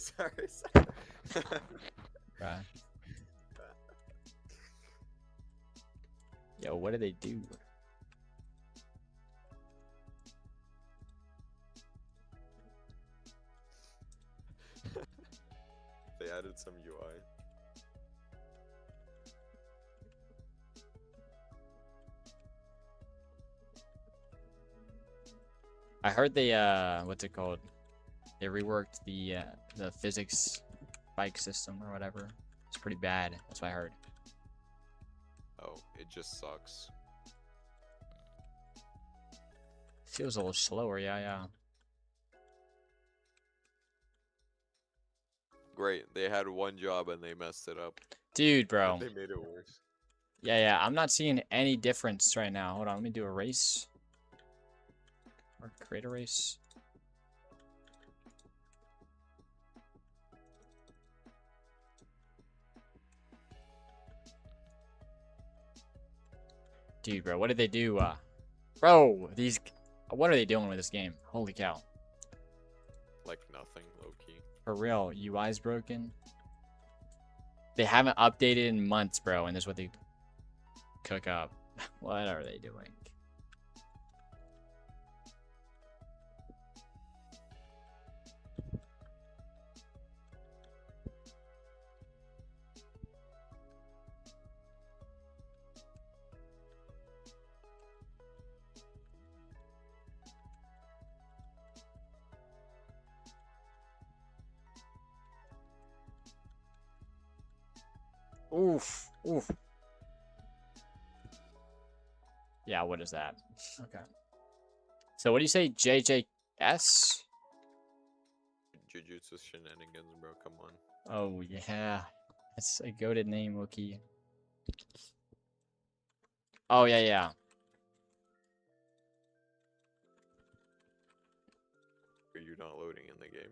Bruh. Yo, what do they do? They added some UI. I heard they what's it called? They reworked the physics bike system or whatever. It's pretty bad. That's what I heard. Oh, it just sucks. Feels a little slower, yeah. Great. They had one job and they messed it up. Dude, bro. They made it worse. Yeah. I'm not seeing any difference right now. Hold on, let me do a race. Or create a race. Dude, bro, what did they do? Bro, what are they doing with this game? Holy cow. Like nothing, low key. For real, UI's broken. They haven't updated in months, bro, and this is what they cook up. What are they doing? Oof. Oof. Yeah, what is that? Okay. So what do you say, JJS? Jujutsu shenanigans, bro. Come on. Oh, yeah. That's a goated name, Wookie. Oh, yeah, yeah. Are you not loading in the game?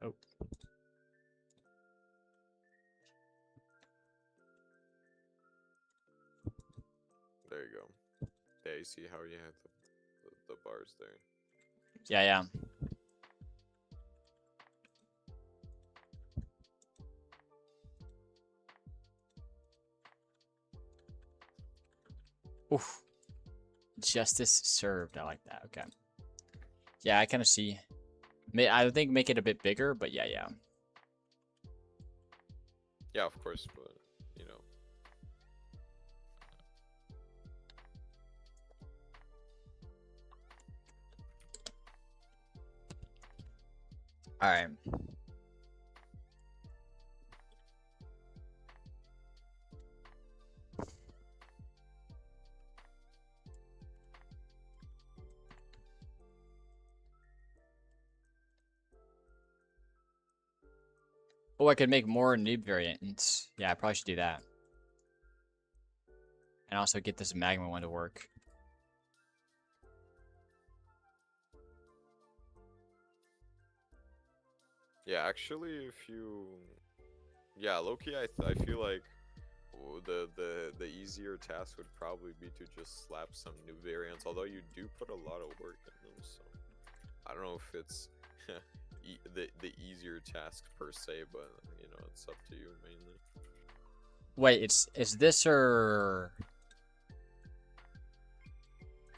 Oh. There you go. Yeah, you see how you have the bars there. Yeah, yeah. Oof. Justice served. I like that. Okay. Yeah, I kind of see. I think make it a bit bigger, but yeah, yeah. Yeah, of course, but you know. All right. Oh, I could make more noob variants. Yeah, I probably should do that. And also get this magma one to work. Yeah, actually, if you, yeah, low-key, I feel like the easier task would probably be to just slap some new variants. Although you do put a lot of work in them, so I don't know if it's the easier task per se, but you know, it's up to you mainly. Wait, is this or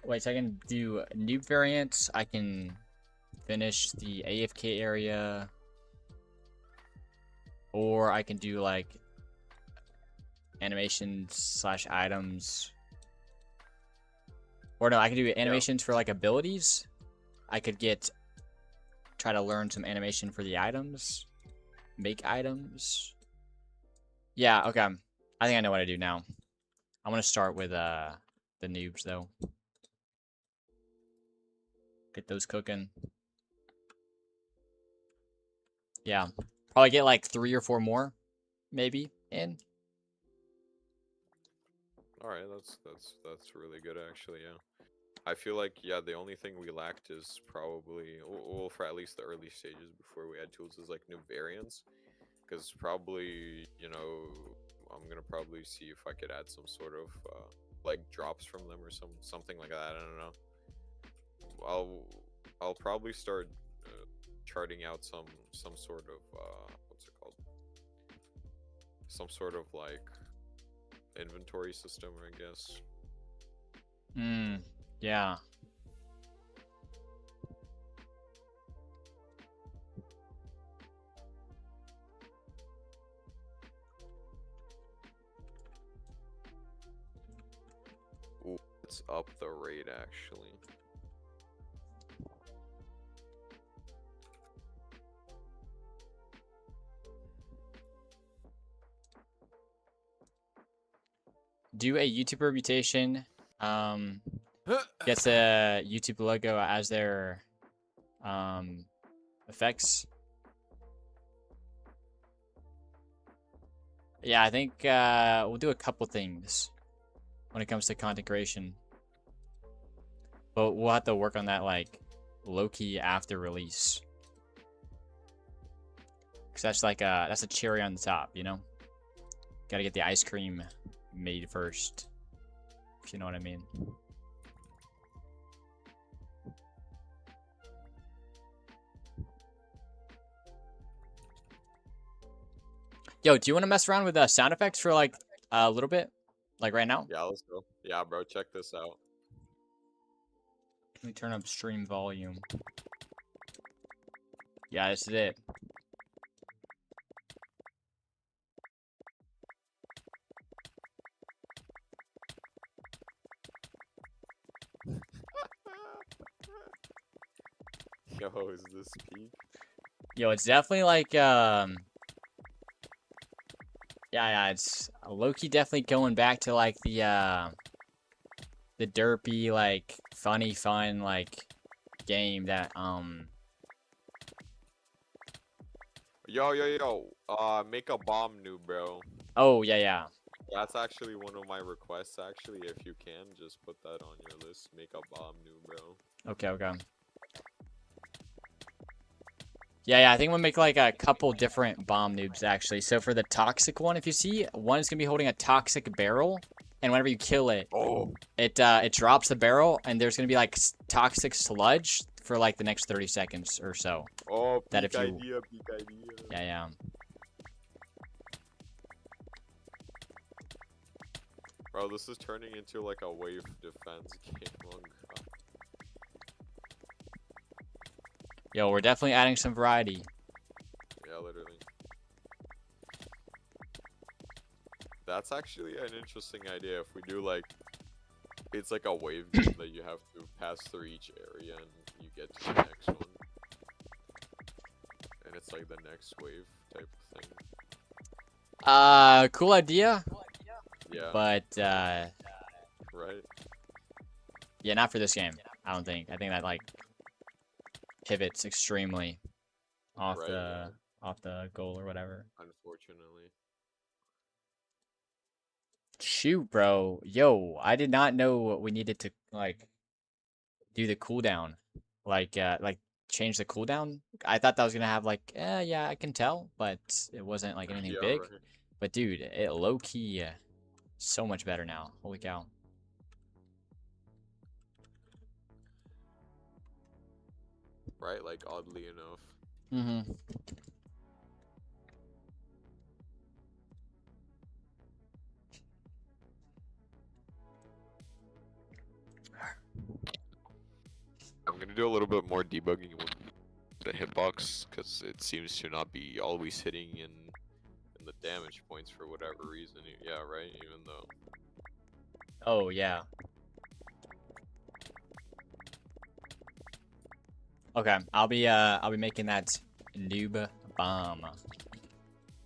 wait, so I can do noob variants. I can finish the AFK area, or I can do like animations / items. Or no, I can do animations for like abilities. I could try to learn some animation for the items. Make items. Yeah, okay. I think I know what I do now. I'm gonna start with the noobs though. Get those cooking. Yeah. Probably get like 3 or 4 more, maybe, in. All right, that's really good actually. Yeah, I feel like yeah, the only thing we lacked is probably well for at least the early stages before we add tools is like new variants, because probably you know I'm gonna probably see if I could add some sort of like drops from them or something like that. I don't know. I'll probably start charting out some sort of what's it called? Some sort of like inventory system, I guess. Yeah. Ooh, let's up the rate actually. Do a YouTuber mutation. Gets a YouTube logo as their effects. Yeah, I think we'll do a couple things when it comes to content creation. But we'll have to work on that like low-key after release. Cause that's like that's a cherry on the top, you know? Gotta get the ice cream made first. If you know what I mean. Yo, do you want to mess around with sound effects for like a little bit? Like right now? Yeah, let's go. Yeah, bro, check this out. Let me turn up stream volume. Yeah, this is it. Yo, is this peak? Yo, it's definitely like Yeah, it's low-key definitely going back to like the derpy, like funny, fun, like game that Yo. Make a bomb noob, bro. oh yeah. That's actually one of my requests. Actually, if you can, just put that on your list. Make a bomb noob, bro. Okay. Yeah, I think we'll make like a couple different bomb noobs actually. So for the toxic one, if you see, one is gonna be holding a toxic barrel, and whenever you kill it, Oh, it drops the barrel, and there's gonna be like toxic sludge for like the next 30 seconds or so. oh, That peak if you- idea, peak idea. Yeah. Bro, this is turning into like a wave defense game. Oh, God. Yo, we're definitely adding some variety. Yeah, literally. That's actually an interesting idea. If we do like, it's like a wave game that you have to pass through each area and you get to the next one. And it's like the next wave type of thing. Cool idea, Yeah, but right? yeah, not for this game. I don't think. I think that like pivots extremely off Right, yeah. off the goal or whatever. Unfortunately. Shoot, bro. Yo, I did not know we needed to like do the cooldown. Like change the cooldown. I thought that was gonna have like, yeah, I can tell, but it wasn't like anything Yeah, big. right. But dude, it low key so much better now. Holy cow. Right, like oddly enough. Mm-hmm. I'm gonna do a little bit more debugging with the hitbox because it seems to not be always hitting in the damage points for whatever reason. Yeah, right. Even though. Oh yeah. Okay, I'll be making that noob bomb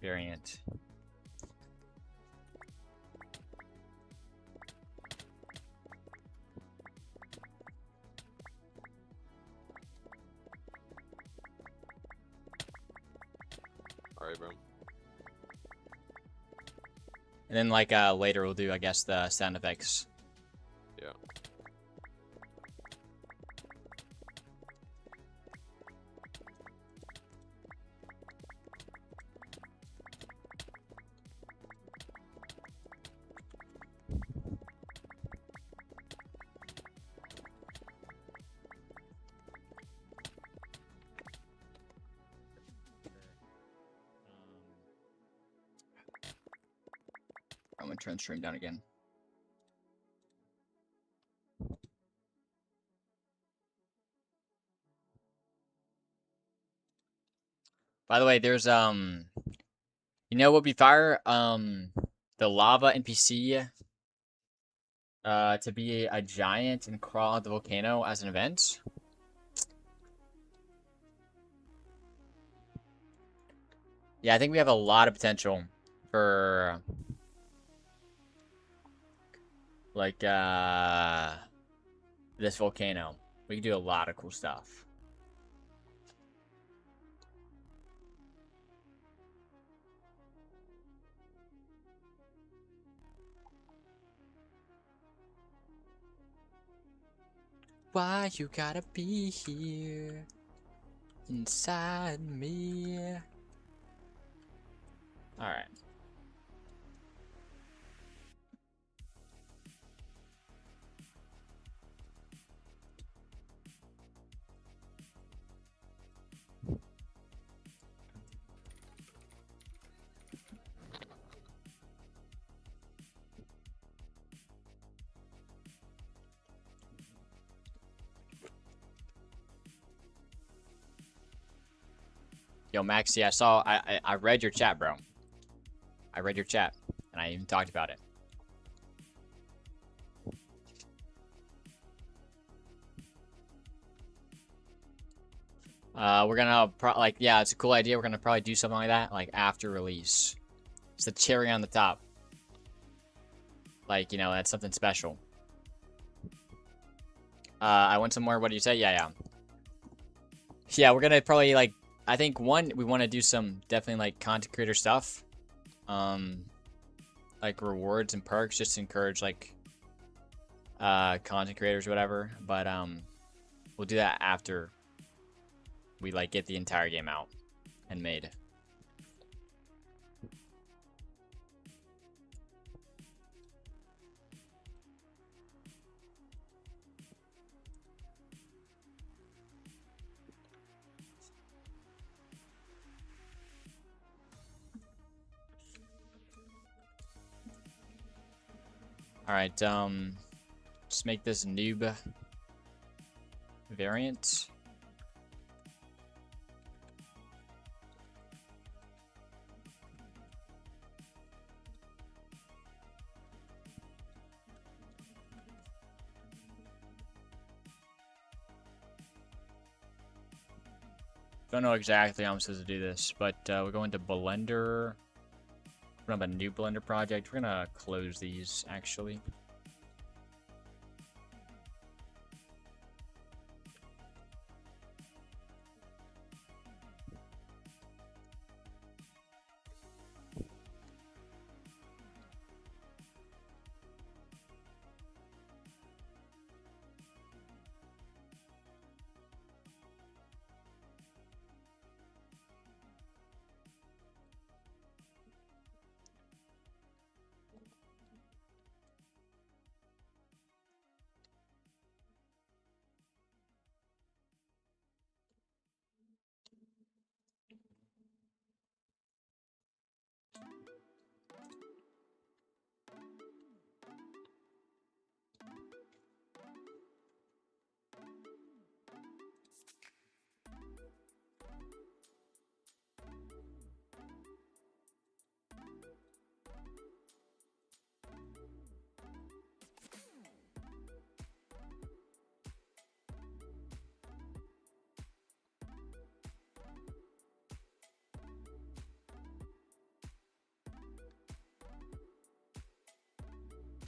variant. All right, bro. And then like later we'll do I guess the sound effects. Yeah. I'm gonna turn stream down again. By the way, there's you know what would be fire? The lava NPC to be a giant and crawl out the volcano as an event. Yeah, I think we have a lot of potential for like this volcano. We can do a lot of cool stuff. Why you gotta be here inside me? All right. Yo, Maxi, I read your chat, bro. I read your chat, and I even talked about it. We're gonna yeah, it's a cool idea. We're gonna probably do something like that, like after release. It's the cherry on the top. Like, you know, that's something special. I went somewhere. What do you say? Yeah. Yeah, we're gonna probably, like, I think, one, we want to do some definitely, like, content creator stuff. Like, rewards and perks, just to encourage, like, content creators or whatever. But, we'll do that after we, like, get the entire game out and made. Alright, just make this noob variant. Don't know exactly how I'm supposed to do this, but we're going to Blender. We're gonna have a new Blender project. We're gonna close these, actually.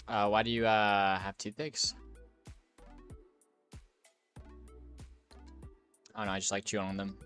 Why do you have toothpicks? I don't know, I just like chewing on them.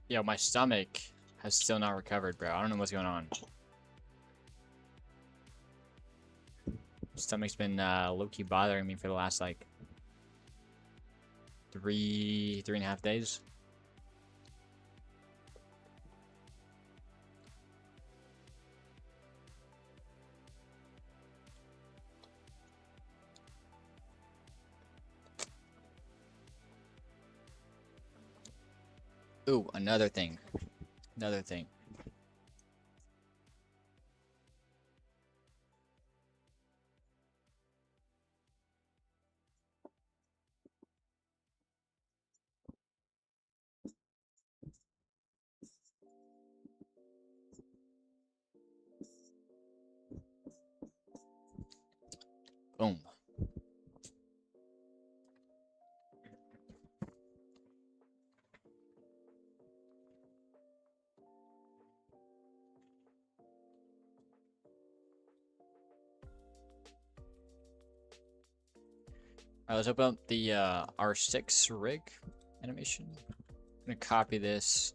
Yo, my stomach has still not recovered, bro. I don't know what's going on. Stomach's been low-key bothering me for the last like 3.5 days. Ooh, another thing. Another thing. Boom. Alright, let's open up the R6 rig animation. I'm gonna copy this.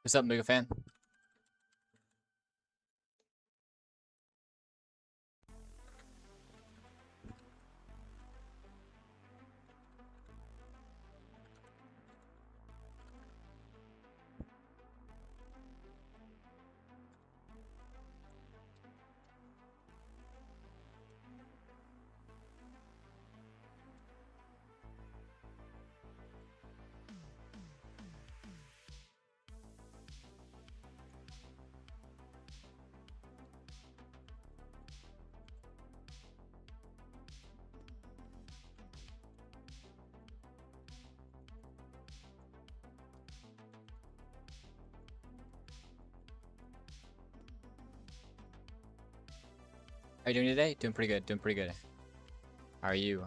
What's up, Mega Fan? How are you doing today? Doing pretty good. Doing pretty good. How are you?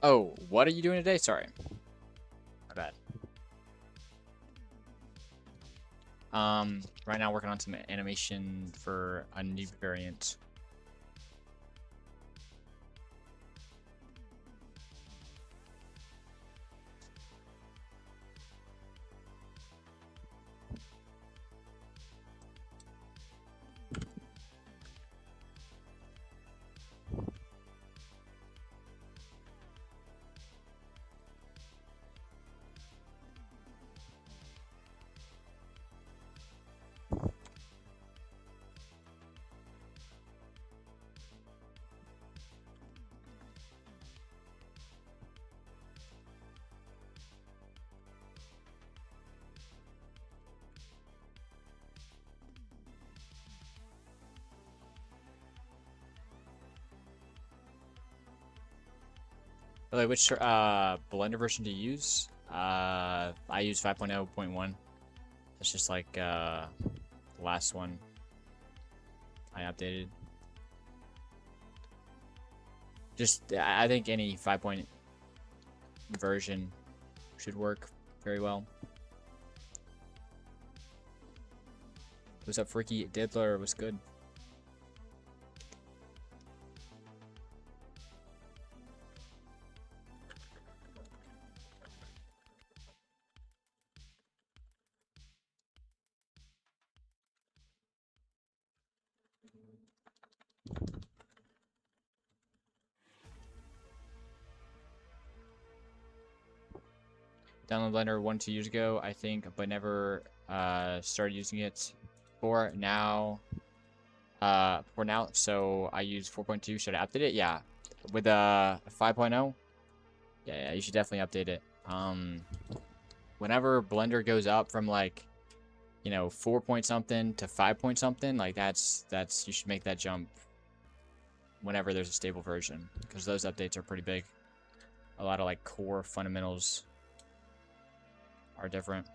Oh, what are you doing today? Sorry. My bad. Right now working on some animation for a new variant. By the way, which Blender version do you use? I use 5.0.1. It's just like the last one I updated. Just I think any 5 version should work very well. What's up, Freaky Diddler? What's good? Download Blender 1-2 years ago, I think, but never started using it for now. So I use 4.2. Should I update it? Yeah. With 5.0, yeah, you should definitely update it. Whenever Blender goes up from like, 4 point something to 5 point something, like that's you should make that jump whenever there's a stable version, because those updates are pretty big. A lot of like core fundamentals are different.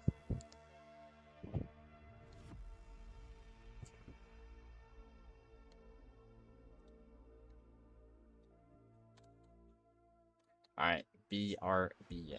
All right, BRB.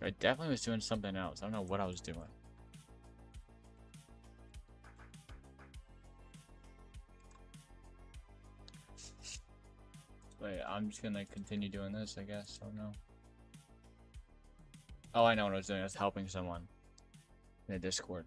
I definitely was doing something else. I don't know what I was doing. Wait, I'm just gonna continue doing this, I guess. Oh no. Oh, I know what I was doing. I was helping someone in a Discord.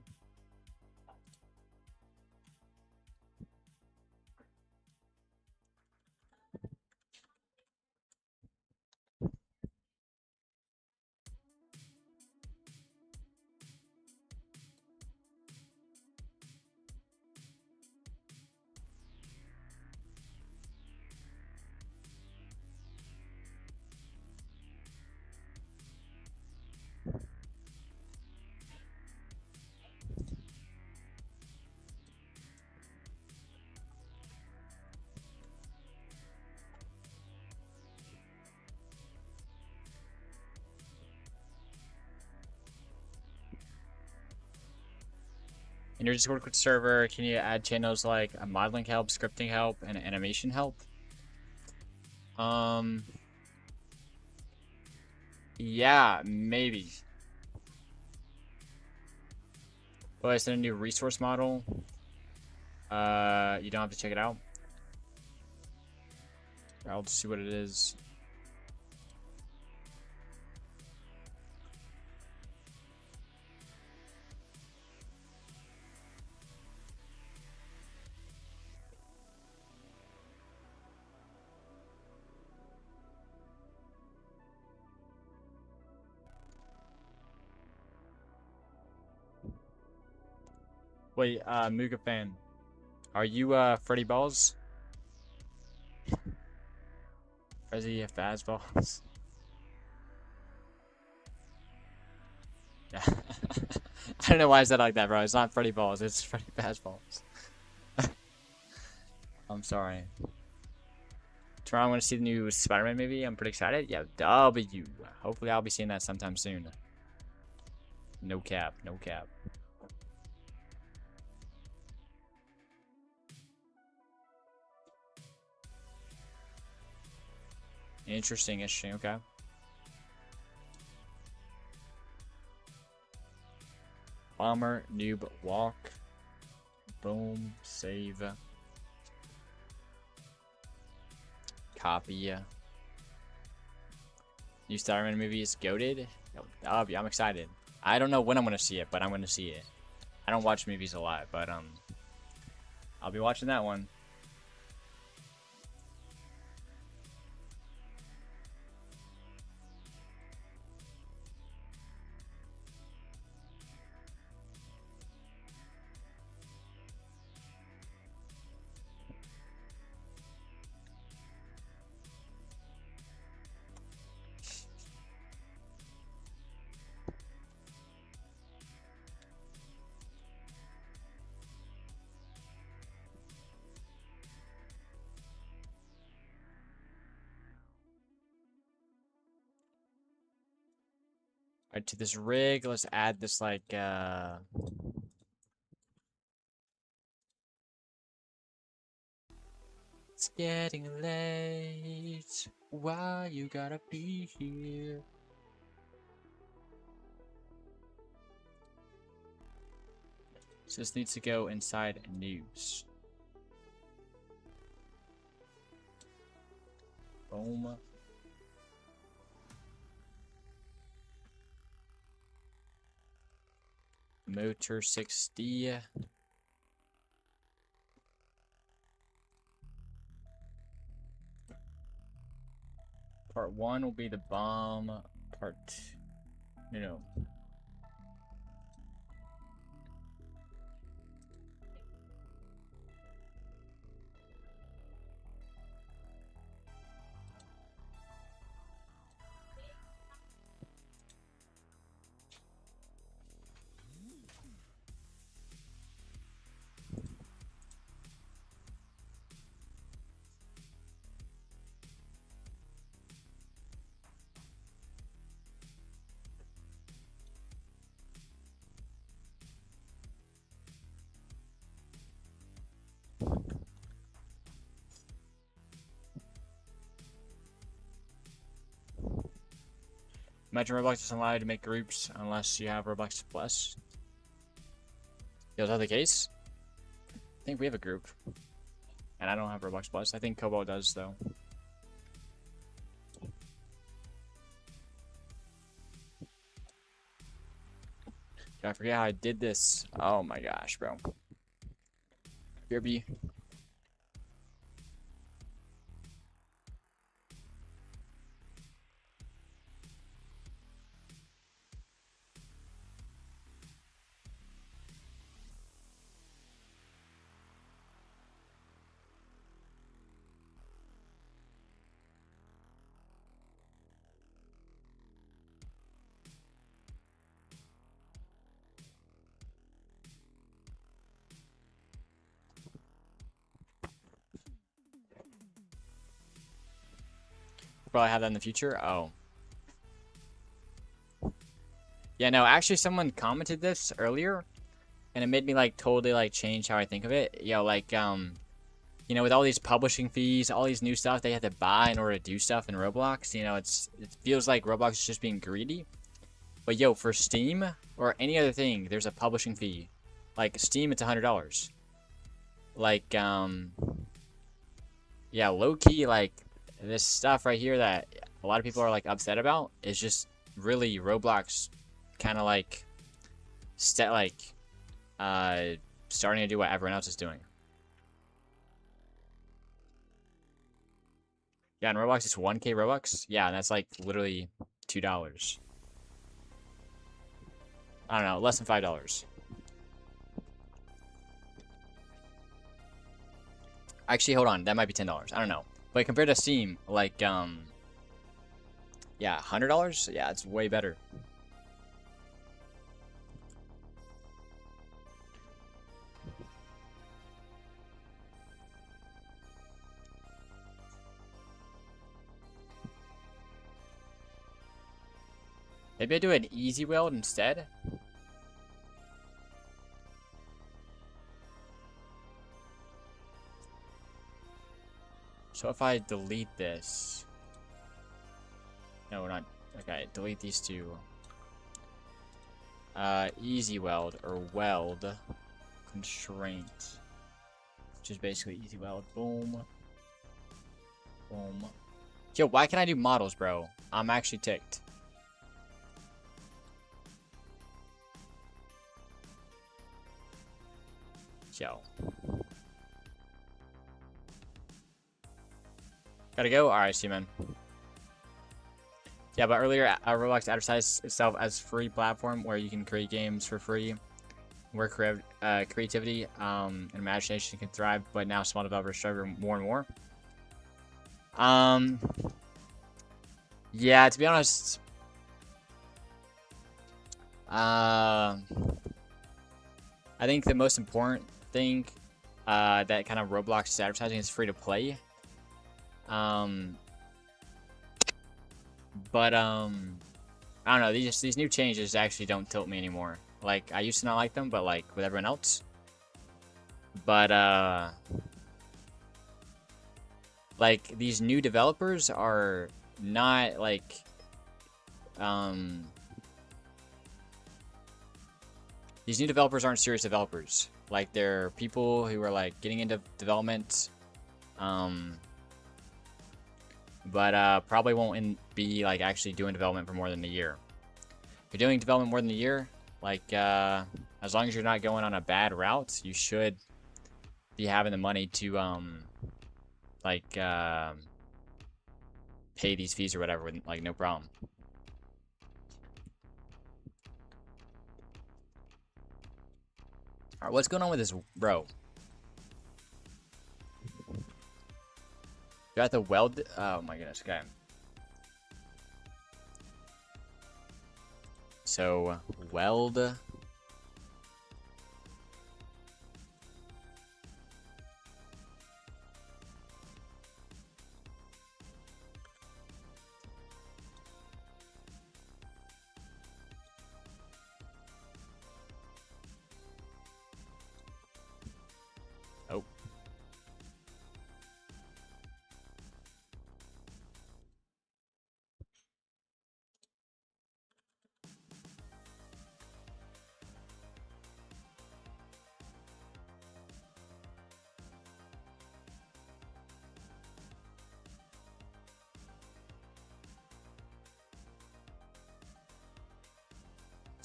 In your Discord server, can you add channels like a modeling help, scripting help, and animation help? Yeah, maybe. Oh, I sent a new resource model. You don't have to check it out. I'll just see what it is. Wait, Muga fan, are you Freddy Balls? Or is he Faz Balls? Yeah. I don't know why I said it like that, bro. It's not Freddy Balls. It's Freddy Faz Balls. I'm sorry. Tomorrow I'm gonna see the new Spider-Man movie. I'm pretty excited. Yeah, W. Hopefully I'll be seeing that sometime soon. No cap, no cap. Interesting, okay. Bomber, noob, walk. Boom, save. Copy. New Spider-Man movie is goated. I'm excited. I don't know when I'm gonna see it, but I'm gonna see it. I don't watch movies a lot, but I'll be watching that one. Alright, to this rig, let's add this like it's getting late. Why you gotta be here? So this needs to go inside news. Boom. Motor 60. Part 1 will be the bomb. Part 2. No. Imagine Roblox doesn't allow you to make groups unless you have Roblox Plus. Yo, is that the case? I think we have a group. And I don't have Roblox Plus. I think Cobalt does, though. I forget how I did this. Oh my gosh, bro. BRB. Probably have that in the future. Oh. Yeah, no, actually someone commented this earlier and it made me like totally like change how I think of it. Yo, like you know, with all these publishing fees, all these new stuff they have to buy in order to do stuff in Roblox, you know, it feels like Roblox is just being greedy. But yo, for Steam or any other thing, there's a publishing fee. Like Steam, it's $100. Like yeah, low key, like this stuff right here that a lot of people are like upset about is just really Roblox kind of like starting to do what everyone else is doing. Yeah, in Roblox it's 1K Robux. Yeah, and that's like literally $2. I don't know, less than $5. Actually, hold on, that might be $10. I don't know. But compared to Steam, like, yeah, $100? Yeah, it's way better. Maybe I do an easy weld instead? So if I delete this... No, we're not... Okay, delete these two. Easy weld, or weld constraint. Which is basically easy weld. Boom. Boom. Yo, why can't I do models, bro? I'm actually ticked. Yo. Gotta go? Alright, see you, man. Yeah, but earlier, Roblox advertised itself as free platform where you can create games for free, where creativity and imagination can thrive, but now small developers struggle more and more. Yeah, to be honest, I think the most important thing that kind of Roblox is advertising is free to play. But I don't know, these new changes actually don't tilt me anymore. Like, I used to not like them, but like with everyone else. But like these new developers are not like these new developers aren't serious developers. Like, they're people who are like getting into development but probably won't be like actually doing development for more than a year. If you're doing development more than a year, like as long as you're not going on a bad route, you should be having the money to like pay these fees or whatever with like no problem. Alright, what's going on with this, bro? You got the weld. Oh my goodness, okay. So, weld. Oh.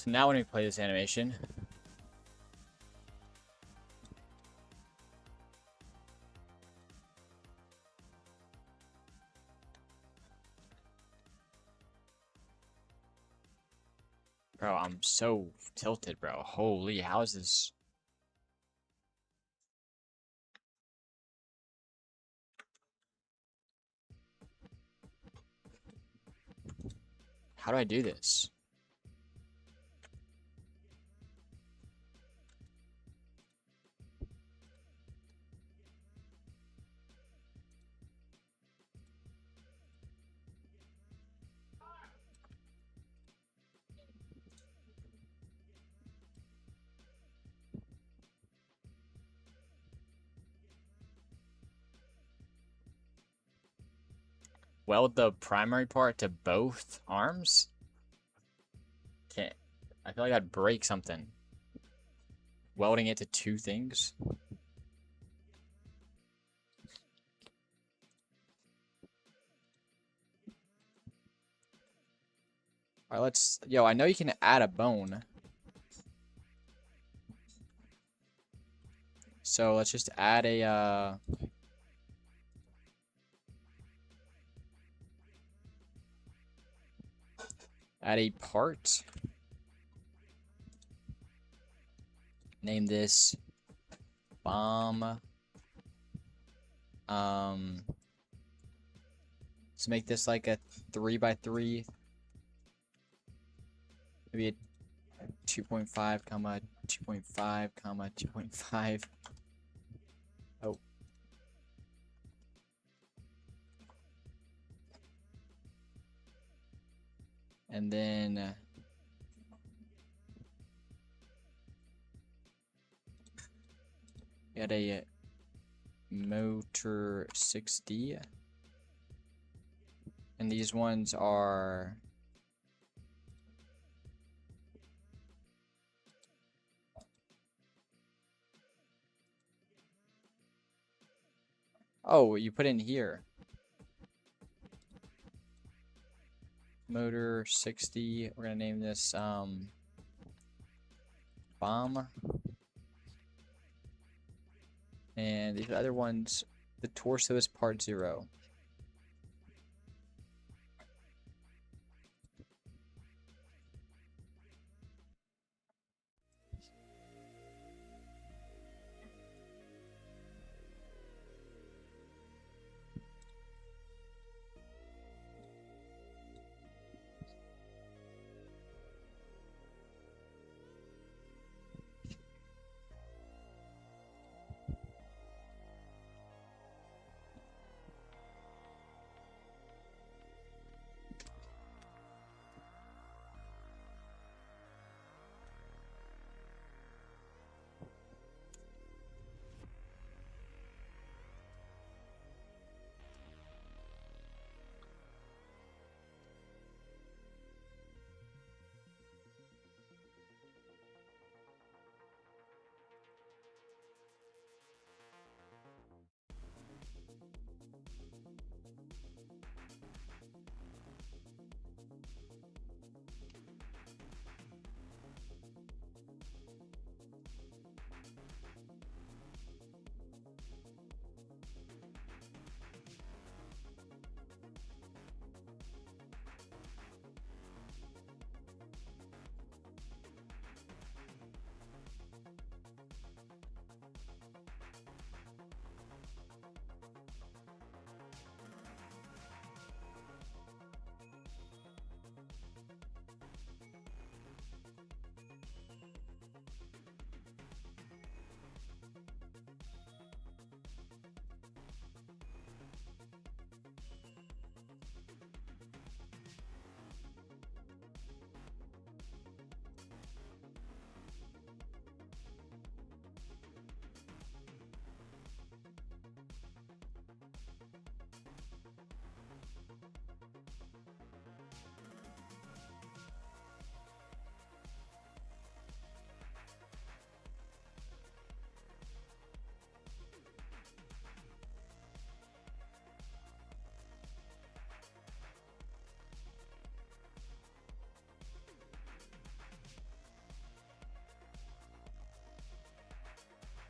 So now when we play this animation, bro, I'm so tilted, bro. Holy, how is this? How do I do this? Weld the primary part to both arms? Can't. I feel like I'd break something. Welding it to two things? Alright, let's... Yo, I know you can add a bone. So let's just add a, add a part. Name this bomb. Let's make this like a 3x3. Maybe a 2.5, comma 2.5, comma 2.5. Oh. And then got a motor 6D. And these ones are oh, you put in here. Motor 60. We're gonna name this bomb. And these other ones, the torso is part 0.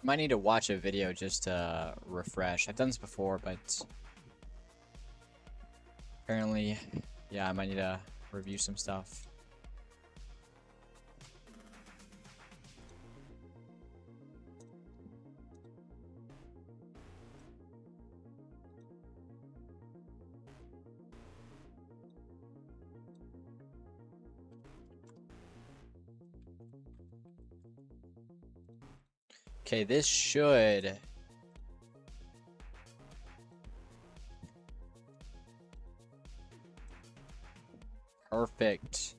Might need to watch a video just to refresh. I've done this before, but apparently, yeah, I might need to review some stuff. Okay, this should... Perfect.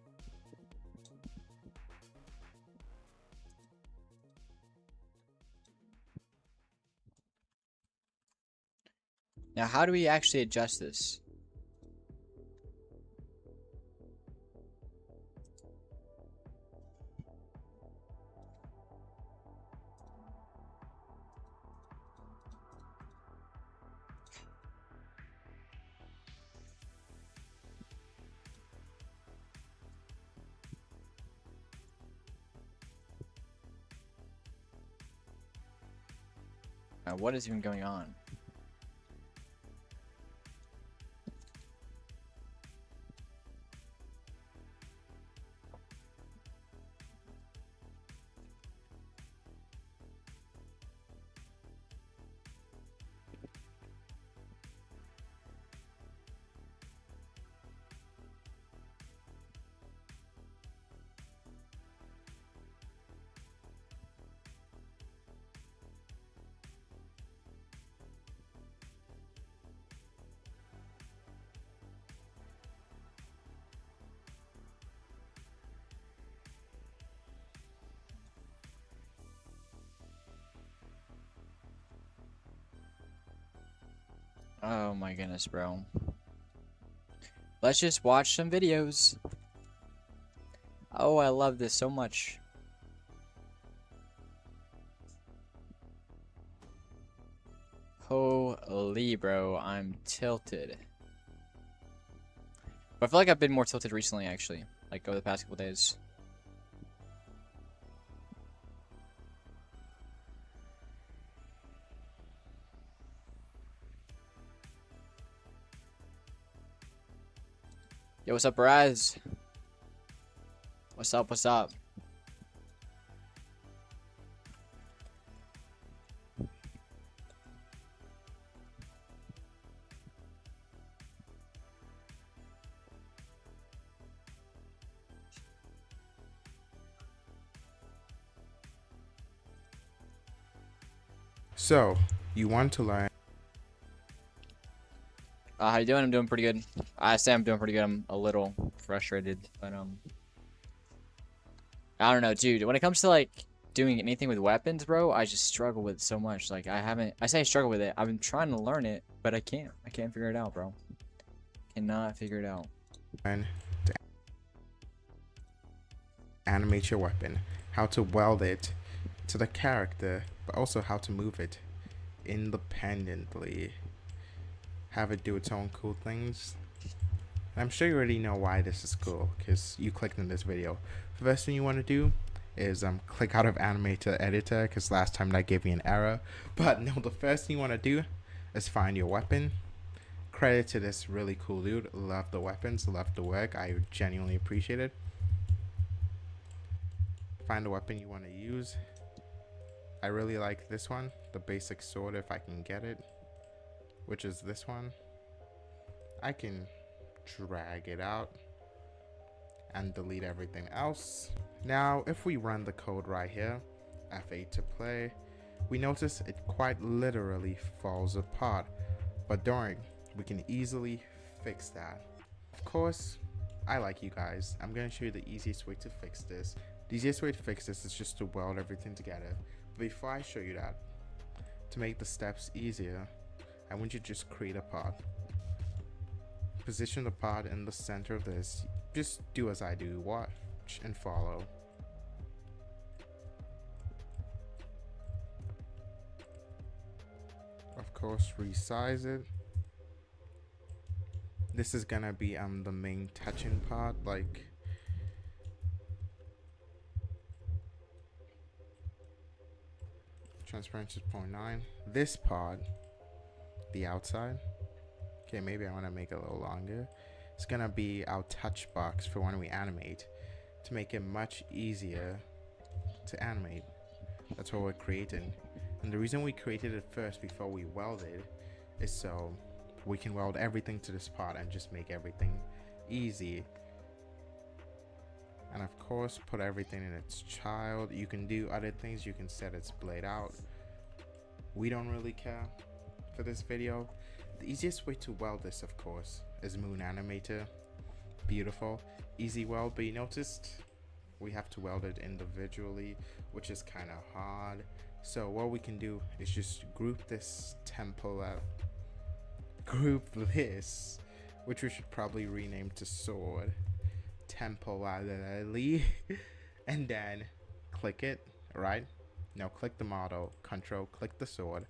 Now, how do we actually adjust this? What is even going on? Oh my goodness, bro. Let's just watch some videos. Oh, I love this so much. Holy, bro, I'm tilted. But I feel like I've been more tilted recently, actually. Like, over the past couple days. Yo, what's up, Raz? What's up, what's up? So, you want to learn. How you doing? I'm doing pretty good. I say I'm doing pretty good. I'm a little frustrated, but I don't know, dude. When it comes to like doing anything with weapons, bro, I just struggle with it so much. Like I say I struggle with it. I've been trying to learn it, but I can't. I can't figure it out, bro. Cannot figure it out. To animate your weapon, how to weld it to the character, but also how to move it independently. Have it do its own cool things. And I'm sure you already know why this is cool, because you clicked in this video. The first thing you want to do is click out of Animator Editor, because last time that gave me an error. But no, the first thing you want to do is find your weapon. Credit to this really cool dude. Love the weapons, love the work. I genuinely appreciate it. Find the weapon you want to use. I really like this one, the basic sword, if I can get it, which is this one. I can drag it out and delete everything else. Now, if we run the code right here, F8 to play, we notice it quite literally falls apart. But don't worry, we can easily fix that. Of course, I like you guys. I'm going to show you the easiest way to fix this. The easiest way to fix this is just to weld everything together. But before I show you that, to make the steps easier, I want you to just create a pod. Position the pod in the center of this. Just do as I do, watch and follow. Of course, resize it. This is gonna be the main touching pod, like Transparency is 0.9. This part, the outside. Okay, maybe I want to make it a little longer. It's gonna be our touch box for when we animate to make it much easier to animate. That's what we're creating. And the reason we created it first before we welded is so we can weld everything to this part and just make everything easy. And of course, put everything in its child. You can do other things. You can set its blade out. We don't really care for this video. The easiest way to weld this, of course, is Moon Animator. Beautiful, easy weld, but you noticed we have to weld it individually, which is kind of hard. So what we can do is just group this group this, which we should probably rename to sword, temporarily, and then click it, right? Now click the model, control, click the sword,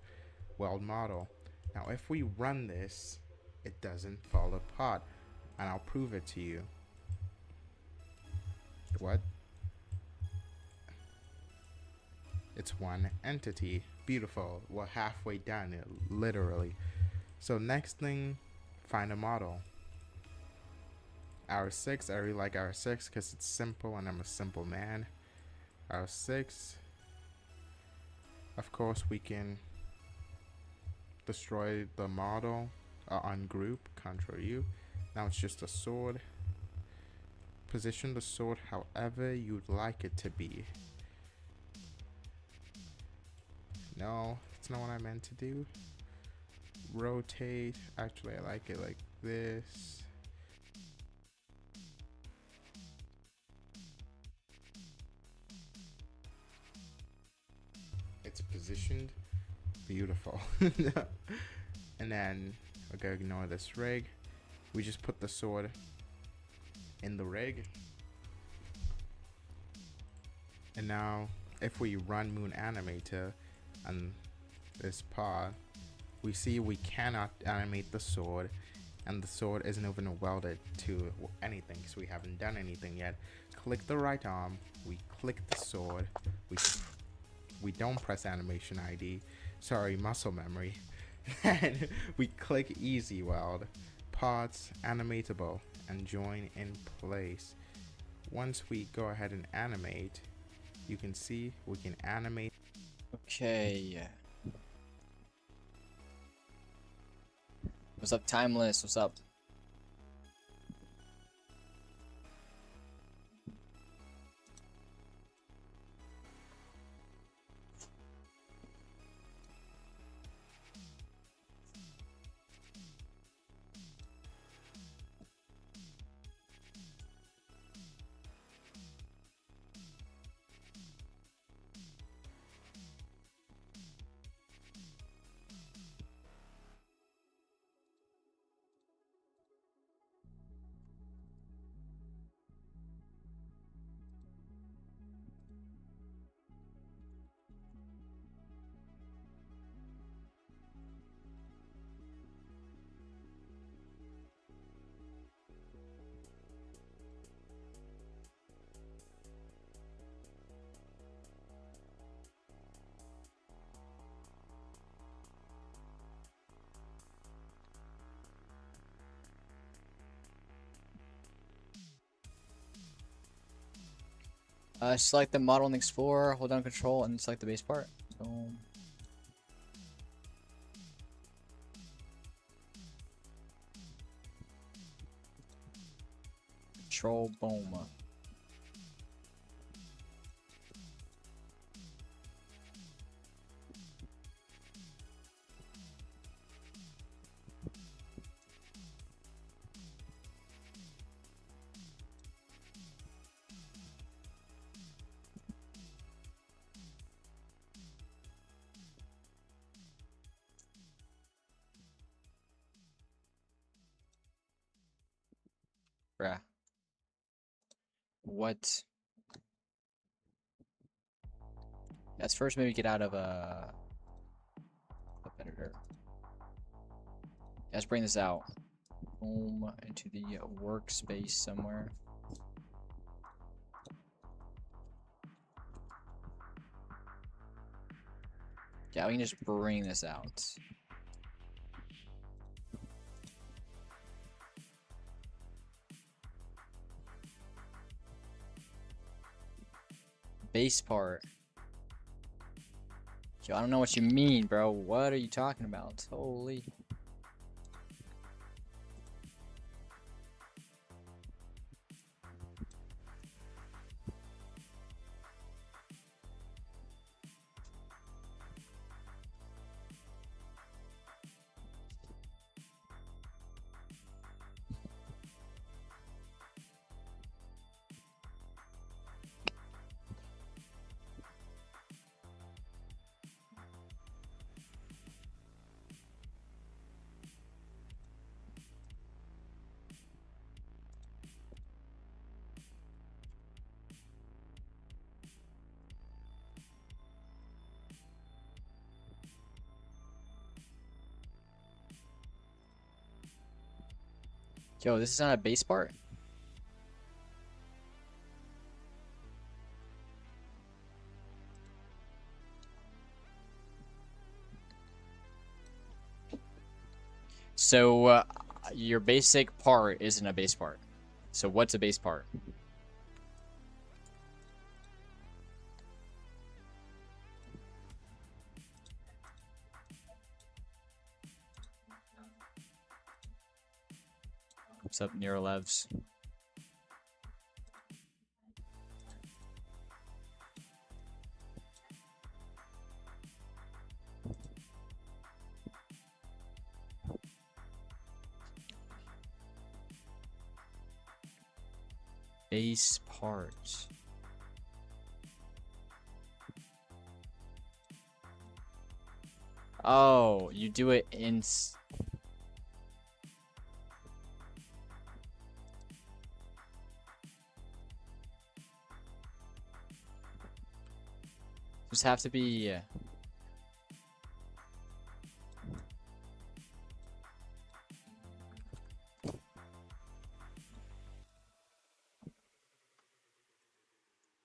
weld model. Now if we run this, it doesn't fall apart, and I'll prove it to you. What? It's one entity. Beautiful. We're halfway done, literally. So next thing, find a model. R6, I really like R6 because it's simple and I'm a simple man. R6. Of course, we can destroy the model, ungroup, Ctrl U. Now it's just a sword. Position the sword however you'd like it to be. No, that's not what I meant to do. Rotate. Actually, I like it like this. It's positioned. Beautiful. And then we're gonna ignore this rig. We just put the sword in the rig. And now if we run Moon Animator on this part, we see we cannot animate the sword, and the sword isn't even welded to anything because we haven't done anything yet. Click the right arm, we click the sword, we don't press animation ID, sorry, muscle memory, and we click easy weld, parts, animatable, and join in place. Once we go ahead and animate, you can see we can animate. Okay. What's up, Timeless? What's up? Select the model in the Explorer, hold down Control, and select the base part. Boom. Control, boom. Bruh. What? Let's first maybe get out of a editor. Let's bring this out. Boom, into the workspace somewhere. Yeah, we can just bring this out. Base part. Yo, I don't know what you mean, bro. What are you talking about? Holy. Yo, this is not a base part? So, your basic part isn't a base part. So what's a base part? What's up, Neurolevs? Base parts. Oh, you do it in... Just have to be...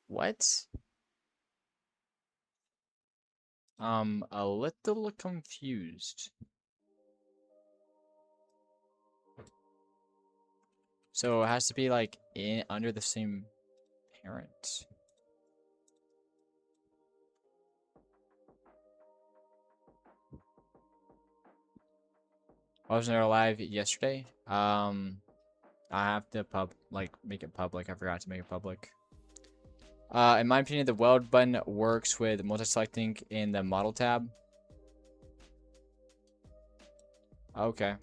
What? A little confused. So it has to be like in under the same parent. I wasn't there live yesterday. I have to make it public. I forgot to make it public. In my opinion, the weld button works with multi-selecting in the model tab. Okay.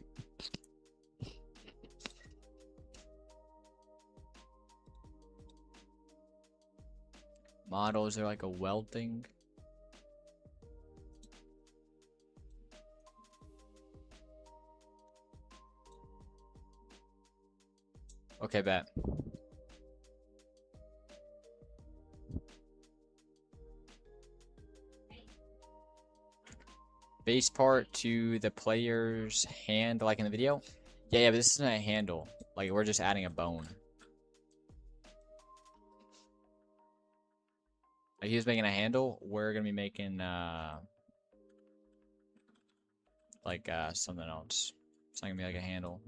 Model, is there like a weld thing? Okay, bet. Base part to the player's hand, like in the video? Yeah, but this isn't a handle. Like, we're just adding a bone. Like, he was making a handle. We're gonna be making, something else. It's not gonna be like a handle.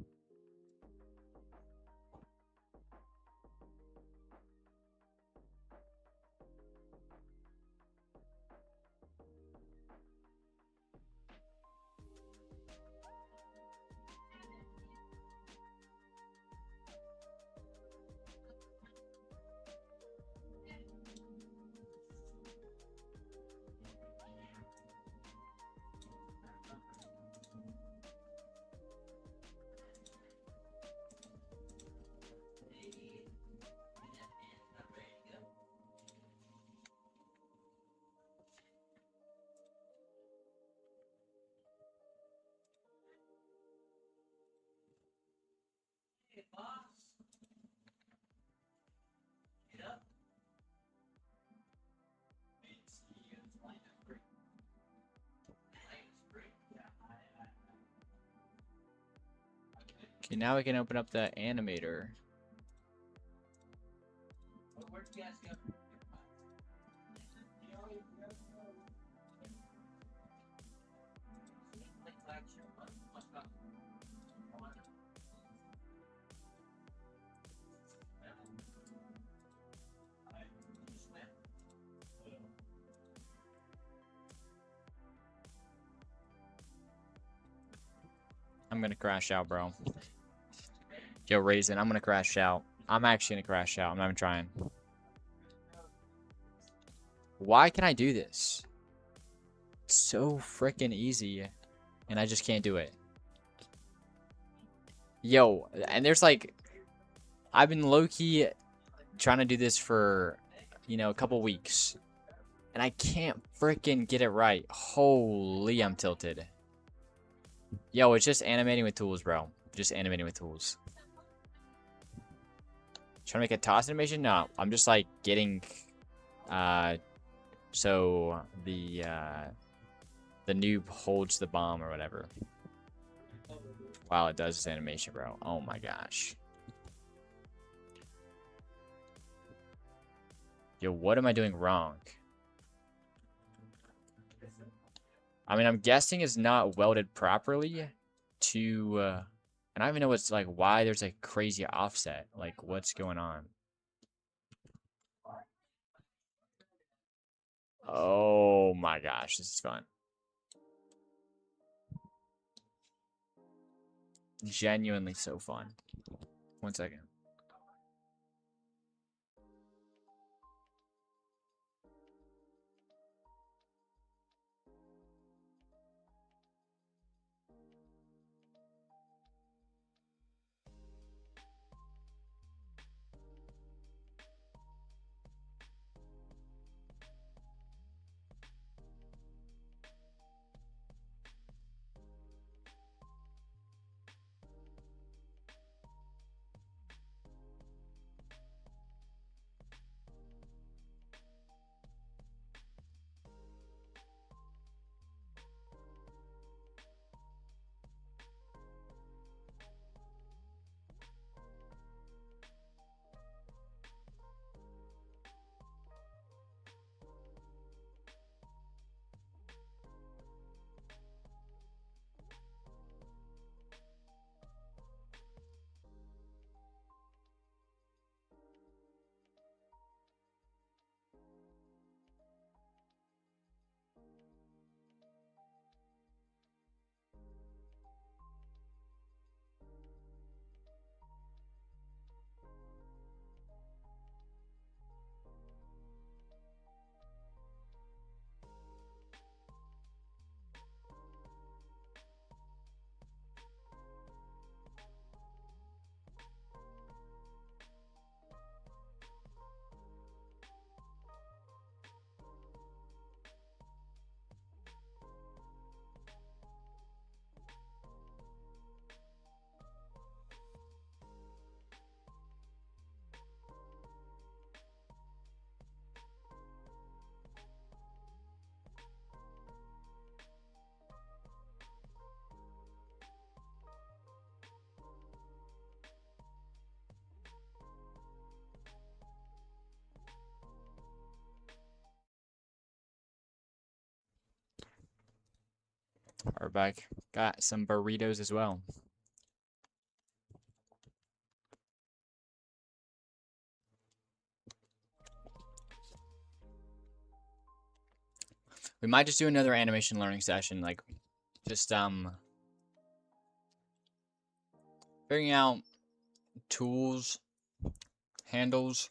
Okay, now we can open up the animator. I'm gonna crash out, bro. Yo, Raisin, I'm gonna crash out. I'm actually gonna crash out. I'm not even trying. Why can I do this? It's so freaking easy, and I just can't do it. Yo, and there's like, I've been low-key trying to do this for, you know, a couple weeks, and I can't freaking get it right. Holy, I'm tilted. Yo, it's just animating with tools, bro. Just animating with tools. Trying to make a toss animation? No, I'm just like getting, so the noob holds the bomb or whatever. Wow, it does this animation, bro. Oh my gosh. Yo, what am I doing wrong? I mean, I'm guessing it's not welded properly to, and I don't even know what's like, why there's a crazy offset. Like, what's going on? Oh my gosh, this is fun. Genuinely so fun. 1 second. We're back. Got some burritos as well. We might just do another animation learning session, like just figuring out tools, handles,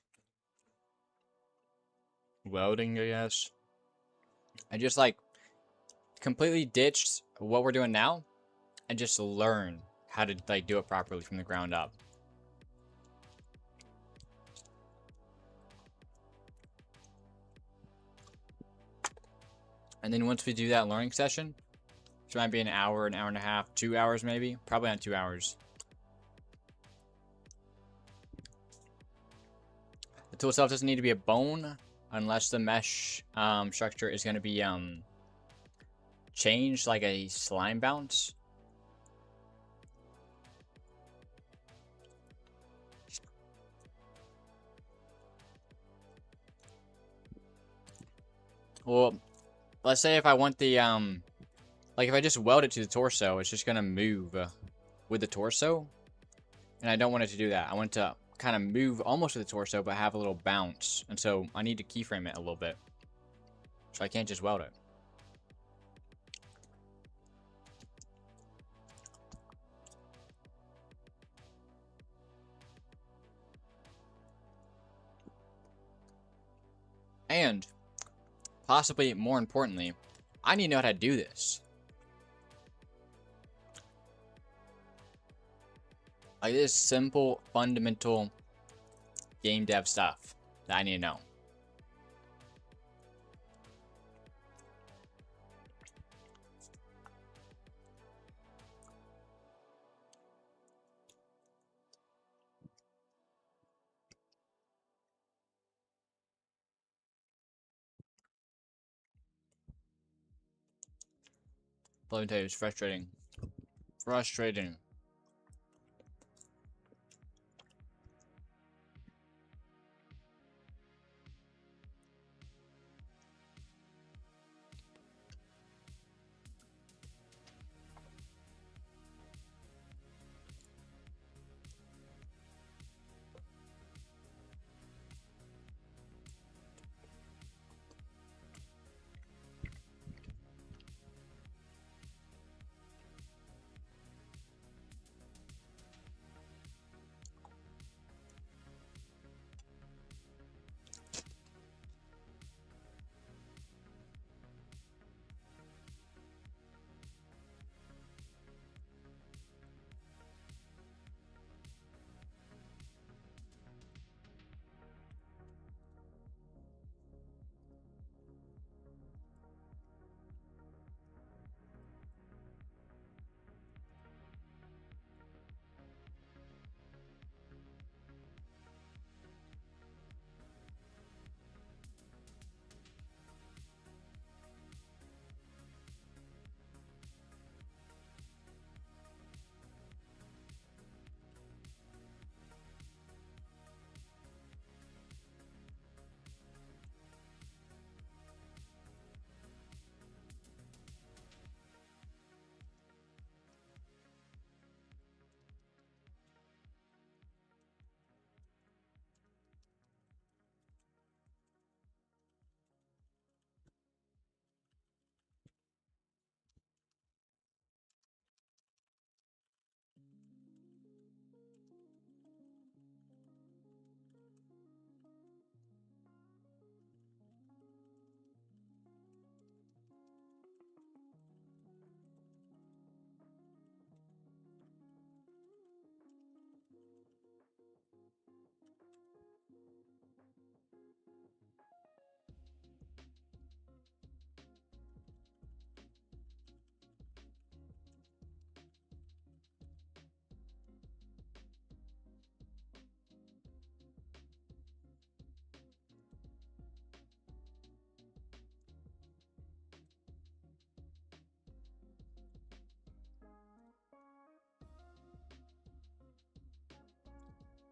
welding, I guess. I just like completely ditched what we're doing now and just learn how to like do it properly from the ground up. And then once we do that learning session, which might be an hour and a half, 2 hours maybe, probably not 2 hours. The tool itself doesn't need to be a bone unless the mesh structure is going to be changed like a slime bounce. Well, let's say if I want the like if I just weld it to the torso, it's just gonna move with the torso, and I don't want it to do that. I want it to kind of move almost with the torso, but have a little bounce, and so I need to keyframe it a little bit, so I can't just weld it. And, possibly more importantly, I need to know how to do this. Like, this simple, fundamental game dev stuff that I need to know. Let me tell you, it's frustrating. Frustrating.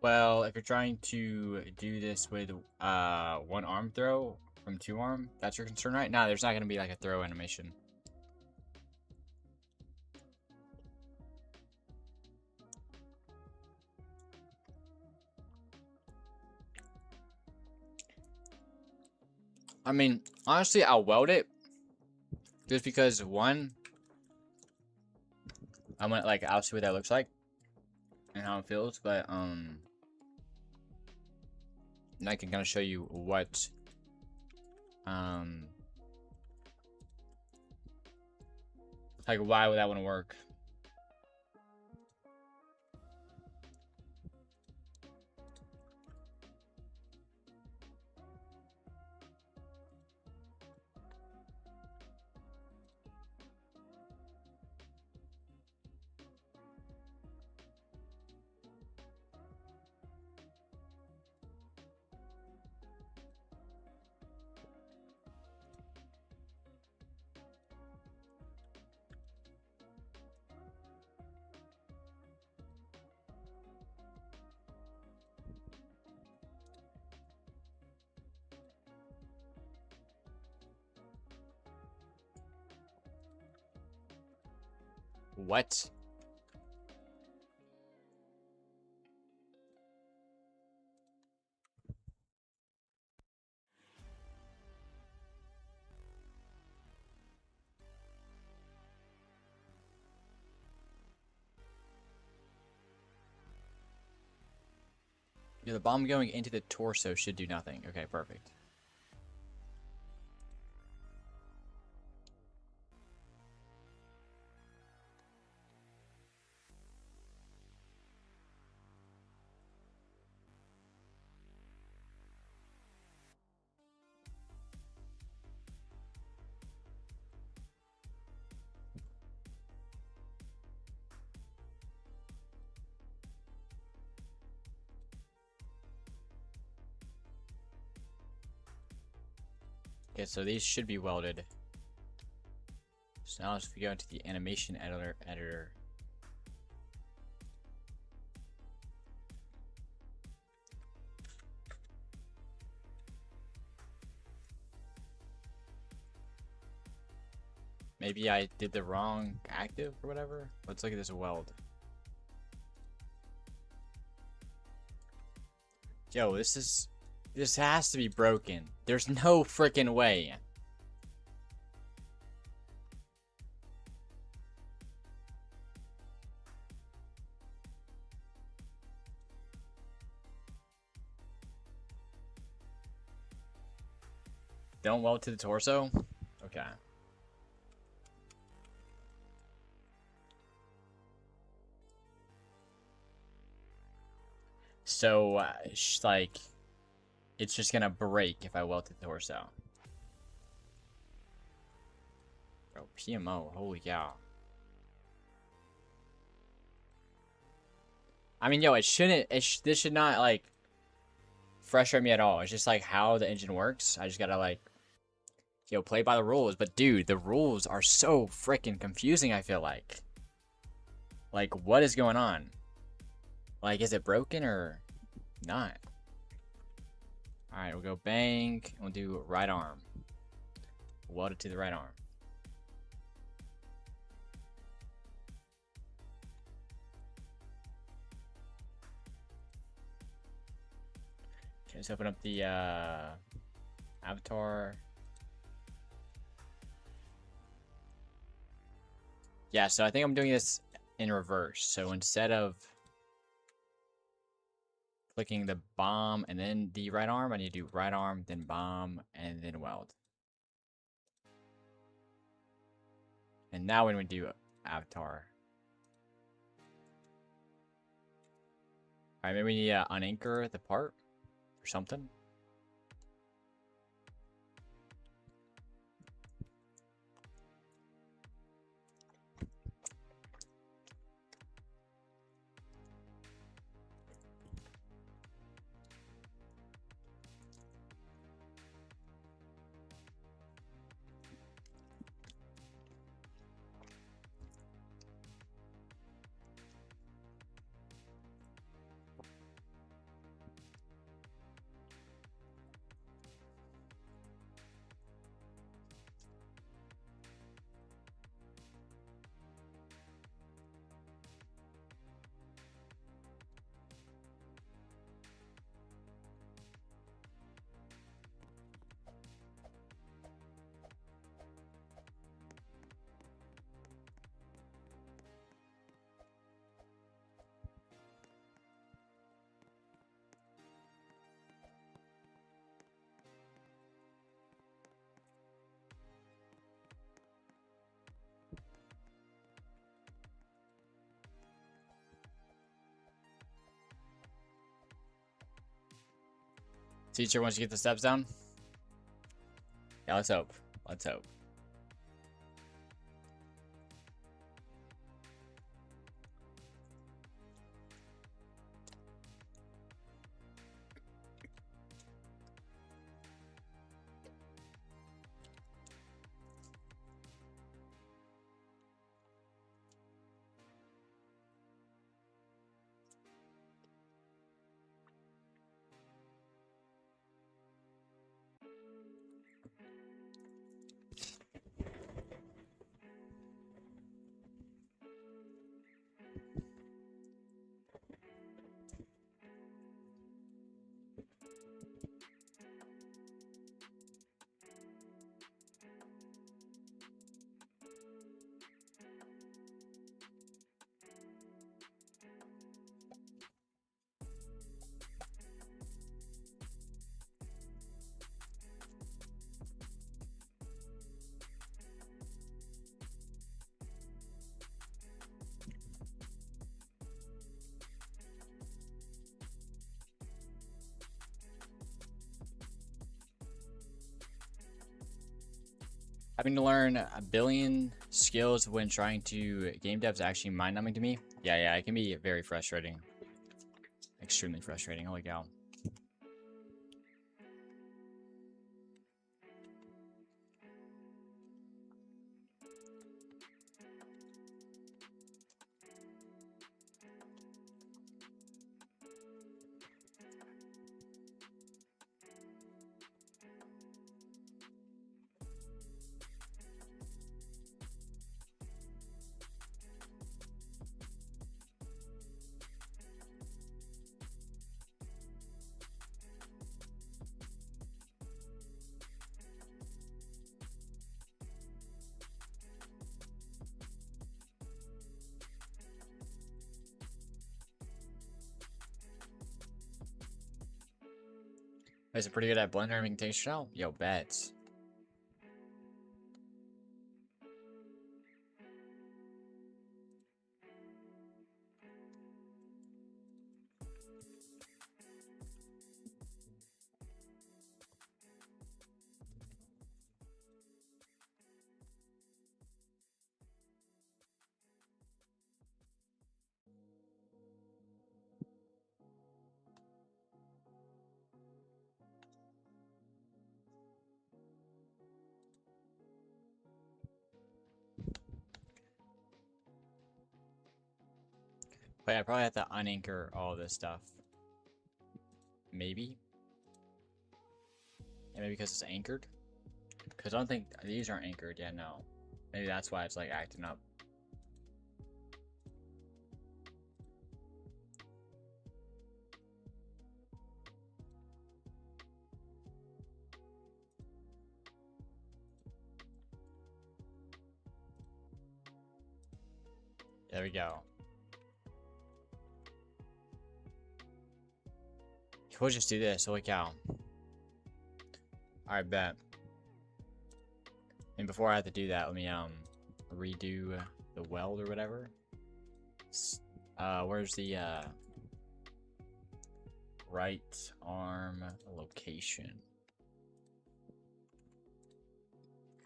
Well, if you're trying to do this with one arm throw from two arm, that's your concern, right? Nah, there's not gonna be like a throw animation. I mean, honestly, I'll weld it just because one, I want like I'll see what that looks like and how it feels, but and I can kind of show you what like why would that want to work. What? Yeah, the bomb going into the torso should do nothing. Okay, perfect. Okay, so these should be welded. So now if we go into the animation editor. Maybe I did the wrong active or whatever. Let's look at this weld. Yo, this has to be broken. There's no freaking way. Don't weld to the torso? Okay. So, like, it's just gonna break if I weld to the torso. Bro, PMO, holy cow. I mean, yo, it shouldn't, this should not, like, frustrate me at all. It's just, like, how the engine works. I just gotta, like, yo, play by the rules. But, dude, the rules are so freaking confusing, I feel like. Like, what is going on? Like, is it broken or not? Alright, we'll go bang. We'll do right arm. Weld it to the right arm. Okay, let's open up the avatar. Yeah, so I think I'm doing this in reverse. So instead of clicking the bomb and then the right arm, I need to do right arm, then bomb, and then weld. And now when we do avatar. Alright, maybe we need to unanchor the part or something. Teacher, once you get the steps down? Yeah, let's hope. Let's hope. Having to learn a billion skills when trying to game dev is actually mind-numbing to me. Yeah, it can be very frustrating. Extremely frustrating, holy cow. Is it pretty good at blender and taste shell? Yo, bets. But yeah, I probably have to unanchor all this stuff. Maybe. Yeah, maybe because it's anchored. Because I don't think these aren't anchored yet, no. Maybe that's why it's like acting up. There we go. We'll just do this. Holy cow. Alright, bet. And before I have to do that, let me redo the weld or whatever. Where's the right arm location?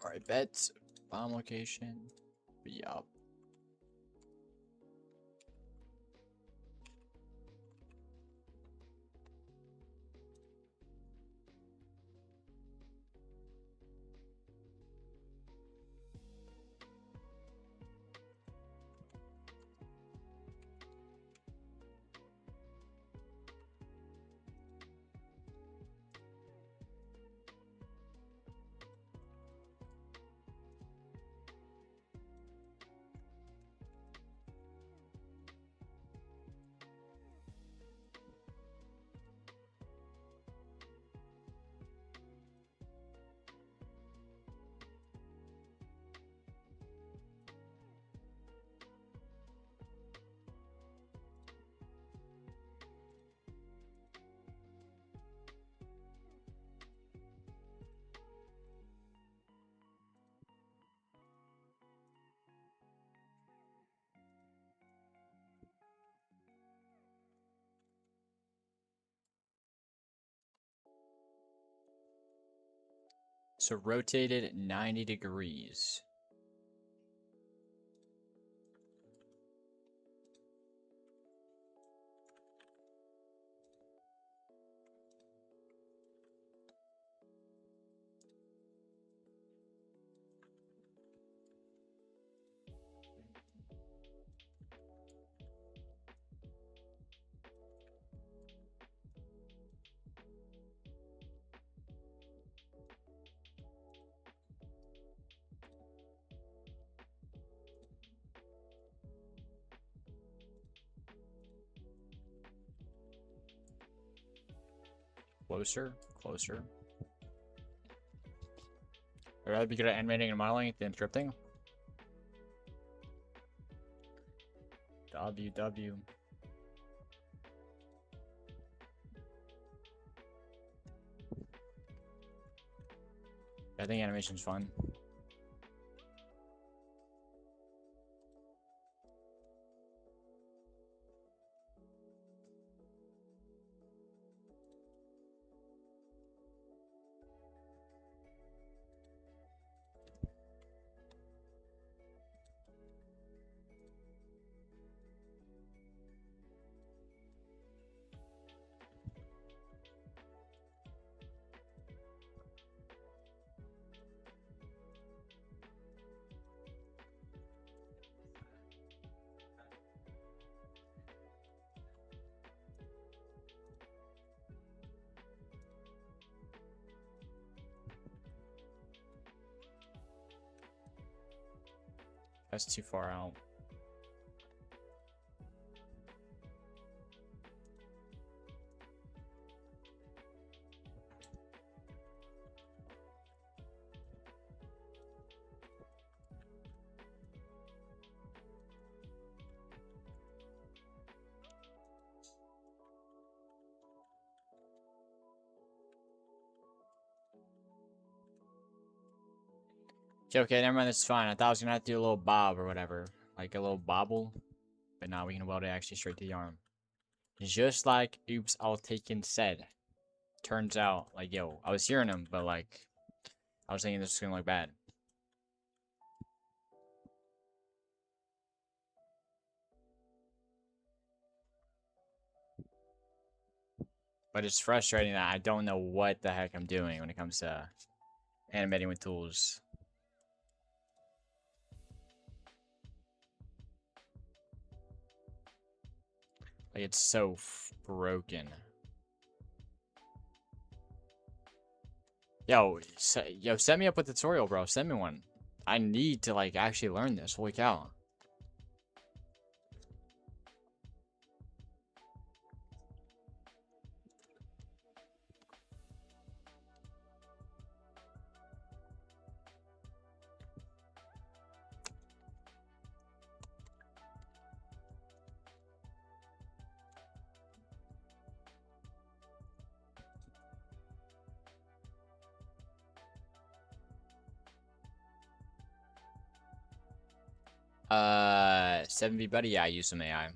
Alright, bet. Bomb location. Yup. So rotated 90 degrees. Closer, closer. I'd rather be good at animating and modeling than scripting. WW. I think animation's fun. That's too far out. Okay, never mind. That's fine. I thought I was gonna have to do a little bob or whatever, like a little bobble, but now we can weld it actually straight to the arm. Just like Oops All Taken said. Turns out, like, yo, I was hearing him, but like, I was thinking this was gonna look bad. But it's frustrating that I don't know what the heck I'm doing when it comes to animating with tools. Like, it's so broken. Yo, set me up with a tutorial, bro. Send me one. I need to, like, actually learn this. Holy cow. Uh, 7V Buddy, yeah, I use some AI.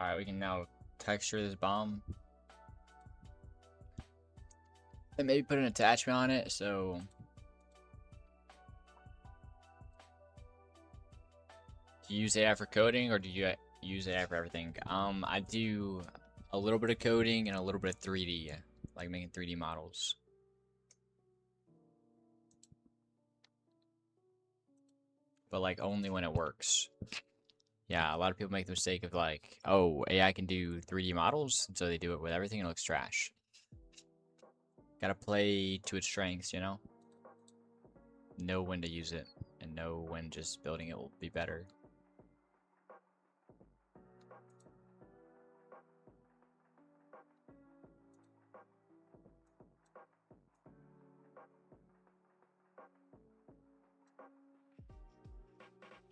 Alright, we can now texture this bomb. And maybe put an attachment on it, so... Do you use AI for coding, or do you use AI for everything? I do a little bit of coding and a little bit of 3D, like making 3D models. But like only when it works. Yeah, a lot of people make the mistake of like, oh, AI can do 3D models, so they do it with everything and it looks trash. Gotta play to its strengths, you know? Know when to use it, and know when just building it will be better.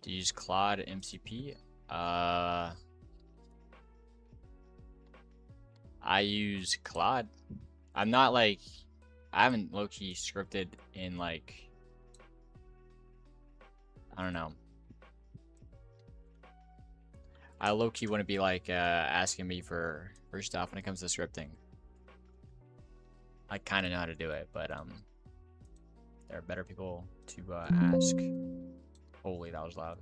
Do you use Claude MCP? I use Claude. I'm not like, I haven't low-key scripted in like, I don't know. I low-key wouldn't be like asking me for stuff when it comes to scripting. I kind of know how to do it, but there are better people to ask. Holy, that was loud.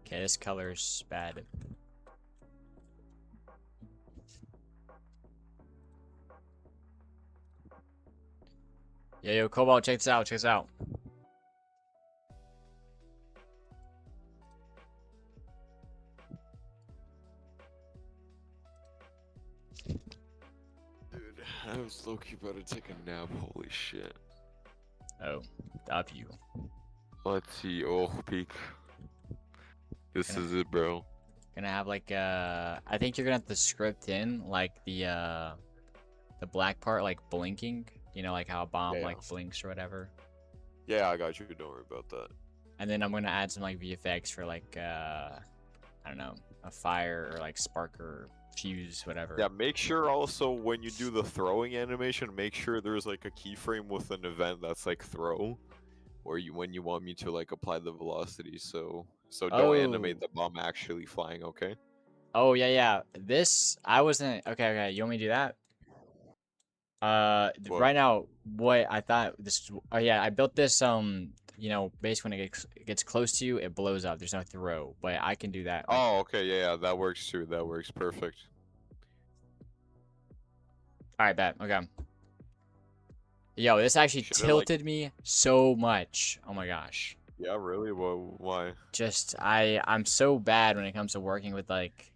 Okay, this color's bad. Yo, Cobalt, check this out, check this out. Dude, I was low-key about to take a nap. Holy shit. Oh, W. Let's see. Oh, peak. This is it, bro. Gonna have like I think you're gonna have to script in like the black part like blinking. You know, like how a bomb Yeah. like blinks or whatever. Yeah, I got you. Don't worry about that. And then I'm gonna add some like VFX for like I don't know, a fire or like spark or fuse, whatever. Yeah, make sure also when you do the throwing animation, make sure there's like a keyframe with an event that's like throw, or when you want me to like apply the velocity. So don't animate the bomb actually flying. Okay. Oh yeah. This I wasn't okay. You want me to do that? What? Right now, what I thought this. Oh yeah, I built this you know, basically when it gets close to you, it blows up. There's no throw, but I can do that. Like, Oh, okay, yeah, that works too. That works perfect. all right, bet. Okay. Yo, this actually Should I, like, tilted me so much. Oh my gosh. yeah, really? Well, why? Just I'm so bad when it comes to working with like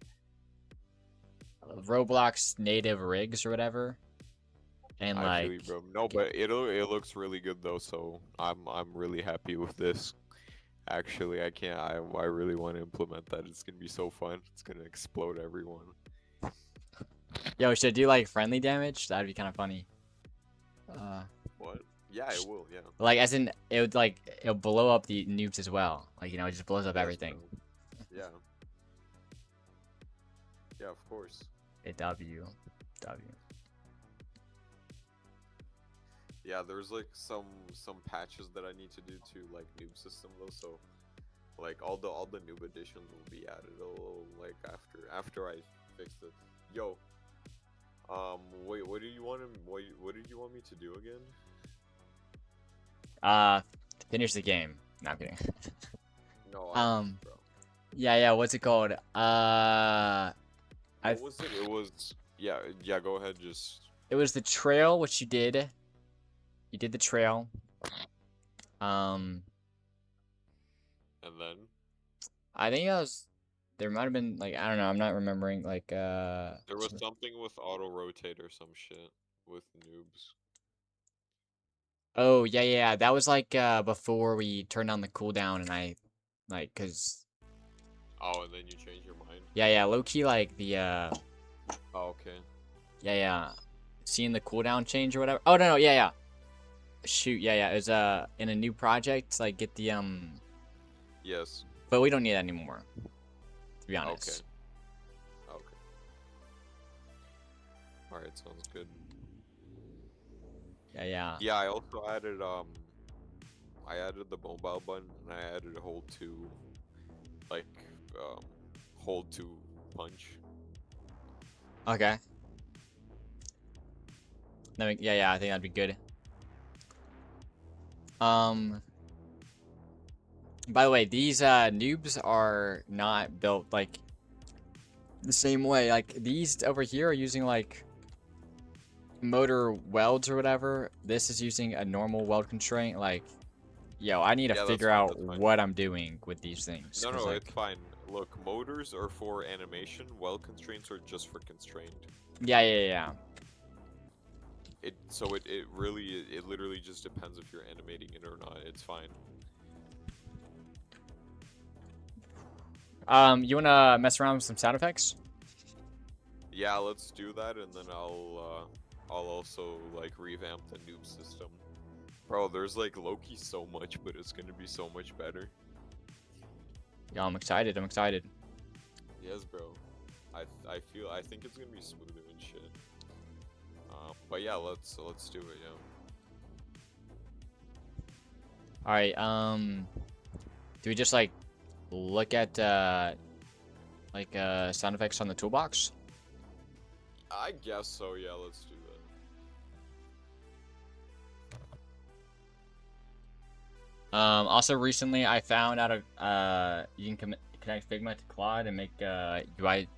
Roblox native rigs or whatever. And I feel you, like bro. No, but it looks really good though, so I'm really happy with this. Actually, I really want to implement that. It's gonna be so fun. It's gonna explode everyone. yo, should I do like friendly damage? That'd be kind of funny. What? Yeah, it will. Yeah. Like as in it would like it'll blow up the noobs as well. Like, you know, it just blows up Yes, everything. bro. Yeah. Yeah, of course. W. Yeah, there's like some patches that I need to do to like noob system though, so like all the noob additions will be added a little like after I fix it. Yo, wait, what did you want me to do again? Finish the game. No, I'm kidding. No, I know, bro. Yeah, what's it called? What was it? It was yeah. Go ahead, just. It was the trail, which you did. You did the trail. And then. I think that was. There might have been like I don't know. I'm not remembering like There was something with auto rotate or some shit with noobs. Oh yeah. That was like before we turned on the cooldown and I like cause. Oh, and then you change your mind. Yeah. Low key like the Oh, okay. Yeah. Seeing the cooldown change or whatever. Oh no. Yeah. Shoot. Yeah. It was in a new project. Like get the Yes. But we don't need that anymore. To be honest. Okay. Alright, sounds good. Yeah. Yeah, I also added I added the mobile button and I added hold to like hold to punch. Okay. Yeah, I think that'd be good. By the way, these noobs are not built like the same way. Like these over here are using like motor welds or whatever. This is using a normal weld constraint. Like, yo, I need to Yeah, figure that's out fine, that's fine. what I'm doing with these things. No, 'cause, like, it's fine. Look, motors are for animation, while constraints are just for constrained. Yeah. It literally just depends if you're animating it or not. It's fine. You wanna mess around with some sound effects? Yeah, let's do that, and then I'll also like revamp the noob system. Bro, there's like Loki so much, but it's gonna be so much better. Yeah, I'm excited. Yes, bro. I think it's gonna be smoother and shit. But yeah, let's do it, yeah. All right. Do we just like look at sound effects on the toolbox? I guess so. Yeah, let's do that. Also recently I found out you can connect Figma to Claude and make UI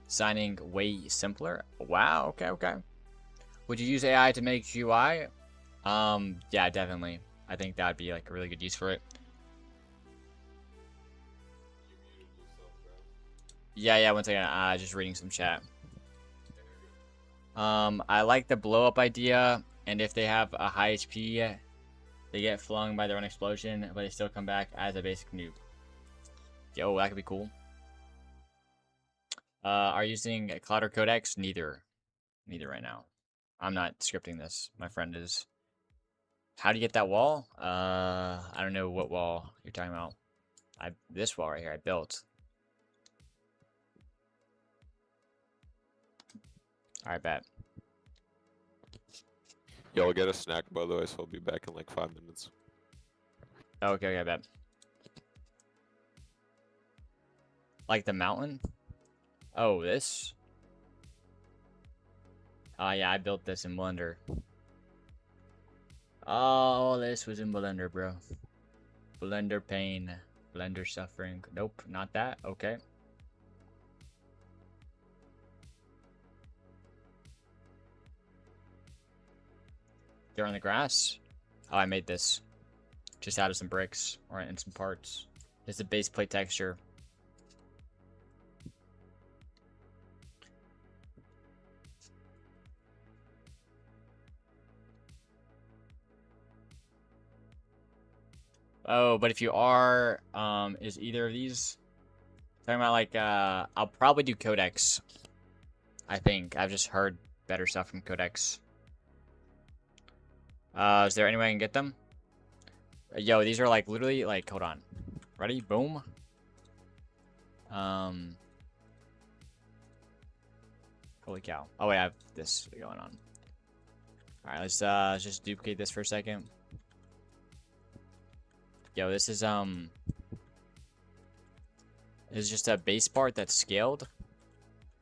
signing way simpler. Wow. Okay. Would you use AI to make UI? Yeah, definitely. I think that'd be like a really good use for it. You muted yourself, bro. Yeah. One second. Just reading some chat. I like the blow up idea, and if they have a high HP, they get flung by their own explosion, but they still come back as a basic noob. Yo, that could be cool. Are you using Cloud or Codex? Neither right now. I'm not scripting this. My friend is. How do you get that wall? I don't know what wall you're talking about. This wall right here I built. Alright, bet. Yo, I'll get a snack by the way, so I'll be back in like 5 minutes. Okay, I bet. Like the mountain? Oh, this? Yeah, I built this in Blender. All this was in Blender, bro. Blender pain. Blender suffering. Nope, not that. Okay. They're on the grass. Oh, I made this. Just out of some bricks or in some parts. It's a base plate texture. Oh, but if you are, is either of these talking about like, I'll probably do Codex. I think I've just heard better stuff from Codex. Is there any way I can get them? Yo, these are like literally like, hold on. Ready? Boom. Holy cow. Oh wait, I have this going on. Alright, let's just duplicate this for a second. Yo, this is just a base part that's scaled.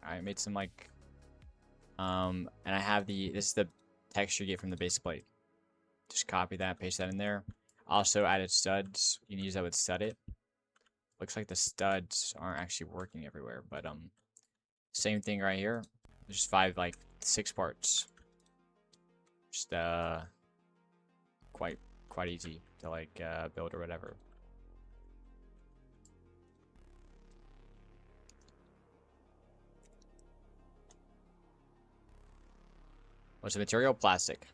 I made some like and I have this is the texture you get from the base plate. Just copy that, paste that in there. Also added studs. You can use that with stud it. Looks like the studs aren't actually working everywhere, but same thing right here. There's 6 parts. Just quite easy to like build or whatever. What's the material? Plastic.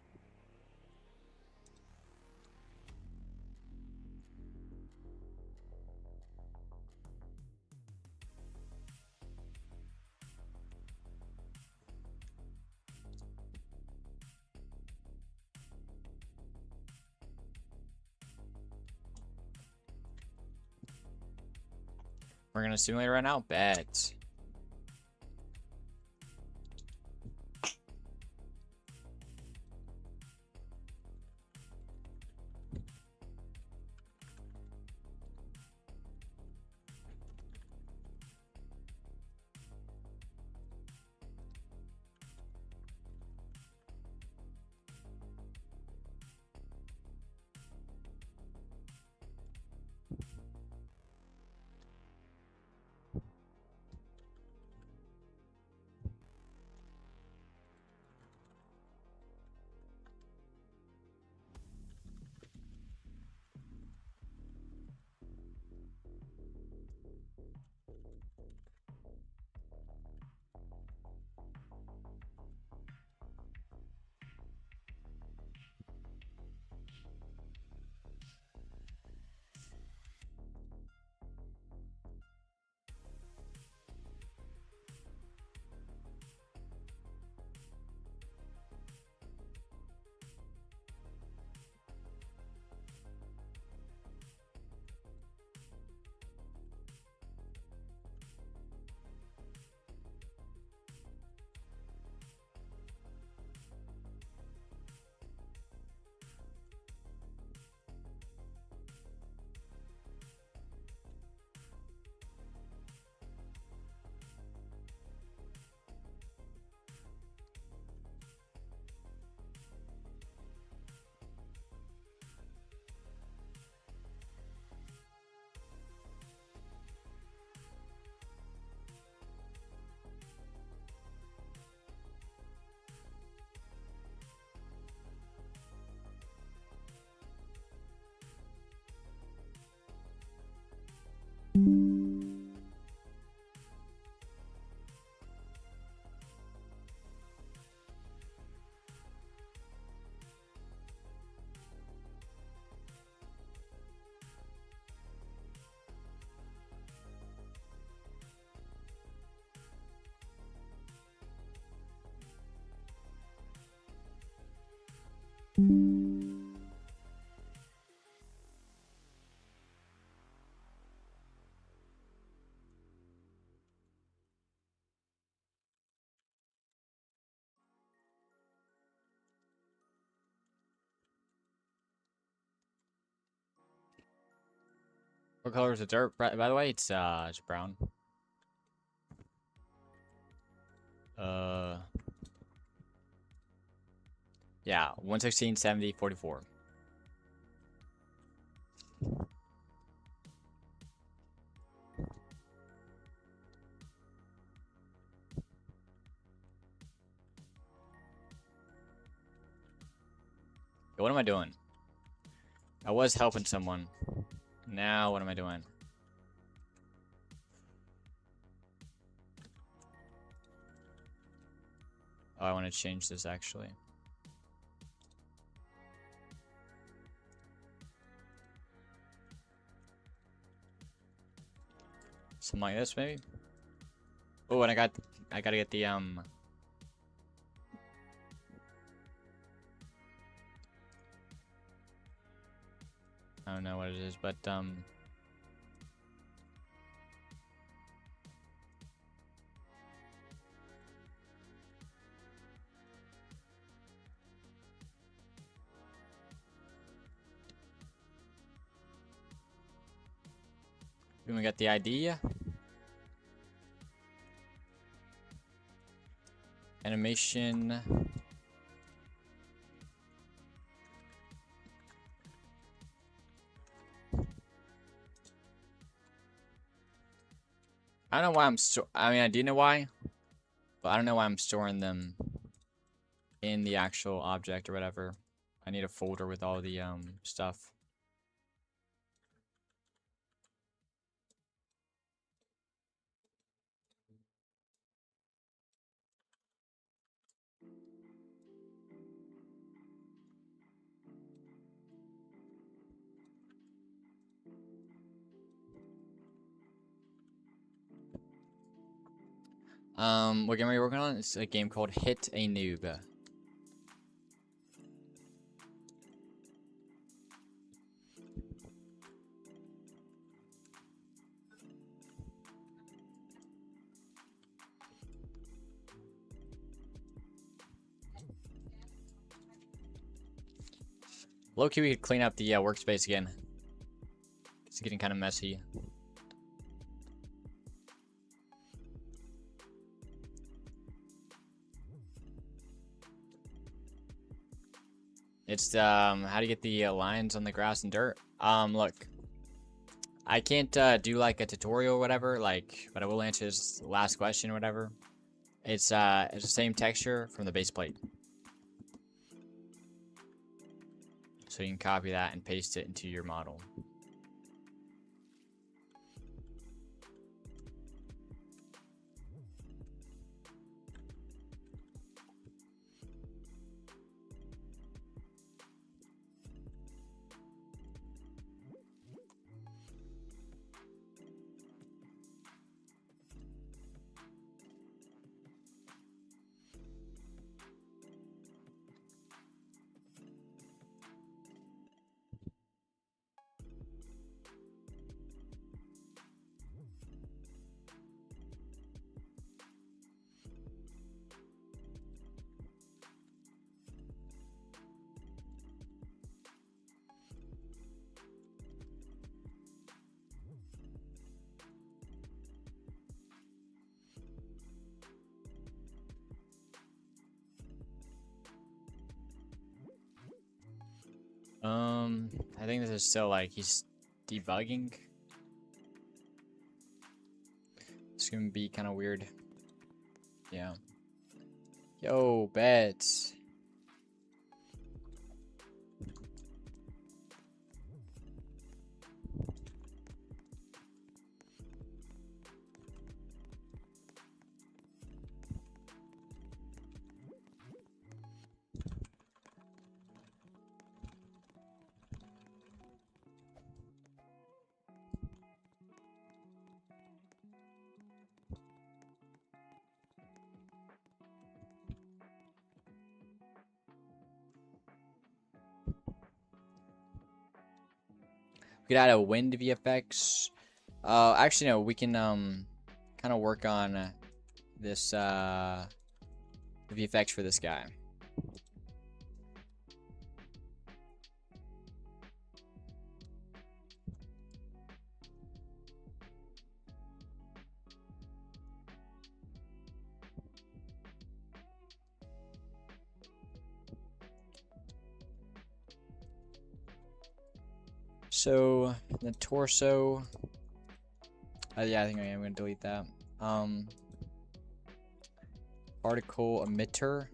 We're gonna simulate right now? Bet. What color is the dirt? By the way, it's brown. Yeah, 116, 70, 44. What am I doing? I was helping someone. Now what am I doing? Oh, I want to change this actually. Something like this maybe? Oh, and I gotta get the I don't know what it is, but we got the idea. Animation. I don't know why I mean, I do know why, but I don't know why I'm storing them in the actual object or whatever. I need a folder with all the stuff. What game are you working on? It's a game called Hit a Noob. Low-key, we could clean up the workspace again. It's getting kind of messy. It's how to get the lines on the grass and dirt. Look, I can't do like a tutorial or whatever, like, but I will answer this last question or whatever. It's the same texture from the base plate. So you can copy that and paste it into your model. I think this is still like he's debugging. It's gonna be kind of weird. Yeah. Yo, bets. We could add a wind VFX. Actually, no, we can kind of work on this VFX for this guy. So the torso, yeah, I think I am gonna delete that. Particle emitter.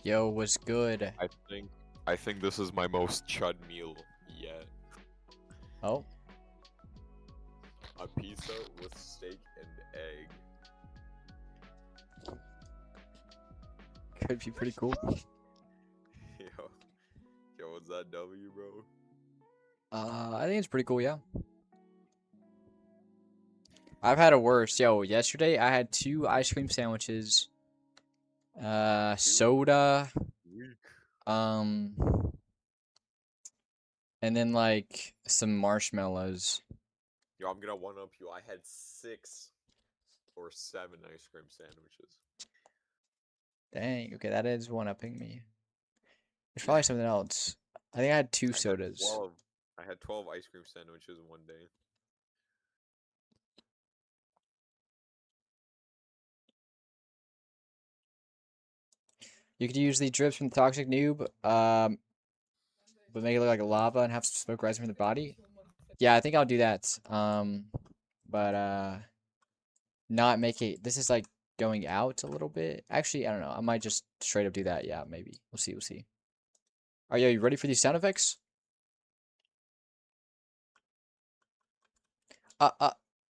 Yo, what's good? I think this is my most chud meal yet. Oh, A pizza with steak and egg. could be pretty cool. Yo, what's that W, bro? I think it's pretty cool, yeah. I've had a worse. Yo, yesterday I had 2 ice cream sandwiches, soda, Weak. um, and then like some marshmallows. Yo, I'm gonna one up you. I had 6 or 7 ice cream sandwiches. Dang, okay, that is one-upping me. There's probably something else. I think I had 2 I had sodas. 12. I had 12 ice cream sandwiches in one day. You could use the drips from the Toxic Noob, but make it look like lava and have some smoke rising from the body. Yeah, I think I'll do that. But not make it. This is like going out a little bit. Actually, I don't know. I might just straight up do that. Yeah, maybe. We'll see. We'll see. Are you ready for these sound effects? Uh, uh,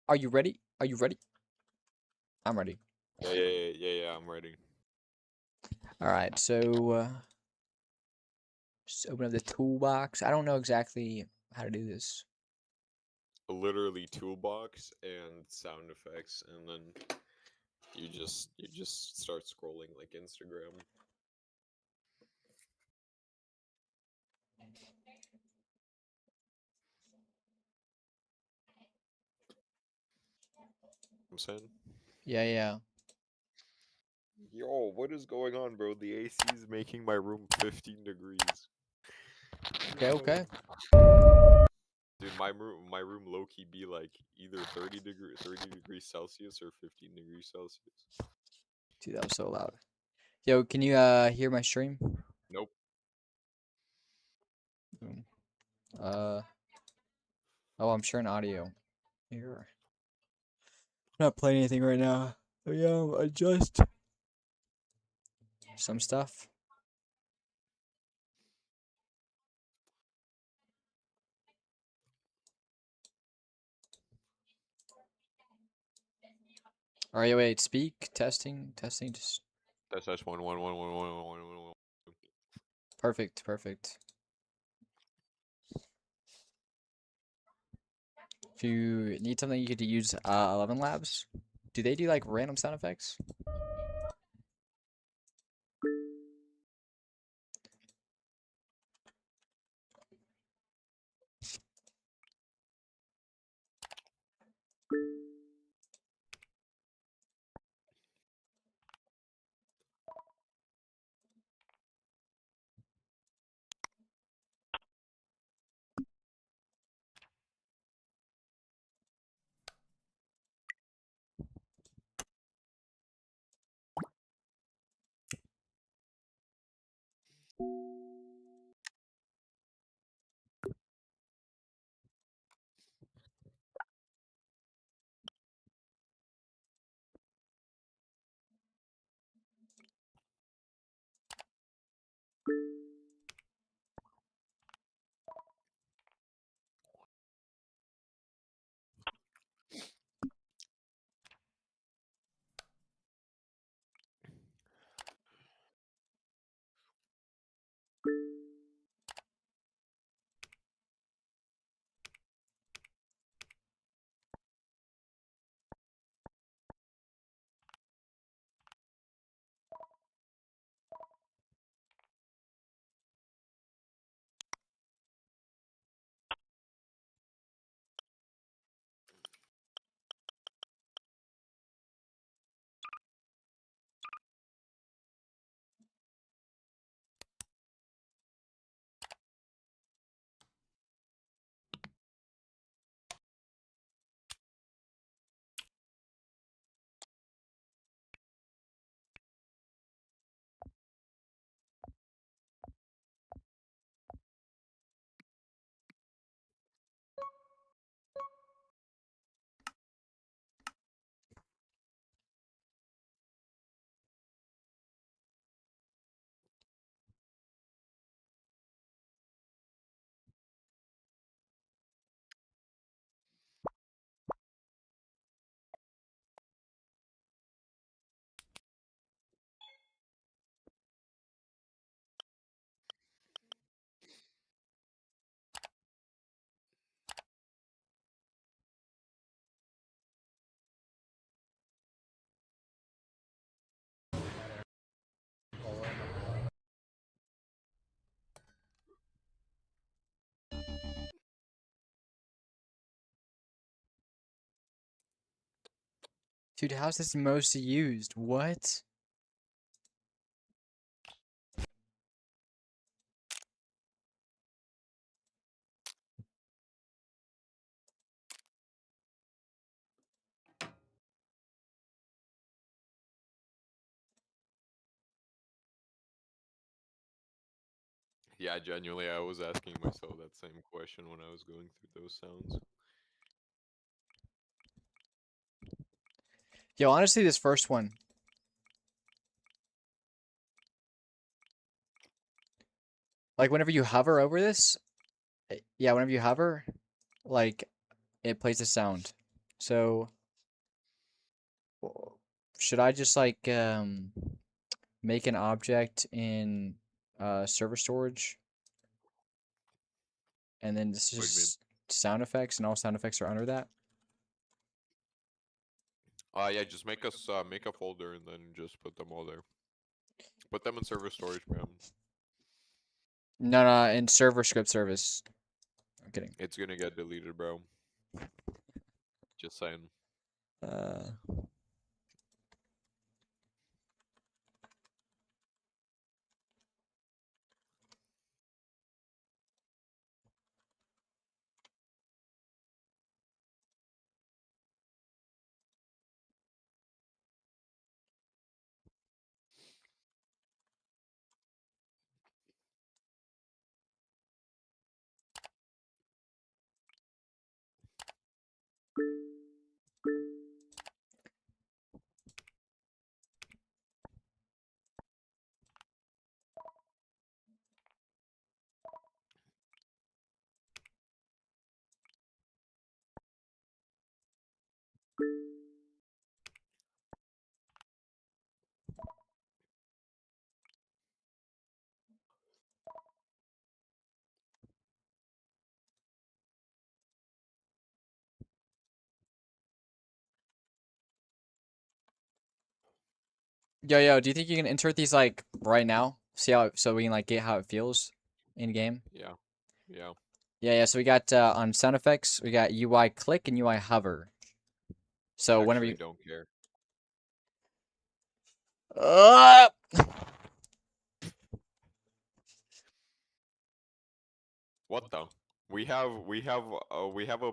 are you ready? Are you ready? I'm ready. Yeah, I'm ready. All right, so just open up the toolbox. I don't know exactly how to do this. Literally toolbox and sound effects, and then you just start scrolling like Instagram. I'm saying, Yeah, yeah. yo, what is going on, bro? The AC is making my room 15 degrees. Okay, okay. Dude, my room low key be like either 30 degrees Celsius or 15 degrees Celsius. Dude, that was so loud. Yo, can you hear my stream? Nope. Mm. Uh oh, I'm sharing audio. Here. I'm not playing anything right now. So yeah, adjust some stuff. All right, wait, speak, testing, just That's one. perfect, perfect. If you need something, you could use 11 Labs. Do they do like random sound effects? Dude, how's this most used? What? Yeah, genuinely, I was asking myself that same question when I was going through those sounds. Yo, honestly, this first one. Like, whenever you hover over this, yeah, whenever you hover, like, it plays a sound. So, should I just, like, make an object in server storage? And then this is What do you mean? just sound effects, and all sound effects are under that? Yeah, just make a folder and then just put them all there. Put them in server storage, man. No, no, in server script service. I'm kidding. It's gonna get deleted, bro. Just saying. Uh, yo, do you think you can insert these like right now? See how so we can like get how it feels in game? Yeah. Yeah. Yeah. So we got on sound effects, we got UI click and UI hover. So whenever Actually you don't care. uh, What the? We have a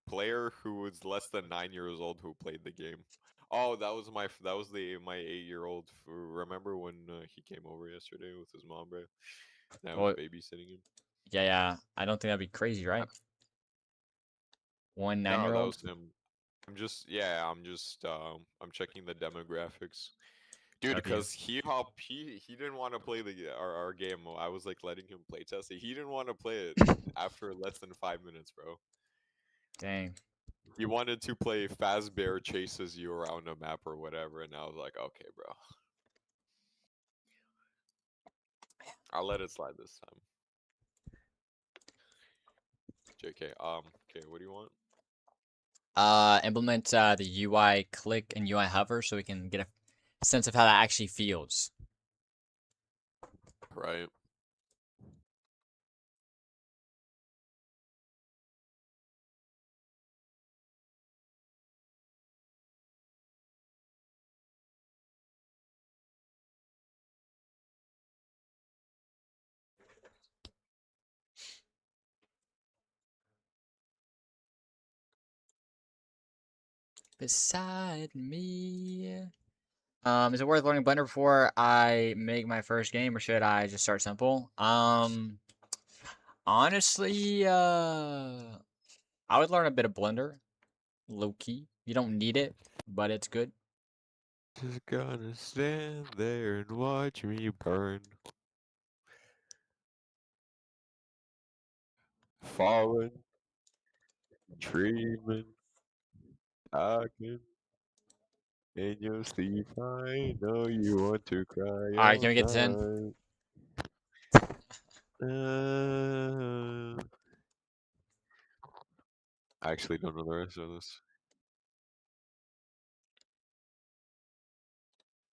player who was less than 9 years old who played the game. Oh, that was the my 8-year-old. Remember when he came over yesterday with his mom, bro? And I was well, babysitting him. yeah. I don't think that'd be crazy, right? One nine No, year that old. was him. I'm checking the demographics. Dude, Okay. because he didn't want to play our game. I was like letting him play test it. He didn't want to play it after less than 5 minutes, bro. Dang. He wanted to play Fazbear chases you around a map or whatever, and I was like, okay, bro, I'll let it slide this time. JK. Okay, what do you want? Implement the UI click and UI hover so we can get a sense of how that actually feels. Right. Beside me. Is it worth learning Blender before I make my first game, or should I just start simple? Honestly, I would learn a bit of Blender, low key. You don't need it, but it's good. Just gonna stand there and watch me burn. Falling, dreaming, talking in your sleep. I know you want to cry All right, all can we get this in? night. I actually don't know the rest of this.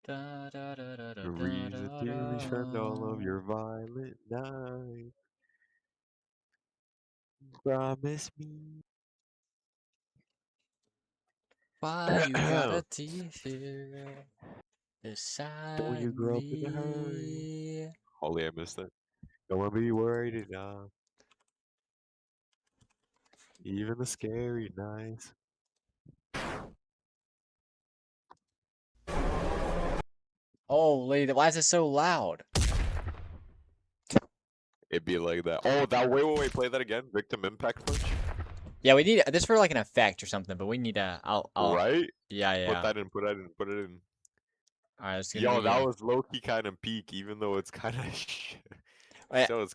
Da, da, da, da, da, A da, reason da, to spend all of da. your violent night. Promise me. Why you gotta tease here? Don't you Beside grow up in a hurry? me. Holy, I missed it. Don't be worried enough. Even the scary nights. Holy, why is it so loud? It'd be like that. Oh, that wait, play that again. Victim impact punch. Yeah, we need this for like an effect or something, but we need a. I'll. Right? Yeah, yeah. Put it in. All right, it's gonna Yo, be. that was low key kind of peak, even though it's kind of Wait, still it's